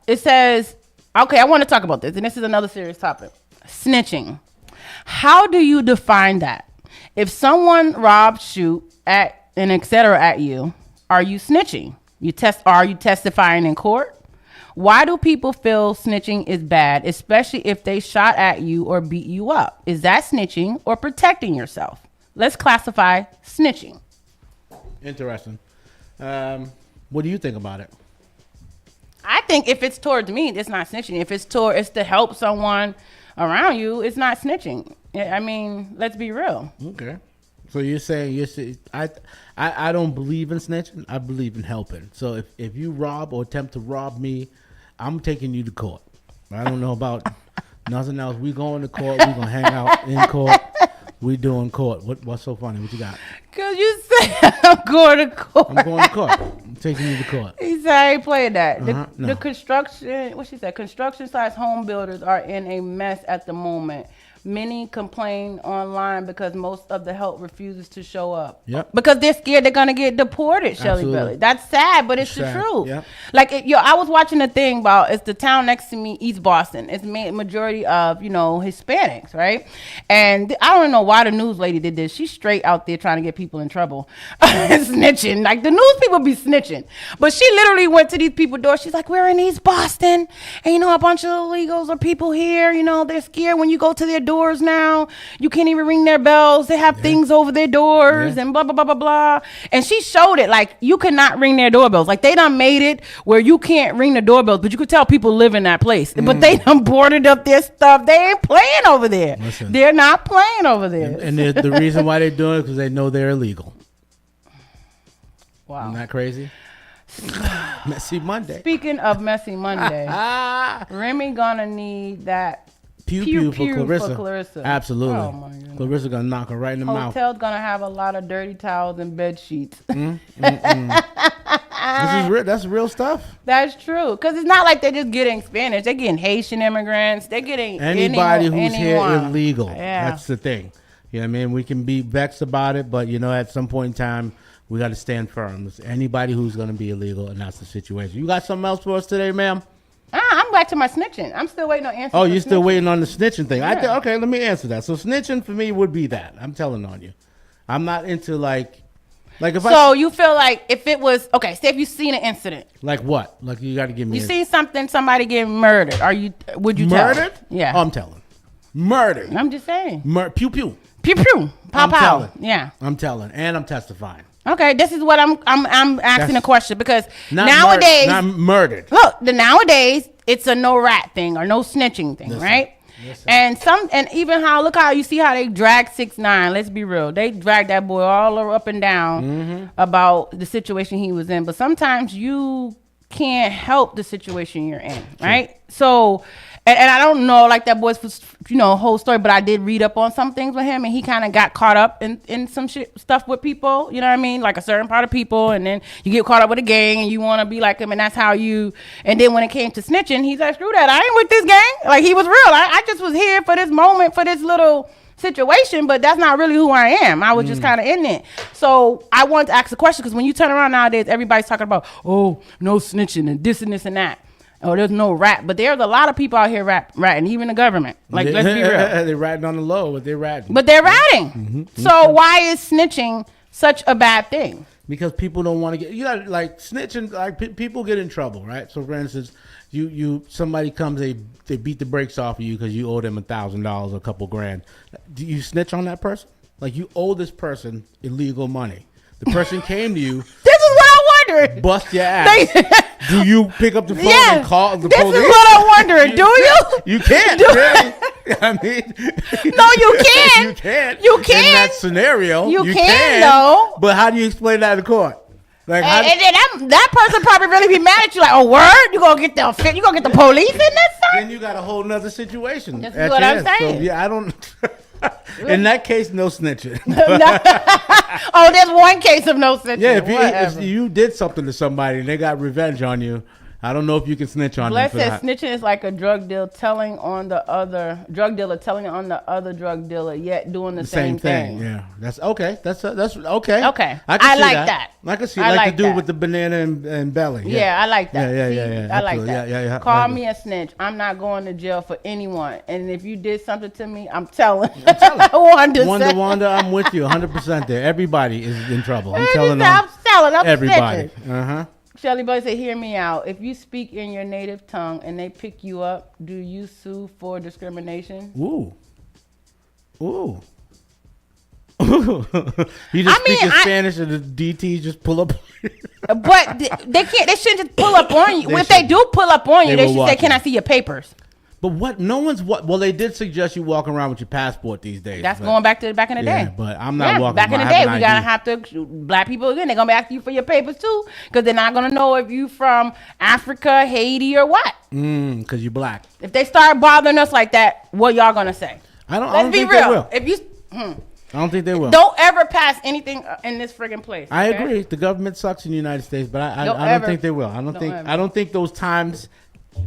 [SPEAKER 2] It says, okay, I want to talk about this, and this is another serious topic. Snitching. How do you define that? If someone robs, shoot at, and etc. at you, are you snitching? Are you testifying in court? Why do people feel snitching is bad, especially if they shot at you or beat you up? Is that snitching or protecting yourself? Let's classify snitching.
[SPEAKER 14] Interesting. What do you think about it?
[SPEAKER 2] I think if it's towards me, it's not snitching. If it's to help someone around you, it's not snitching. I mean, let's be real.
[SPEAKER 14] Okay. So you're saying I don't believe in snitching. I believe in helping. So if you rob or attempt to rob me, I'm taking you to court. I don't know about nothing else. We going to court. We gonna hang out in court. We doing court. What's so funny? What you got?
[SPEAKER 2] Cause you said I'm going to court.
[SPEAKER 14] I'm going to court. I'm taking you to court.
[SPEAKER 2] He said I ain't playing that.
[SPEAKER 14] No.
[SPEAKER 2] The construction, what she said, construction-sized home builders are in a mess at the moment. Many complain online because most of the help refuses to show up.
[SPEAKER 14] Yep.
[SPEAKER 2] Because they're scared they're gonna get deported, Shelly
[SPEAKER 14] Absolutely.
[SPEAKER 2] Belly. That's sad, but it's the
[SPEAKER 14] Sad.
[SPEAKER 2] truth.
[SPEAKER 14] Yep.
[SPEAKER 2] Like, I was watching a thing about, it's the town next to me, East Boston. It's majority of, Hispanics, right? And I don't know why the news lady did this. She's straight out there trying to get people in trouble. Snitching. Like, the news people be snitching. But she literally went to these people's doors. She's like, we're in East Boston. And, a bunch of illegals or people here, they're scared when you go to their doors now. You can't even ring their bells. They have things over their doors and blah, blah, blah, blah, blah. And she showed it. Like, you cannot ring their doorbells. Like, they done made it where you can't ring the doorbells, but you could tell people live in that place. But they done boarded up their stuff. They ain't playing over there.
[SPEAKER 14] Listen.
[SPEAKER 2] They're not playing over there.
[SPEAKER 14] And the reason why they're doing it is because they know they're illegal.
[SPEAKER 2] Wow.
[SPEAKER 14] Isn't that crazy? Messy Monday.
[SPEAKER 2] Speaking of Messy Monday, Remy gonna need that
[SPEAKER 14] Pew for Clarissa.
[SPEAKER 2] Clarissa.
[SPEAKER 14] Absolutely.
[SPEAKER 2] Oh my goodness.
[SPEAKER 14] Clarissa gonna knock her right in the mouth.
[SPEAKER 2] Hotel's gonna have a lot of dirty towels and bed sheets.
[SPEAKER 14] That's real stuff.
[SPEAKER 2] That's true. Because it's not like they're just getting Spanish. They're getting Haitian immigrants. They're getting
[SPEAKER 14] anybody who's here illegal.
[SPEAKER 2] Yeah.
[SPEAKER 14] That's the thing. You know what I mean? We can be vexed about it, but at some point in time, we got to stand firm. It's anybody who's going to be illegal, and that's the situation. You got something else for us today, ma'am?
[SPEAKER 2] I'm back to my snitching. I'm still waiting on answers.
[SPEAKER 14] Oh,
[SPEAKER 2] for
[SPEAKER 14] you're still
[SPEAKER 2] snitching.
[SPEAKER 14] waiting on the snitching thing.
[SPEAKER 2] Yeah.
[SPEAKER 14] Okay, let me answer that. So snitching for me would be that. I'm telling on you. I'm not into like if
[SPEAKER 2] So you feel like if it was okay, say if you seen an incident.
[SPEAKER 14] Like what? Like you got to give me.
[SPEAKER 2] You see somebody getting murdered. Would you
[SPEAKER 14] murdered?
[SPEAKER 2] tell? Yeah.
[SPEAKER 14] Oh, I'm telling. Murdered.
[SPEAKER 2] I'm just saying.
[SPEAKER 14] Pew pew.
[SPEAKER 2] Pew pew. Pow
[SPEAKER 14] I'm
[SPEAKER 2] pow.
[SPEAKER 14] telling.
[SPEAKER 2] Yeah.
[SPEAKER 14] I'm telling, and I'm testifying.
[SPEAKER 2] Okay, this is what I'm asking a question because
[SPEAKER 14] Not
[SPEAKER 2] nowadays
[SPEAKER 14] not murdered.
[SPEAKER 2] Look, nowadays it's a no rat thing or no snitching thing, right? And even look how you see how they drag 6ix9ine. Let's be real, they dragged that boy all up and down about the situation he was in. But sometimes you can't help the situation you're in, right? So, and I don't know like that boy's whole story, but I did read up on some things with him, and he kind of got caught up in some stuff with people. You know what I mean? Like a certain part of people, and then you get caught up with a gang, and you want to be like him, and that's how you. And then when it came to snitching, he's like, "Screw that! I ain't with this gang." Like he was real. I just was here for this moment, for this little situation, but that's not really who I am. I was just kind of in it. So I wanted to ask a question because when you turn around nowadays, everybody's talking about, oh, no snitching and this and that. Oh, there's no rat. But there's a lot of people out here ratting, even the government. Like, let's be real.
[SPEAKER 14] They're ratting on the low, but they're ratting.
[SPEAKER 2] But they're ratting. So why is snitching such a bad thing?
[SPEAKER 14] Because people don't want to get, like snitching, like people get in trouble, right? So for instance, somebody comes, they beat the brakes off of you because you owe them $1,000, a couple grand. Do you snitch on that person? Like you owe this person illegal money. The person came to you.
[SPEAKER 2] This is what I'm wondering.
[SPEAKER 14] Bust your ass. Do you pick up the phone and call the police?
[SPEAKER 2] This is what I'm wondering. Do you?
[SPEAKER 14] You can't. Really. I mean,
[SPEAKER 2] no, you can.
[SPEAKER 14] You can't.
[SPEAKER 2] You can.
[SPEAKER 14] In that scenario,
[SPEAKER 2] you can though.
[SPEAKER 14] But how do you explain that in court? Like,
[SPEAKER 2] and then that person probably really be mad at you. Like, oh, word, you gonna get the police in this?
[SPEAKER 14] Then you got a whole nother situation.
[SPEAKER 2] That's what I'm saying.
[SPEAKER 14] So, yeah, I don't. In that case, no snitching.
[SPEAKER 2] Oh, there's one case of no snitching.
[SPEAKER 14] Yeah, if you did something to somebody and they got revenge on you, I don't know if you can snitch on them.
[SPEAKER 2] Bless says snitching is like a drug dealer telling on the other drug dealer, yet doing the same thing.
[SPEAKER 14] Yeah, that's okay. That's okay.
[SPEAKER 2] Okay,
[SPEAKER 14] I
[SPEAKER 2] like that.
[SPEAKER 14] I can see like the dude with the banana and belly.
[SPEAKER 2] Yeah, I like that.
[SPEAKER 14] Yeah.
[SPEAKER 2] I like that.
[SPEAKER 14] Yeah.
[SPEAKER 2] Call me a snitch. I'm not going to jail for anyone. And if you did something to me, I'm telling.
[SPEAKER 14] Wanda, I'm with you 100% there. Everybody is in trouble. I'm telling everybody.
[SPEAKER 2] Snitching. Shelly Boy said, hear me out. If you speak in your native tongue and they pick you up, do you sue for discrimination?
[SPEAKER 14] Ooh. You just speak in Spanish and the DT just pull up.
[SPEAKER 2] But they shouldn't just pull up on you. If they do pull up on you, they should say, can I see your papers?
[SPEAKER 14] But well, they did suggest you walk around with your passport these days.
[SPEAKER 2] That's going back in the day.
[SPEAKER 14] Yeah, but I'm not walking.
[SPEAKER 2] Back in the day, we gotta have to. Black people again, they're gonna be asking you for your papers too, because they're not gonna know if you from Africa, Haiti, or what.
[SPEAKER 14] Because you black.
[SPEAKER 2] If they start bothering us like that, what y'all gonna say?
[SPEAKER 14] Let's be real. I don't think they will.
[SPEAKER 2] Don't ever pass anything in this friggin' place.
[SPEAKER 14] I agree. The government sucks in the United States, but I don't think they will. I don't think those times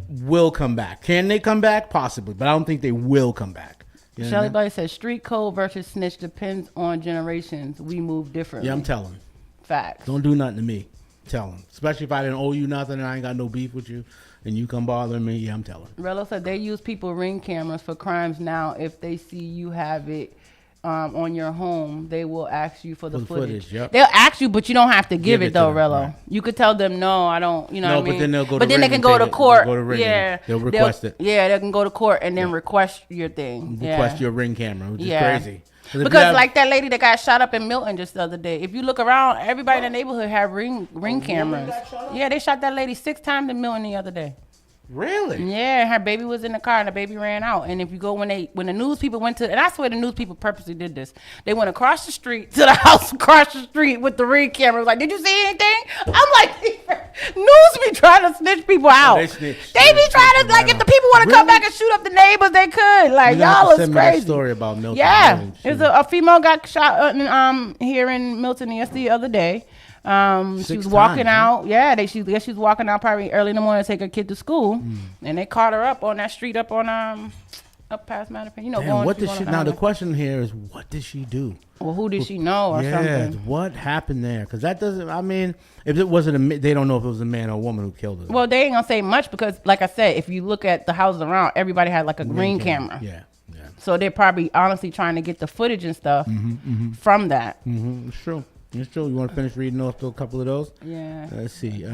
[SPEAKER 14] will come back. Can they come back? Possibly, but I don't think they will come back. You know
[SPEAKER 2] Shelly Buddy says street code versus snitch depends on generations. We move differently.
[SPEAKER 14] Yeah, I'm telling.
[SPEAKER 2] Facts.
[SPEAKER 14] Don't do nothing to me. Tell them. Especially if I didn't owe you nothing and I ain't got no beef with you and you come bothering me. Yeah, I'm telling.
[SPEAKER 2] Rello said they use people ring cameras for crimes now. If they see you have it on your home, they will ask you for the footage.
[SPEAKER 14] Yep.
[SPEAKER 2] They'll ask you, but you don't have to give it though, Rello. Right. You could tell them, no, I don't, you know what I mean?
[SPEAKER 14] But then they'll go
[SPEAKER 2] but then they can go to court.
[SPEAKER 14] They'll request it.
[SPEAKER 2] Yeah, they can go to court and then request your thing.
[SPEAKER 14] Request your ring camera, which is crazy.
[SPEAKER 2] Because like that lady that got shot up in Milton just the other day. If you look around, everybody in the neighborhood have ring cameras. Yeah, they shot that lady 6 times in Milton the other day.
[SPEAKER 14] Really?
[SPEAKER 2] Yeah, her baby was in the car and the baby ran out. And if you go when the news people went to, and I swear the news people purposely did this. They went across the street to the house across the street with the ring camera. Like, did you see anything? I'm like, news be trying to snitch people out.
[SPEAKER 14] They be
[SPEAKER 2] trying to, like, if the people want to come back and shoot up the neighbors, they could. Like, y'all is crazy.
[SPEAKER 14] That story about Milton.
[SPEAKER 2] Yeah, there's a female got shot here in Milton the other day. She was walking out. Yeah, she was walking out probably early in the morning to take her kid to school, and they caught her up on that street up on up past Matterport. You know,
[SPEAKER 14] Damn, what did she? Now the question here is, what did she do?
[SPEAKER 2] Well, who did she know or something?
[SPEAKER 14] What happened there? Because that doesn't. I mean, if it wasn't they don't know if it was a man or a woman who killed her.
[SPEAKER 2] Well, they ain't gonna say much because, like I said, if you look at the houses around, everybody had like a green camera.
[SPEAKER 14] Yeah.
[SPEAKER 2] So they're probably honestly trying to get the footage and stuff from that.
[SPEAKER 14] It's true. It's true. You want to finish reading off a couple of those?
[SPEAKER 2] Yeah.
[SPEAKER 14] Let's see.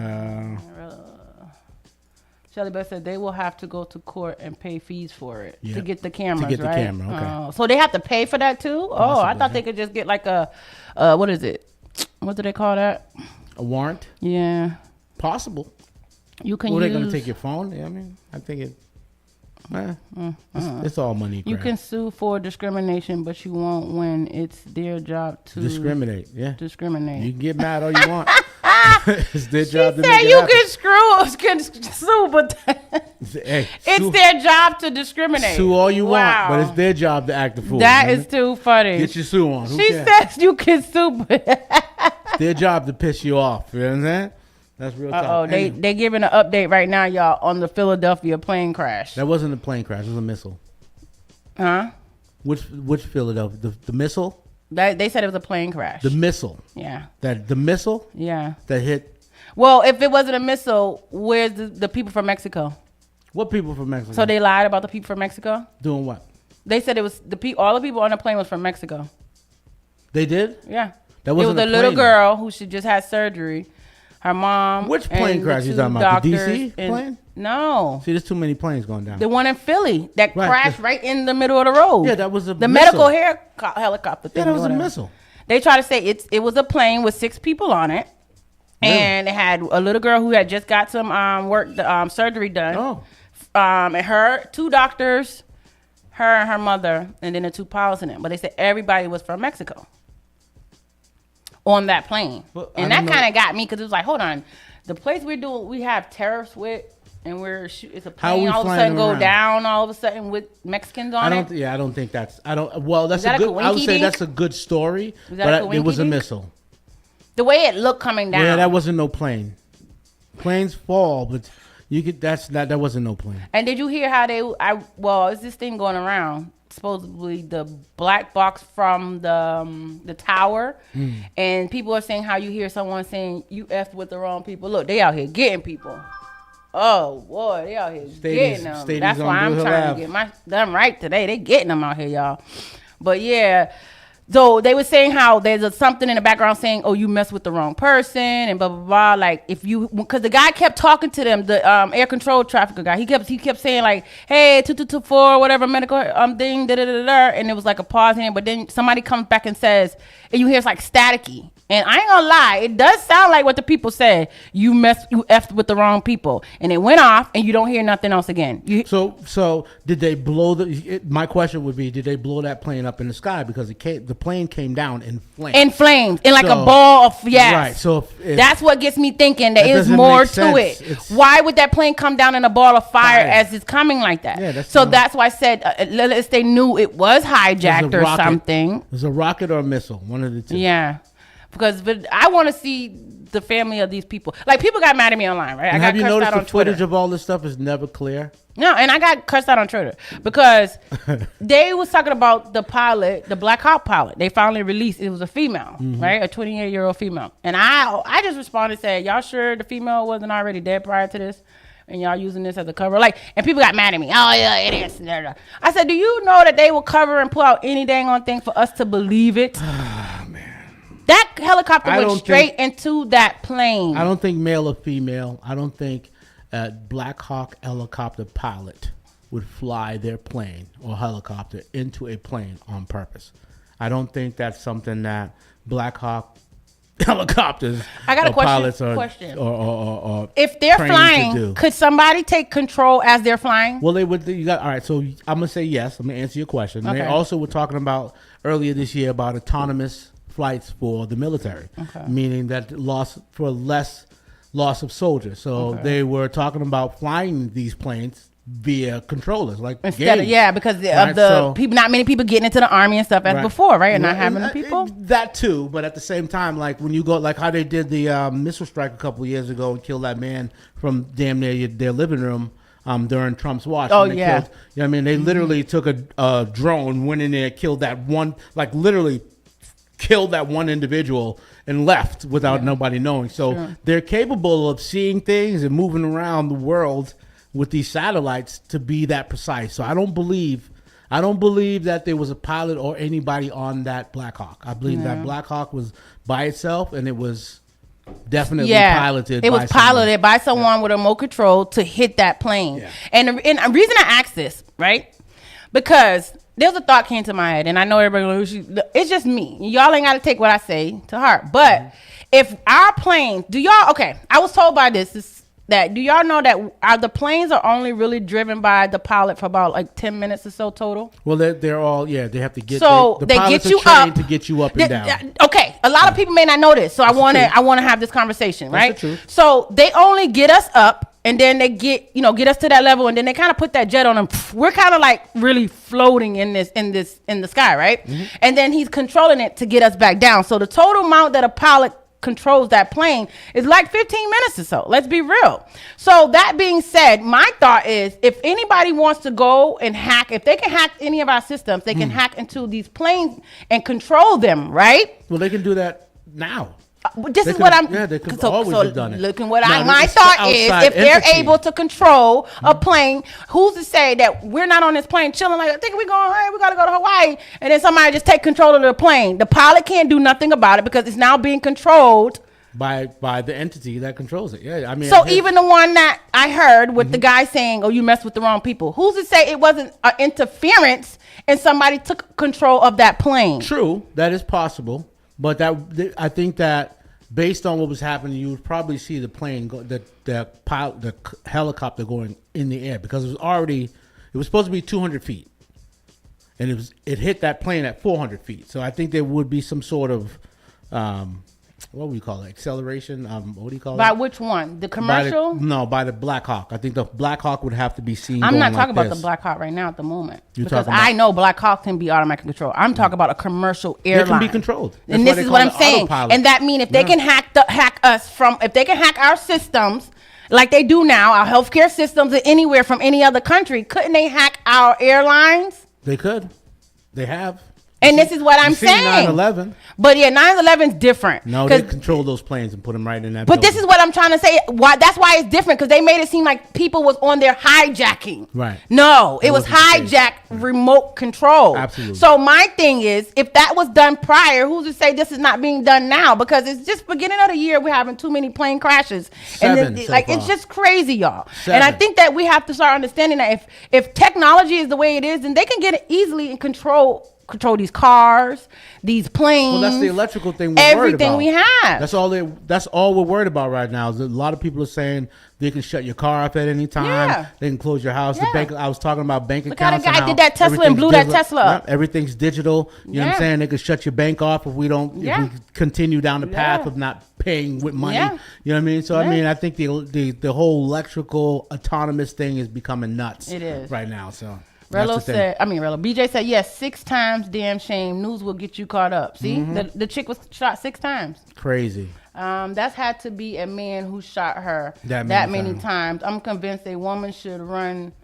[SPEAKER 2] Shelly Beth said they will have to go to court and pay fees for it to get the cameras,
[SPEAKER 14] to get
[SPEAKER 2] right?
[SPEAKER 14] the camera, okay.
[SPEAKER 2] So they have to pay for that too?
[SPEAKER 14] Possibly,
[SPEAKER 2] I thought they could just get like a, what is it? What do they call that?
[SPEAKER 14] A warrant?
[SPEAKER 2] Yeah.
[SPEAKER 14] Possible.
[SPEAKER 2] You can
[SPEAKER 14] Well, they're going to take your phone? Yeah, I mean, I think it... It's all money.
[SPEAKER 2] You can sue for discrimination, but you won't win. It's their job to
[SPEAKER 14] discriminate. Yeah,
[SPEAKER 2] discriminate.
[SPEAKER 14] You can get mad all you want. It's their job to make it
[SPEAKER 2] you
[SPEAKER 14] happen.
[SPEAKER 2] can sue, but
[SPEAKER 14] hey,
[SPEAKER 2] it's their job to discriminate.
[SPEAKER 14] Sue all you want, but it's their job to act the fool.
[SPEAKER 2] That is too funny.
[SPEAKER 14] Get your sue on.
[SPEAKER 2] She says you can sue, but
[SPEAKER 14] it's their job to piss you off. You know what I'm saying? That's real talk.
[SPEAKER 2] They giving an update right now, y'all, on the Philadelphia plane crash.
[SPEAKER 14] That wasn't a plane crash. It was a missile.
[SPEAKER 2] Huh?
[SPEAKER 14] Which Philadelphia? The missile?
[SPEAKER 2] They said it was a plane crash.
[SPEAKER 14] The missile.
[SPEAKER 2] Yeah.
[SPEAKER 14] The missile?
[SPEAKER 2] Yeah.
[SPEAKER 14] That hit.
[SPEAKER 2] Well, if it wasn't a missile, where's the people from Mexico?
[SPEAKER 14] What people from Mexico?
[SPEAKER 2] So they lied about the people from Mexico?
[SPEAKER 14] Doing what?
[SPEAKER 2] They said it was all the people on the plane was from Mexico.
[SPEAKER 14] They did?
[SPEAKER 2] Yeah.
[SPEAKER 14] That wasn't
[SPEAKER 2] it was a little girl who she just had surgery. Her mom.
[SPEAKER 14] Which plane crash you talking about? The DC plane?
[SPEAKER 2] No.
[SPEAKER 14] See, there's too many planes going down.
[SPEAKER 2] The one in Philly that crashed right in the middle of the road.
[SPEAKER 14] Yeah, that was the
[SPEAKER 2] medical helicopter thing.
[SPEAKER 14] Yeah, that was a missile.
[SPEAKER 2] They try to say it was a plane with 6 people on it, and it had a little girl who had just got some surgery done.
[SPEAKER 14] Oh.
[SPEAKER 2] And her 2 doctors, her and her mother, and then the 2 pilots in it. But they said everybody was from Mexico on that plane. Well, and that kind of got me because it was like, hold on, the place we have tariffs with, and it's a plane all of a sudden go down all of a sudden with Mexicans on it.
[SPEAKER 14] Yeah, I don't think that's. Well, that's
[SPEAKER 2] a
[SPEAKER 14] good. I would say that's a good story, but it was a missile.
[SPEAKER 2] The way it looked coming down.
[SPEAKER 14] Yeah, that wasn't no plane. Planes fall, but you could. That wasn't no plane.
[SPEAKER 2] And did you hear how is this thing going around? Supposedly the black box from the tower, and people are saying how you hear someone saying you effed with the wrong people. Look, they out here getting people. Oh boy, they out here getting them. That's why I'm trying to get them right today. They getting them out here, y'all. But yeah, so they were saying how there's something in the background saying, "Oh, you messed with the wrong person," and blah blah blah. Like because the guy kept talking to them, the air control trafficker guy. He kept saying like, "Hey, 2224, whatever medical thing, da da da da," and it was like a pause in it. But then somebody comes back and says, and you hear it's like staticky. And I ain't gonna lie, it does sound like what the people said. You effed with the wrong people, and it went off, and you don't hear nothing else again.
[SPEAKER 14] So did they blow my question would be, did they blow that plane up in the sky because the plane came down in flames? In
[SPEAKER 2] flames, in like a ball of
[SPEAKER 14] Right. So
[SPEAKER 2] that's what gets me thinking that there's more to it. Why would that plane come down in a ball of fire as it's coming like that? Yeah, that's why I said unless they knew it was hijacked or something.
[SPEAKER 14] It was a rocket or a missile, one of the two.
[SPEAKER 2] Yeah. Because I want to see the family of these people. Like, people got mad at me online, right?
[SPEAKER 14] And have you noticed the footage of all this stuff is never clear?
[SPEAKER 2] No, and I got cursed out on Twitter because they was talking about the pilot, the Black Hawk pilot. They finally released. It was a female, right? A 28-year-old female. And I just responded, said, y'all sure the female wasn't already dead prior to this? And y'all using this as a cover? Like, and people got mad at me. Oh, yeah, it is. I said, do you know that they will cover and pull out any dang on thing for us to believe it? That helicopter went straight into that plane.
[SPEAKER 14] I don't think male or female. I don't think a Black Hawk helicopter pilot would fly their plane or helicopter into a plane on purpose. I don't think that's something that Black Hawk helicopters
[SPEAKER 2] or
[SPEAKER 14] pilots
[SPEAKER 2] question.
[SPEAKER 14] Or
[SPEAKER 2] if they're flying, could somebody take control as they're flying?
[SPEAKER 14] Well, they would. All right, so I'm going to say yes. I'm going to answer your question. Okay. They also were talking about earlier this year about autonomous flights for the military, meaning that less loss of soldiers. So they were talking about flying these planes via controllers, like
[SPEAKER 2] because people, not many people getting into the army and stuff as before, right? And not having the people.
[SPEAKER 14] That too, but at the same time, like when you go, like how they did the missile strike a couple of years ago and killed that man from damn near their living room. during Trump's watch.
[SPEAKER 2] Oh,
[SPEAKER 14] when they
[SPEAKER 2] yeah.
[SPEAKER 14] killed, you know what I mean? They literally took a drone, went in there, killed that one, like literally killed that one individual and left without nobody knowing. So they're capable of seeing things and moving around the world with these satellites to be that precise. So I don't believe that there was a pilot or anybody on that Black Hawk. I believe that Black Hawk was by itself, and it was definitely piloted.
[SPEAKER 2] It was piloted by someone with a remote control to hit that plane. Yeah. And the reason I asked this, right? Because there's a thought came to my head, and I know everybody. It's just me. Y'all ain't got to take what I say to heart. But if our plane, I was told by this that do y'all know that the planes are only really driven by the pilot for about like 10 minutes or so total?
[SPEAKER 14] Well, they're all they have to get.
[SPEAKER 2] So they get you up
[SPEAKER 14] to get you up and down.
[SPEAKER 2] Okay, a lot of people may not know this, so I want to have this conversation, right?
[SPEAKER 14] That's the truth.
[SPEAKER 2] So they only get us up, and then they get us to that level, and then they kind of put that jet on them. We're kind of like really floating in the sky, right? Mm-hmm. And then he's controlling it to get us back down. So the total amount that a pilot controls that plane is like 15 minutes or so. Let's be real. So that being said, my thought is if anybody wants to go and hack, if they can hack any of our systems, they can hack into these planes and control them, right?
[SPEAKER 14] Well, they can do that now.
[SPEAKER 2] This is what I'm.
[SPEAKER 14] Yeah, they could always have done it.
[SPEAKER 2] Looking what my thought is, if they're able to control a plane, who's to say that we're not on this plane chilling like I think we're going? Hey, we gotta go to Hawaii, and then somebody just take control of the plane. The pilot can't do nothing about it because it's now being controlled
[SPEAKER 14] by the entity that controls it. Yeah, I mean.
[SPEAKER 2] So even the one that I heard with the guy saying, "Oh, you messed with the wrong people." Who's to say it wasn't an interference and somebody took control of that plane?
[SPEAKER 14] True, that is possible. But I think that based on what was happening, you would probably see the plane, the helicopter going in the air because it was supposed to be 200 feet, and it hit that plane at 400 feet. So I think there would be some sort of what would you call it? Acceleration? What do you call it?
[SPEAKER 2] By which one? The commercial?
[SPEAKER 14] By the Black Hawk. I think the Black Hawk would have to be seen.
[SPEAKER 2] I'm not talking
[SPEAKER 14] like
[SPEAKER 2] about the Black Hawk right now at the moment.
[SPEAKER 14] Because
[SPEAKER 2] I know Black Hawk can be automatic control. I'm talking about a commercial airline.
[SPEAKER 14] It can be controlled.
[SPEAKER 2] And this is what I'm saying.
[SPEAKER 14] Autopilot.
[SPEAKER 2] And that means if they can hack us if they can hack our systems like they do now, our healthcare systems anywhere from any other country, couldn't they hack our airlines?
[SPEAKER 14] They could. They have.
[SPEAKER 2] And this is what I'm saying.
[SPEAKER 14] 9/11.
[SPEAKER 2] But 9/11 is different.
[SPEAKER 14] No, they control those planes and put them right in that.
[SPEAKER 2] But this is what I'm trying to say. That's why it's different because they made it seem like people was on there hijacking.
[SPEAKER 14] Right.
[SPEAKER 2] No, it was hijack remote control.
[SPEAKER 14] Absolutely.
[SPEAKER 2] So my thing is, if that was done prior, who's to say this is not being done now? Because it's just beginning of the year, we're having too many plane crashes, it's just crazy, y'all.
[SPEAKER 14] 7.
[SPEAKER 2] And I think that we have to start understanding that if technology is the way it is, then they can get it easily and control these cars, these planes.
[SPEAKER 14] Well, that's the electrical thing we're worried about.
[SPEAKER 2] Everything we have.
[SPEAKER 14] That's all we're worried about right now. A lot of people are saying they can shut your car off at any time.
[SPEAKER 2] Yeah.
[SPEAKER 14] They can close your house.
[SPEAKER 2] Yeah.
[SPEAKER 14] The bank. I was talking about bank
[SPEAKER 2] Look how
[SPEAKER 14] accounts.
[SPEAKER 2] the guy did that Tesla and blew that Tesla up.
[SPEAKER 14] Yeah, everything's digital. You know what I'm saying? They could shut your bank off if we continue down the path of not paying with money.
[SPEAKER 2] Yeah.
[SPEAKER 14] You know what I mean? So I mean, I think the whole electrical autonomous thing is becoming nuts.
[SPEAKER 2] It is
[SPEAKER 14] right now. So.
[SPEAKER 2] BJ said, yes, 6 times, damn shame. News will get you caught up. See, the chick was shot 6 times.
[SPEAKER 14] Crazy.
[SPEAKER 2] That's had to be a man who shot her that many times. I'm convinced a woman should run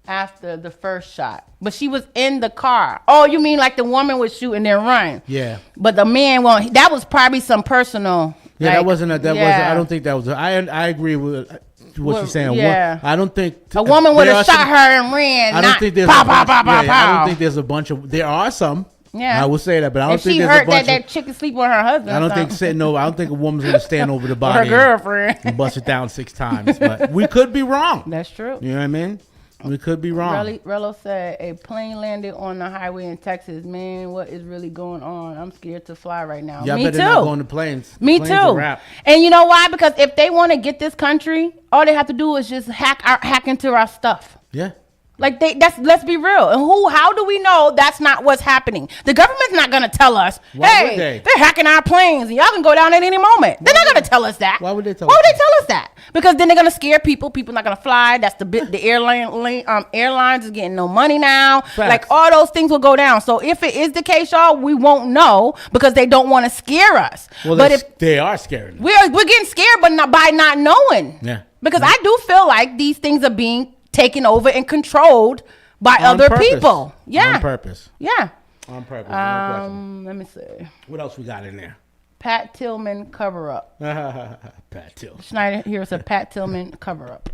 [SPEAKER 2] after the first shot. But she was in the car. Oh, you mean like the woman was shooting and run?
[SPEAKER 14] Yeah.
[SPEAKER 2] But the man won't. That was probably some personal.
[SPEAKER 14] Yeah, that wasn't. I don't think that was. I agree with what she's saying.
[SPEAKER 2] Yeah.
[SPEAKER 14] I don't think
[SPEAKER 2] a woman would have shot her and ran.
[SPEAKER 14] I don't think there's I don't think there's a bunch of. There are some.
[SPEAKER 2] Yeah,
[SPEAKER 14] I will say that, but I don't think
[SPEAKER 2] there's a bunch. If she heard that chick is sleeping with her husband.
[SPEAKER 14] I don't think a woman's gonna stand over the body.
[SPEAKER 2] Her girlfriend
[SPEAKER 14] and bust it down 6 times. But we could be wrong.
[SPEAKER 2] That's true.
[SPEAKER 14] You know what I mean? We could be wrong.
[SPEAKER 2] Rello said a plane landed on the highway in Texas. Man, what is really going on? I'm scared to fly right now.
[SPEAKER 14] Y'all
[SPEAKER 2] Me
[SPEAKER 14] better
[SPEAKER 2] too.
[SPEAKER 14] not go on the planes.
[SPEAKER 2] Me
[SPEAKER 14] planes
[SPEAKER 2] too. And you know why? Because if they want to get this country, all they have to do is just hack into our stuff.
[SPEAKER 14] Yeah.
[SPEAKER 2] Like let's be real. And how do we know that's not what's happening? The government's not gonna tell us, they're hacking our planes and y'all can go down at any moment. They're not gonna tell us that.
[SPEAKER 14] Why would they tell
[SPEAKER 2] us that? Because then they're gonna scare people. People not gonna fly. That's the airlines is getting no money now.
[SPEAKER 14] Facts.
[SPEAKER 2] Like all those things will go down. So if it is the case, y'all, we won't know because they don't want to scare us.
[SPEAKER 14] Well,
[SPEAKER 2] but if
[SPEAKER 14] they are scared.
[SPEAKER 2] We're getting scared, but not by not knowing.
[SPEAKER 14] Yeah.
[SPEAKER 2] Because I do feel like these things are being taken over and controlled by
[SPEAKER 14] On
[SPEAKER 2] other
[SPEAKER 14] purpose.
[SPEAKER 2] people. Yeah.
[SPEAKER 14] On purpose.
[SPEAKER 2] Yeah.
[SPEAKER 14] On purpose. No question.
[SPEAKER 2] Let me see.
[SPEAKER 14] What else we got in there?
[SPEAKER 2] Pat Tillman cover up.
[SPEAKER 14] Pat Tillman.
[SPEAKER 2] Schneider, here's a Pat Tillman cover up.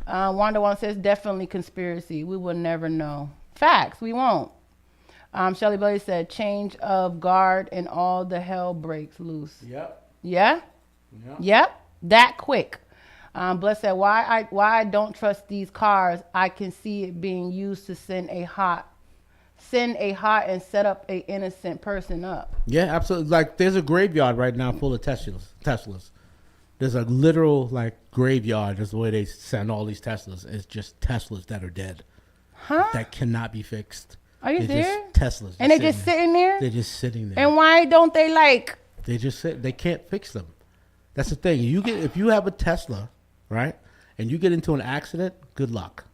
[SPEAKER 2] Wanda One says definitely conspiracy. We will never know. Facts, we won't. Shelly Belly said change of guard and all the hell breaks loose.
[SPEAKER 14] Yep.
[SPEAKER 2] Yeah? Yep. That quick. Bless said why I don't trust these cars. I can see it being used to send a hot and set up a innocent person up.
[SPEAKER 14] Yeah, absolutely. Like there's a graveyard right now full of Teslas. There's a literal like graveyard. That's the way they send all these Teslas. It's just Teslas that are dead.
[SPEAKER 2] Huh?
[SPEAKER 14] That cannot be fixed.
[SPEAKER 2] Are you
[SPEAKER 14] They're
[SPEAKER 2] there?
[SPEAKER 14] Just Teslas.
[SPEAKER 2] And they just sitting there?
[SPEAKER 14] They're just sitting there.
[SPEAKER 2] And why don't they like?
[SPEAKER 14] They just sit. They can't fix them. That's the thing. If you have a Tesla, right, and you get into an accident, good luck.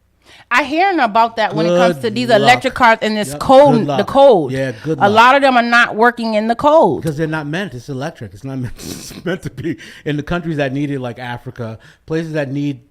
[SPEAKER 2] I hearing about that when it
[SPEAKER 14] Good
[SPEAKER 2] comes to these
[SPEAKER 14] luck.
[SPEAKER 2] electric cars and this
[SPEAKER 14] Yep,
[SPEAKER 2] code,
[SPEAKER 14] good luck.
[SPEAKER 2] the code.
[SPEAKER 14] Yeah, good
[SPEAKER 2] A
[SPEAKER 14] luck.
[SPEAKER 2] lot of them are not working in the code.
[SPEAKER 14] Because they're not meant. It's electric. It's not meant. It's meant to be in the countries that need it, like Africa, places that need,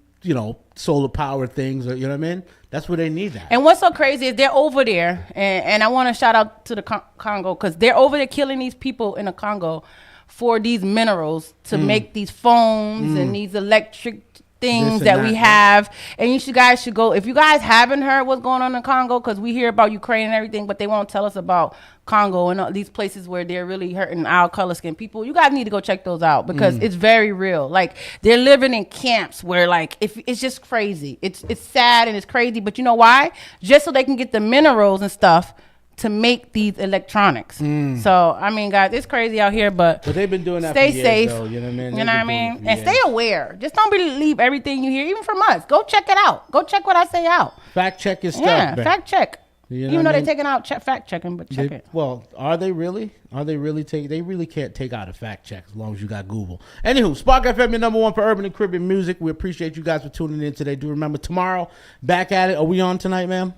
[SPEAKER 14] solar power things, or you know what I mean. That's where they need that.
[SPEAKER 2] And what's so crazy is they're over there, and I want to shout out to the Congo because they're over there killing these people in the Congo for these minerals to make these phones and these electric things that we have. And you guys should go. If you guys haven't heard what's going on in Congo, because we hear about Ukraine and everything, but they won't tell us about Congo and all these places where they're really hurting our color skin people. You guys need to go check those out because it's very real. Like they're living in camps where like it's just crazy. It's sad and it's crazy, but you know why? Just so they can get the minerals and stuff to make these electronics. So I mean, guys, it's crazy out here, but
[SPEAKER 14] they've been doing that.
[SPEAKER 2] Stay
[SPEAKER 14] for years,
[SPEAKER 2] safe.
[SPEAKER 14] though, you know what I mean?
[SPEAKER 2] You know what I mean? And stay aware. Just don't believe everything you hear, even from us. Go check it out. Go check what I say out.
[SPEAKER 14] Fact check your stuff.
[SPEAKER 2] Yeah,
[SPEAKER 14] man.
[SPEAKER 2] fact check.
[SPEAKER 14] You know
[SPEAKER 2] Even though
[SPEAKER 14] what I
[SPEAKER 2] they're
[SPEAKER 14] mean?
[SPEAKER 2] taking out fact checking, but check it.
[SPEAKER 14] Well, are they really? They really can't take out a fact check as long as you got Google. Anywho, Spark FM, your number one for urban and Caribbean music. We appreciate you guys for tuning in today. Do remember tomorrow, back at it. Are we on tonight, ma'am?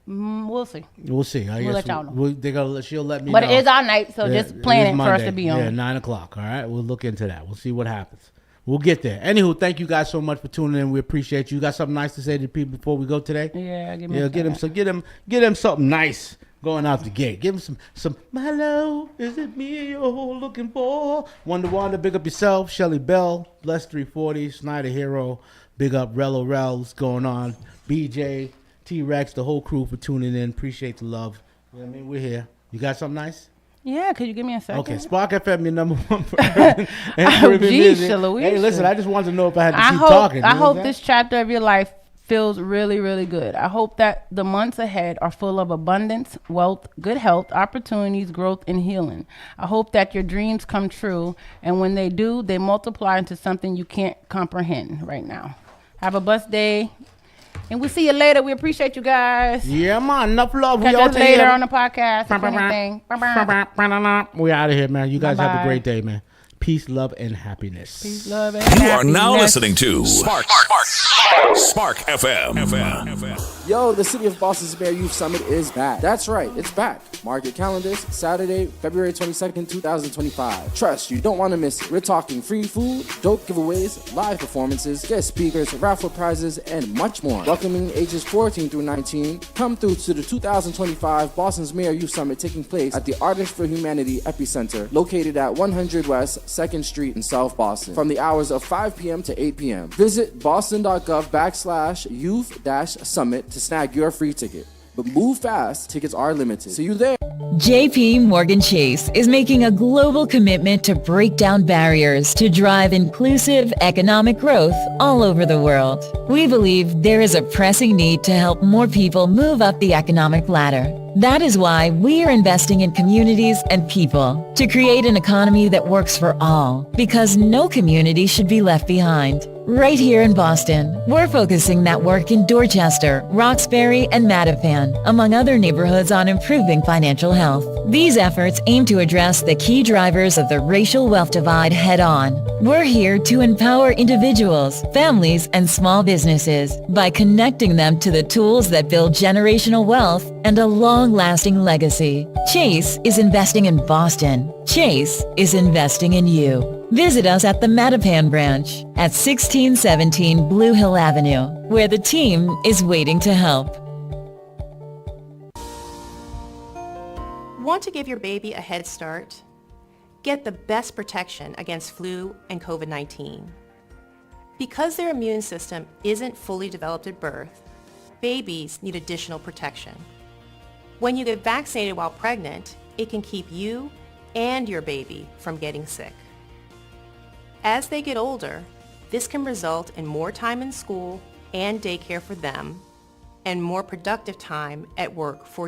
[SPEAKER 2] We'll see.
[SPEAKER 14] We'll see.
[SPEAKER 2] We'll let y'all know.
[SPEAKER 14] She'll let me know.
[SPEAKER 2] But it is our night, so just plan it for us to be on.
[SPEAKER 14] Yeah, 9 o'clock. All right, we'll look into that. We'll see what happens. We'll get there. Anywho, thank you guys so much for tuning in. We appreciate you. Got something nice to say to people before we go today?
[SPEAKER 2] Yeah,
[SPEAKER 14] get him something nice going out the gate. Give him some. My love, is it me you're looking for? Wanda, big up yourself. Shelly Bell, Bless 340, Snyder Hero, big up Rello What's going on? BJ, T-Rex, the whole crew for tuning in. Appreciate the love. You know what I mean? We're here. You got something nice?
[SPEAKER 2] Yeah, could you give me a second?
[SPEAKER 14] Okay, Spark FM, your number one for urban and Caribbean music. Hey, listen, I just wanted to know if I had to keep talking.
[SPEAKER 2] I hope this chapter of your life feels really, really good. I hope that the months ahead are full of abundance, wealth, good health, opportunities, growth, and healing. I hope that your dreams come true, and when they do, they multiply into something you can't comprehend right now. Have a blessed day. And we'll see you later. We appreciate you guys.
[SPEAKER 14] Yeah, man. Enough love.
[SPEAKER 2] Catch
[SPEAKER 14] We out
[SPEAKER 2] us later
[SPEAKER 14] here
[SPEAKER 2] on the podcast. If anything.
[SPEAKER 14] We out of here, man. You guys have
[SPEAKER 2] Bye-bye.
[SPEAKER 14] a great day, man. Peace, love, and happiness.
[SPEAKER 2] Peace, love, and
[SPEAKER 11] You are
[SPEAKER 2] happiness.
[SPEAKER 11] now listening to Spark FM.
[SPEAKER 22] Yo, the City of Boston's Mayor Youth Summit is back. That's right, it's back. Mark your calendars, Saturday, February 22nd, 2025. Trust, you don't want to miss it. We're talking free food, dope giveaways, live performances, guest speakers, raffle prizes, and much more. Welcoming ages 14 through 19, come through to the 2025 Boston's Mayor Youth Summit taking place at the Artists for Humanity Epicenter, located at 100 West 2nd Street in South Boston, from the hours of 5 p.m. to 8 p.m. Visit boston.gov/youth-summit to snag your free ticket. But move fast, tickets are limited. See you there.
[SPEAKER 24] JP Morgan Chase is making a global commitment to break down barriers to drive inclusive economic growth all over the world. We believe there is a pressing need to help more people move up the economic ladder. That is why we are investing in communities and people to create an economy that works for all, because no community should be left behind. Right here in Boston, we're focusing that work in Dorchester, Roxbury, and Mattapan, among other neighborhoods, on improving financial health. These efforts aim to address the key drivers of the racial wealth divide head-on. We're here to empower individuals, families, and small businesses by connecting them to the tools that build generational wealth and a long-lasting legacy. Chase is investing in Boston. Chase is investing in you. Visit us at the Mattapan branch at 1617 Blue Hill Avenue, where the team is waiting to help.
[SPEAKER 23] Want to give your baby a head start? Get the best protection against flu and COVID-19. Because their immune system isn't fully developed at birth, babies need additional protection. When you get vaccinated while pregnant, it can keep you and your baby from getting sick. As they get older, this can result in more time in school and daycare for them and more productive time at work for